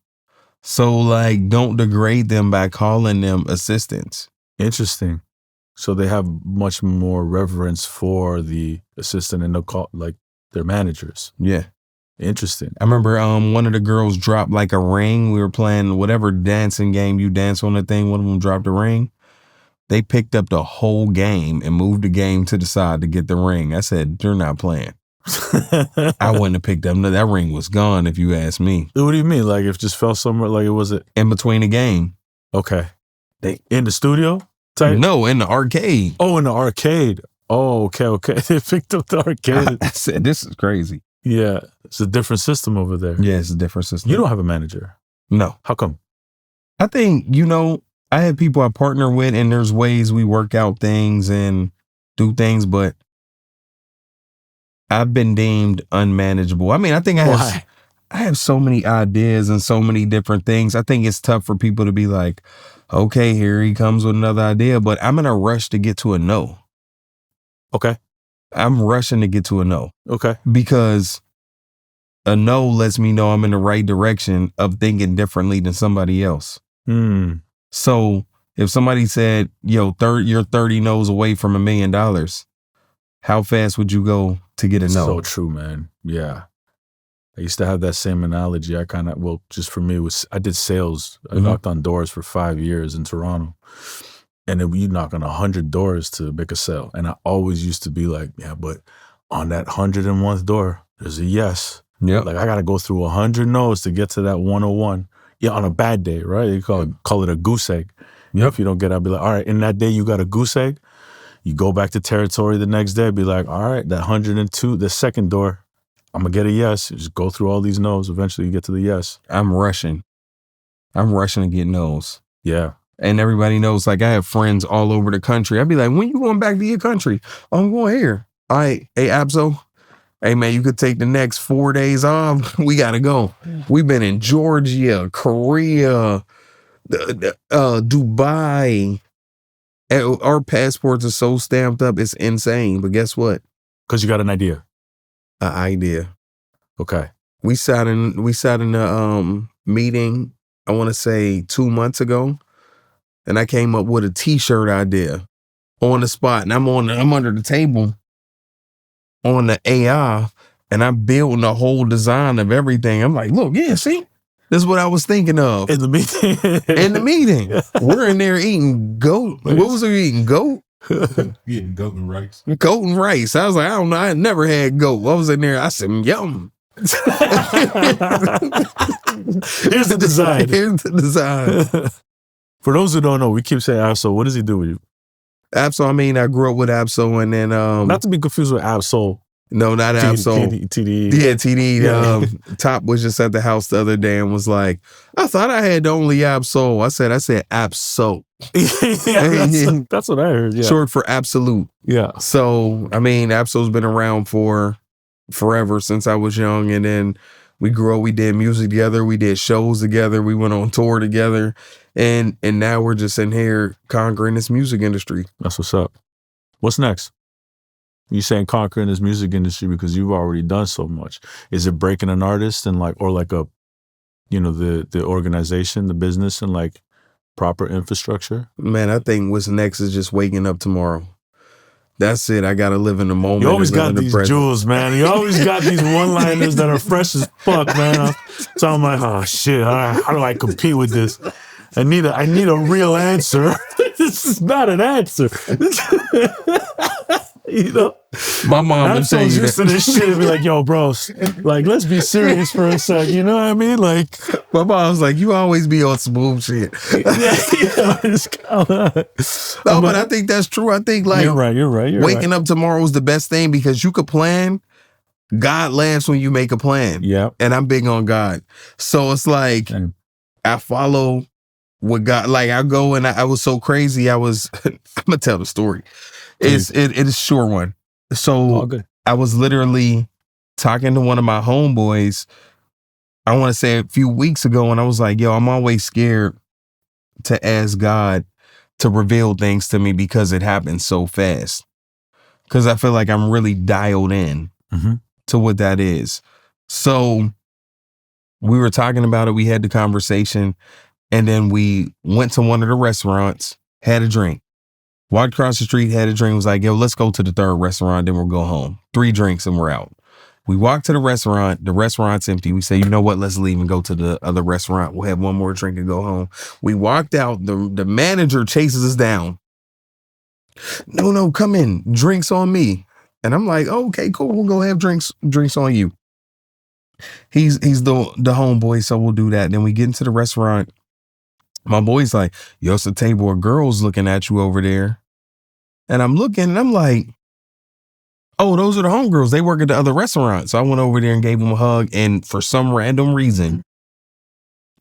So like, don't degrade them by calling them assistants. Interesting. So they have much more reverence for the assistant and they'll call like their managers. Yeah. Interesting. I remember one of the girls dropped like a ring. We were playing whatever dancing game you dance on the thing. One of them dropped a ring. They picked up the whole game and moved the game to the side to get the ring. I said, you're not playing. I wouldn't have picked up. No, that ring was gone if you ask me. What do you mean? Like if it just fell somewhere, like it was it? In between the game. Okay. In the studio? Type? No, in the arcade. Oh, in the arcade. Oh, okay. They picked up the arcade. I said, this is crazy. Yeah. It's a different system over there. Yeah, it's a different system. You don't have a manager? No. How come? I think, I have people I partner with and there's ways we work out things and do things, but I've been deemed unmanageable. I mean, I think I have so many ideas and so many different things. I think it's tough for people to be like, okay, here he comes with another idea, but I'm in a rush to get to a no. Okay. I'm rushing to get to a no. Okay. Because a no lets me know I'm in the right direction of thinking differently than somebody else. So if somebody said, yo, you're 30 no's away from $1 million, how fast would you go to get a no? So true, man. Yeah. I used to have that same analogy. Just for me, I did sales. I knocked on doors for 5 years in Toronto. and then you knock on 100 doors to make a sale. And I always used to be like, yeah, but on that 101st door, there's a yes. Yeah. Like I got to go through 100 no's to get to that 101. Yeah, on a bad day, right? You call it a goose egg. Yep. If you don't get it, I'll be like, all right, in that day you got a goose egg. You go back to territory the next day, be like, all right, that 102, the second door, I'm going to get a yes. You just go through all these no's. Eventually you get to the yes. I'm rushing to get no's. Yeah. And everybody knows, like, I have friends all over the country. I'd be like, when you going back to your country? Oh, I'm going here. All right. Hey, Abso. Hey, man, you could take the next 4 days off. We got to go. We've been in Georgia, Korea, Dubai. Our passports are so stamped up, it's insane. But guess what? Because you got an idea. An idea. Okay. We sat in a meeting, I want to say 2 months ago, and I came up with a t-shirt idea on the spot. And I'm under the table on the AI, and I'm building the whole design of everything. I'm like, look, yeah, see? This is what I was thinking of. In the meeting. In the meeting. We're in there eating goat. What was we eating? Goat? Eating goat and rice. Goat and rice. I was like, I don't know. I never had goat. I was in there. I said, yum. Here's the design. Here's the design. For those who don't know, we keep saying Absol. What does he do with you? Absol, I mean, I grew up with Absol, and then not to be confused with Absol. No, not Absol. TDE. Yeah, TDE. Top was just at the house the other day and was like, I thought I had the only Absol. I said Absol. Yeah, that's what I heard. Yeah. Short for absolute. Yeah. So, I mean, Absol's been around for forever, since I was young, and then we grew up, we did music together, we did shows together, we went on tour together, and now we're just in here conquering this music industry. That's what's up. What's next? You saying conquering this music industry because you've already done so much. Is it breaking an artist and like, or like a, you know, the organization, the business, and like proper infrastructure? Man, I think what's next is just waking up tomorrow. That's it. I got to live in the moment. You always got these jewels, man. You always got these one-liners that are fresh as fuck, man. So I'm like, oh shit, how do I compete with this? I need a real answer. This is not an answer. You know, my mom I'm so used to this shit. Be like, yo, bros, like, let's be serious for a sec. You know what I mean? Like, my mom was like, you always be on some bullshit. No, but I think that's true. I think like, you're right. Waking up tomorrow is the best thing because you could plan. God laughs when you make a plan. Yeah, and I'm big on God, so it's like I follow what God. Like I go and I was so crazy. I'm gonna tell the story. It is a short one. So I was literally talking to one of my homeboys, I want to say a few weeks ago, and I was like, yo, I'm always scared to ask God to reveal things to me because it happens so fast. Because I feel like I'm really dialed in to what that is. So we were talking about it. We had the conversation, and then we went to one of the restaurants, had a drink. Walked across the street, had a drink, was like, yo, let's go to the third restaurant, then we'll go home. 3 drinks and we're out. We walked to the restaurant's empty. We say, you know what, let's leave and go to the other restaurant. We'll have one more drink and go home. We walked out, the manager chases us down. No, come in, drinks on me. And I'm like, oh, okay, cool, we'll go have drinks on you. He's the homeboy, so we'll do that. Then we get into the restaurant. My boy's like, yo, it's a table of girls looking at you over there. And I'm looking and I'm like, oh, those are the homegirls. They work at the other restaurant. So I went over there and gave them a hug. And for some random reason,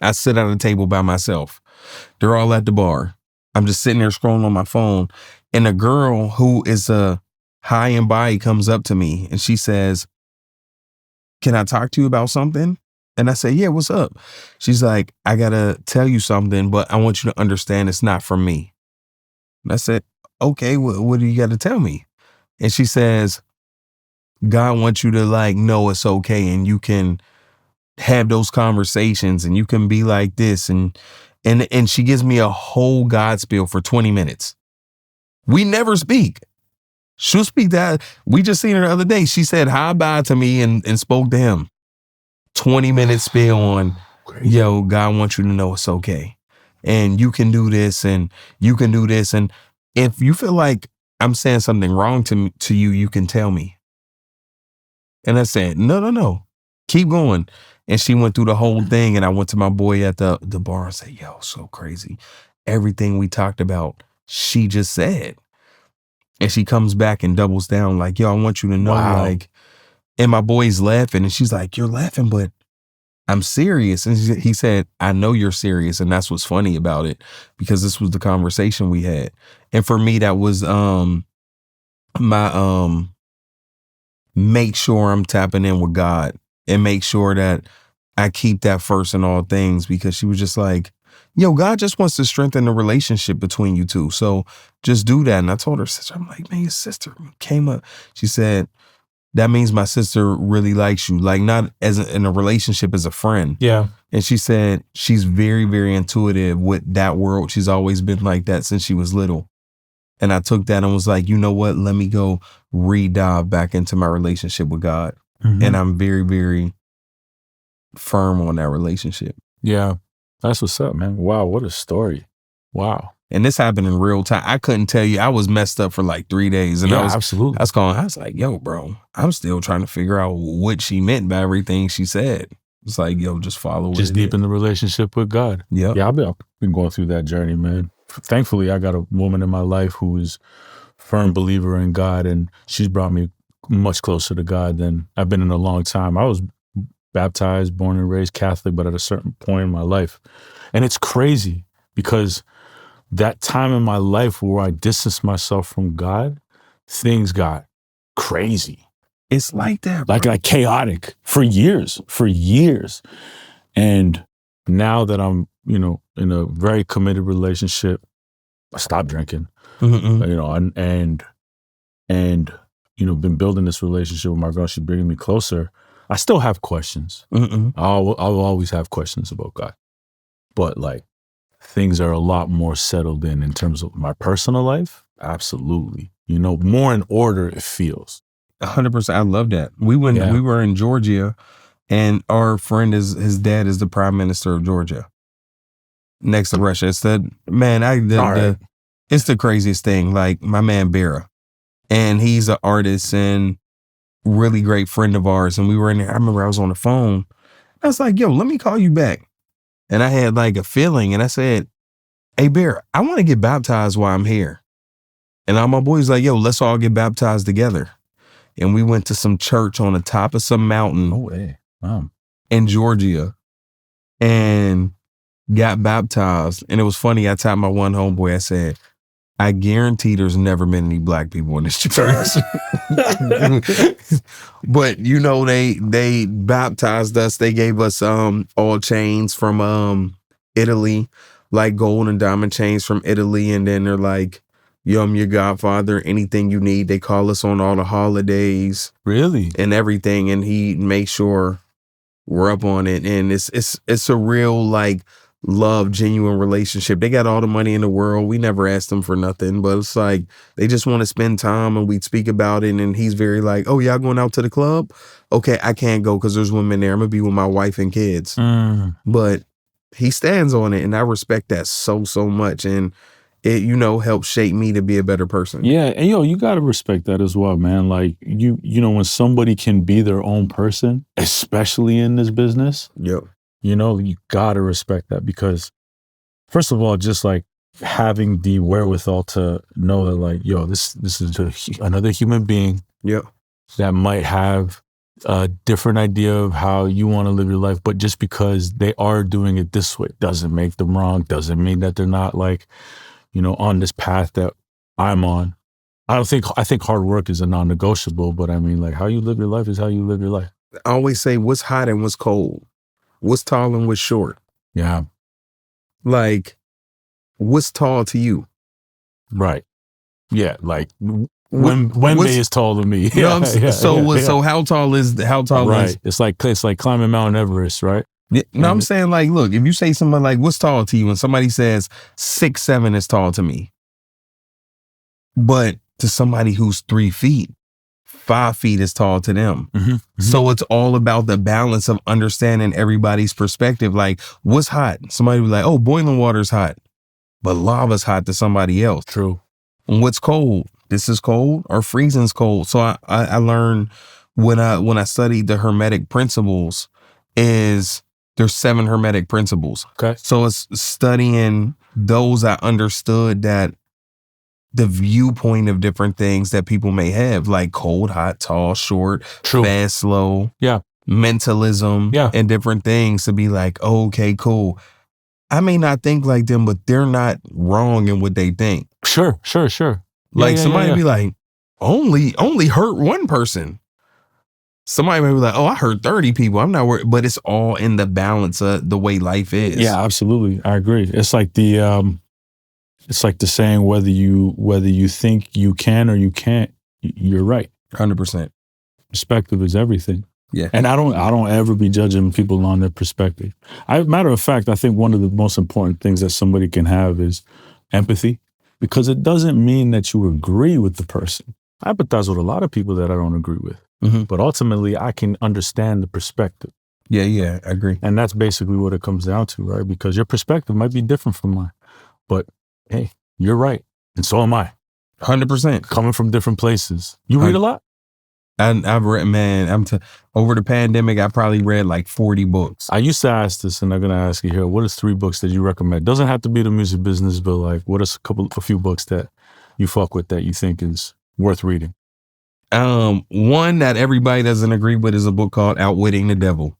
I sit at a table by myself. They're all at the bar. I'm just sitting there scrolling on my phone. And a girl who is a high and by comes up to me and she says, can I talk to you about something? And I say, yeah, what's up? She's like, I got to tell you something, but I want you to understand it's not from me. And I said, okay, what do you got to tell me? And she says, God wants you to like know it's okay and you can have those conversations and you can be like this. And she gives me a whole God spiel for 20 minutes. We never speak. She'll speak that. We just seen her the other day. She said hi bye to me and spoke to him. 20-minute spiel on, yo, God wants you to know it's okay. and you can do this and you can do this. And if you feel like I'm saying something wrong to you, you can tell me. And I said, no, keep going. And she went through the whole thing, and I went to my boy at the bar and said, yo, so crazy. Everything we talked about, she just said. And she comes back and doubles down like, yo, I want you to know, like, and my boy's laughing, and she's like, you're laughing, but I'm serious. And he said, I know you're serious. And that's what's funny about it, because this was the conversation we had. And for me, that was my make sure I'm tapping in with God and make sure that I keep that first in all things, because she was just like, yo, God just wants to strengthen the relationship between you two. So just do that. And I told her sister, I'm like, man, your sister came up. She said, that means my sister really likes you, like not as in a relationship, as a friend. Yeah. And she said she's very, very intuitive with that world. She's always been like that since she was little. And I took that and was like, you know what? Let me go re-dive back into my relationship with God. Mm-hmm. And I'm very, very firm on that relationship. Yeah. That's what's up, man. Wow, what a story. Wow. And this happened in real time. I couldn't tell you. I was messed up for like 3 days. And absolutely. I was like, yo, bro, I'm still trying to figure out what she meant by everything she said. It's like, yo, just follow it. Just deepen the relationship with God. Yep. Yeah, I've been going through that journey, man. Thankfully, I got a woman in my life who is a firm believer in God, and she's brought me much closer to God than I've been in a long time. I was baptized, born and raised Catholic, but at a certain point in my life. And it's crazy because that time in my life where I distanced myself from God, things got crazy. It's like that, bro. Like chaotic for years. And now that I'm, in a very committed relationship, I stopped drinking, and been building this relationship with my girl. She's bringing me closer. I still have questions. I'll always have questions about God, but like things are a lot more settled in terms of my personal life. Absolutely, more in order. It feels 100%. I love that. We were in Georgia, and our friend his dad is the prime minister of Georgia, next to Russia. It's it's the craziest thing. Like my man Bieber, and he's an artist and really great friend of ours. And we were in there. I remember I was on the phone. I was like, yo, let me call you back. And I had like a feeling, and I said, hey, Bear, I want to get baptized while I'm here. And all my boys like, yo, let's all get baptized together. And we went to some church on the top of some mountain in Georgia and got baptized. And it was funny. I told my one homeboy, I said, I guarantee there's never been any black people in this church. But they baptized us. They gave us all chains from Italy, like gold and diamond chains from Italy. And then they're like, yo, I'm your godfather. Anything you need. They call us on all the holidays. Really? And everything. And he makes sure we're up on it. And it's a real like love, genuine relationship. They got all the money in the world. We never asked them for nothing, but it's like they just want to spend time, and we'd speak about it. And he's very like, oh, y'all going out to the club? Okay, I can't go because there's women there. I'm gonna be with my wife and kids. But he stands on it, and I respect that so much. And it, helps shape me to be a better person. Yeah, and you gotta respect that as well, man. Like when somebody can be their own person, especially in this business. Yep. You gotta respect that, because first of all, just like having the wherewithal to know that like, yo, this is another human being. Yep. That might have a different idea of how you want to live your life, but just because they are doing it this way doesn't make them wrong, doesn't mean that they're not like, on this path that I'm on. I think hard work is a non-negotiable, but I mean, like, how you live your life is how you live your life. I always say what's hot and what's cold. What's tall and what's short? Yeah. Like, what's tall to you? Right. Yeah. Like, Wembe is taller than me. So how tall is? Right. It's like climbing Mount Everest, right? Yeah, no, I'm saying like, look, if you say something like, what's tall to you? And somebody says 6'7" is tall to me. But to somebody who's 3 feet, 5 feet is tall to them. Mm-hmm. Mm-hmm. So it's all about the balance of understanding everybody's perspective. Like, what's hot? Somebody be like, oh, boiling water's hot, but lava's hot to somebody else. True. And what's cold? This is cold, or freezing's cold. So I learned when I studied the Hermetic principles is there's 7 Hermetic principles. Okay. So it's studying those. I understood that the viewpoint of different things that people may have, like cold, hot, tall, short, True. fast, slow, Yeah. mentalism, Yeah. and different things to be like, oh, okay, cool. I may not think like them, but they're not wrong in what they think. Sure. Like somebody yeah. be like, only hurt one person. Somebody may be like, oh, I hurt 30 people. I'm not worried, but it's all in the balance of the way life is. Yeah, absolutely. I agree. It's like the saying, whether you think you can or you can't, you're right. 100%. Perspective is everything. Yeah. And I don't ever be judging people on their perspective. Matter of fact, I think one of the most important things that somebody can have is empathy, because it doesn't mean that you agree with the person. I empathize with a lot of people that I don't agree with, Mm-hmm. but ultimately I can understand the perspective. Yeah, I agree. And that's basically what it comes down to, right? Because your perspective might be different from mine, but hey, you're right. And so am I. 100%. Coming from different places. You read a lot? I've read, man, over the pandemic, I probably read like 40 books. I used to ask this, and I'm going to ask you here, what is 3 books that you recommend? Doesn't have to be the music business, but like, what is a few books that you fuck with that you think is worth reading? One that everybody doesn't agree with is a book called Outwitting the Devil.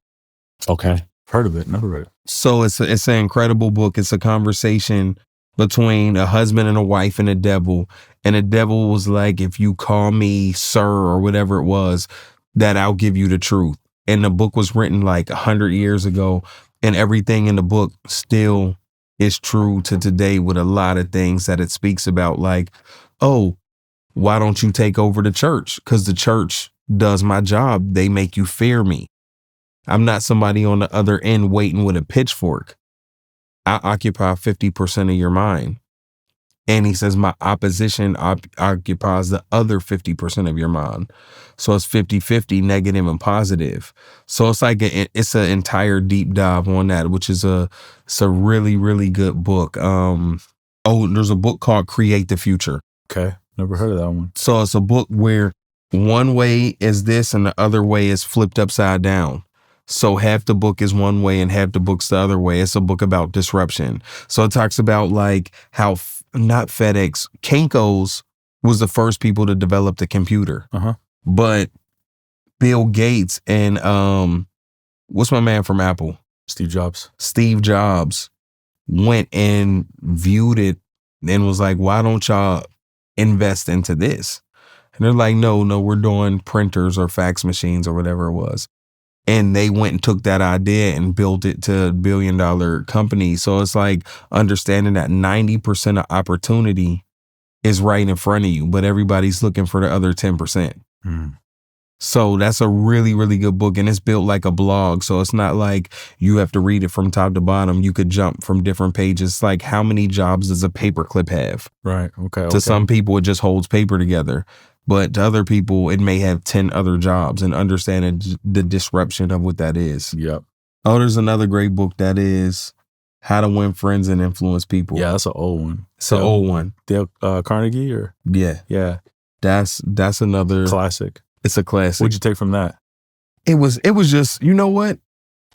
Okay. Heard of it, never read it. So it's an incredible book. It's a conversation between a husband and a wife and a devil. And the devil was like, if you call me sir or whatever it was, that I'll give you the truth. And the book was written like 100 years ago. And everything in the book still is true to today with a lot of things that it speaks about. Like, oh, why don't you take over the church? Because the church does my job. They make you fear me. I'm not somebody on the other end waiting with a pitchfork. I occupy 50% of your mind. And he says my opposition occupies the other 50% of your mind. So it's 50-50, negative and positive. So it's like it's an entire deep dive on that, which is it's a really, really good book. There's a book called Create the Future. Okay. Never heard of that one. So it's a book where one way is this and the other way is flipped upside down. So half the book is one way and half the book's the other way. It's a book about disruption. So it talks about like how not FedEx, Kinko's was the first people to develop the computer. Uh-huh. But Bill Gates and what's my man from Apple? Steve Jobs went and viewed it and was like, why don't y'all invest into this? And they're like, no, we're doing printers or fax machines or whatever it was. And they went and took that idea and built it to $1 billion company. So it's like understanding that 90% of opportunity is right in front of you, but everybody's looking for the other 10%. So that's a really, really good book. And it's built like a blog. So it's not like you have to read it from top to bottom. You could jump from different pages. It's like, how many jobs does a paperclip have? Right. Okay. To some people, it just holds paper together. But to other people, it may have 10 other jobs, and understanding the disruption of what that is. Yep. Oh, there's another great book that is How to Win Friends and Influence People. Yeah, that's an old one. It's an old one. Dale Carnegie or? Yeah. Yeah. That's another classic. It's a classic. What'd you take from that? It was just, you know what?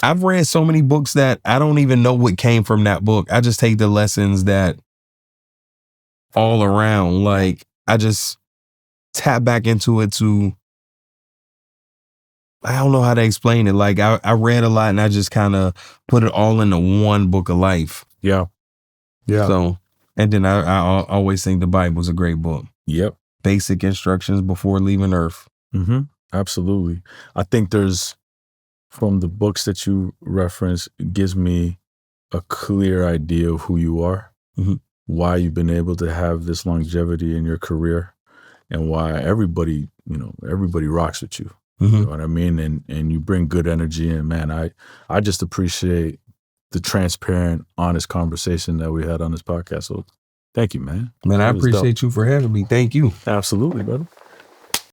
I've read so many books that I don't even know what came from that book. I just take the lessons that all around. Like, I just tap back into it I don't know how to explain it. Like I read a lot and I just kind of put it all into one book of life. Yeah. Yeah. So, and then I always think the Bible's a great book. Yep. Basic instructions before leaving Earth. Mm-hmm. Absolutely. I think from the books that you reference, it gives me a clear idea of who you are, why you've been able to have this longevity in your career, and why everybody rocks with you. You know what I mean? And you bring good energy. And man, I just appreciate the transparent, honest conversation that we had on this podcast. So thank you, man. Man, I appreciate you for having me. Thank you. Absolutely, brother.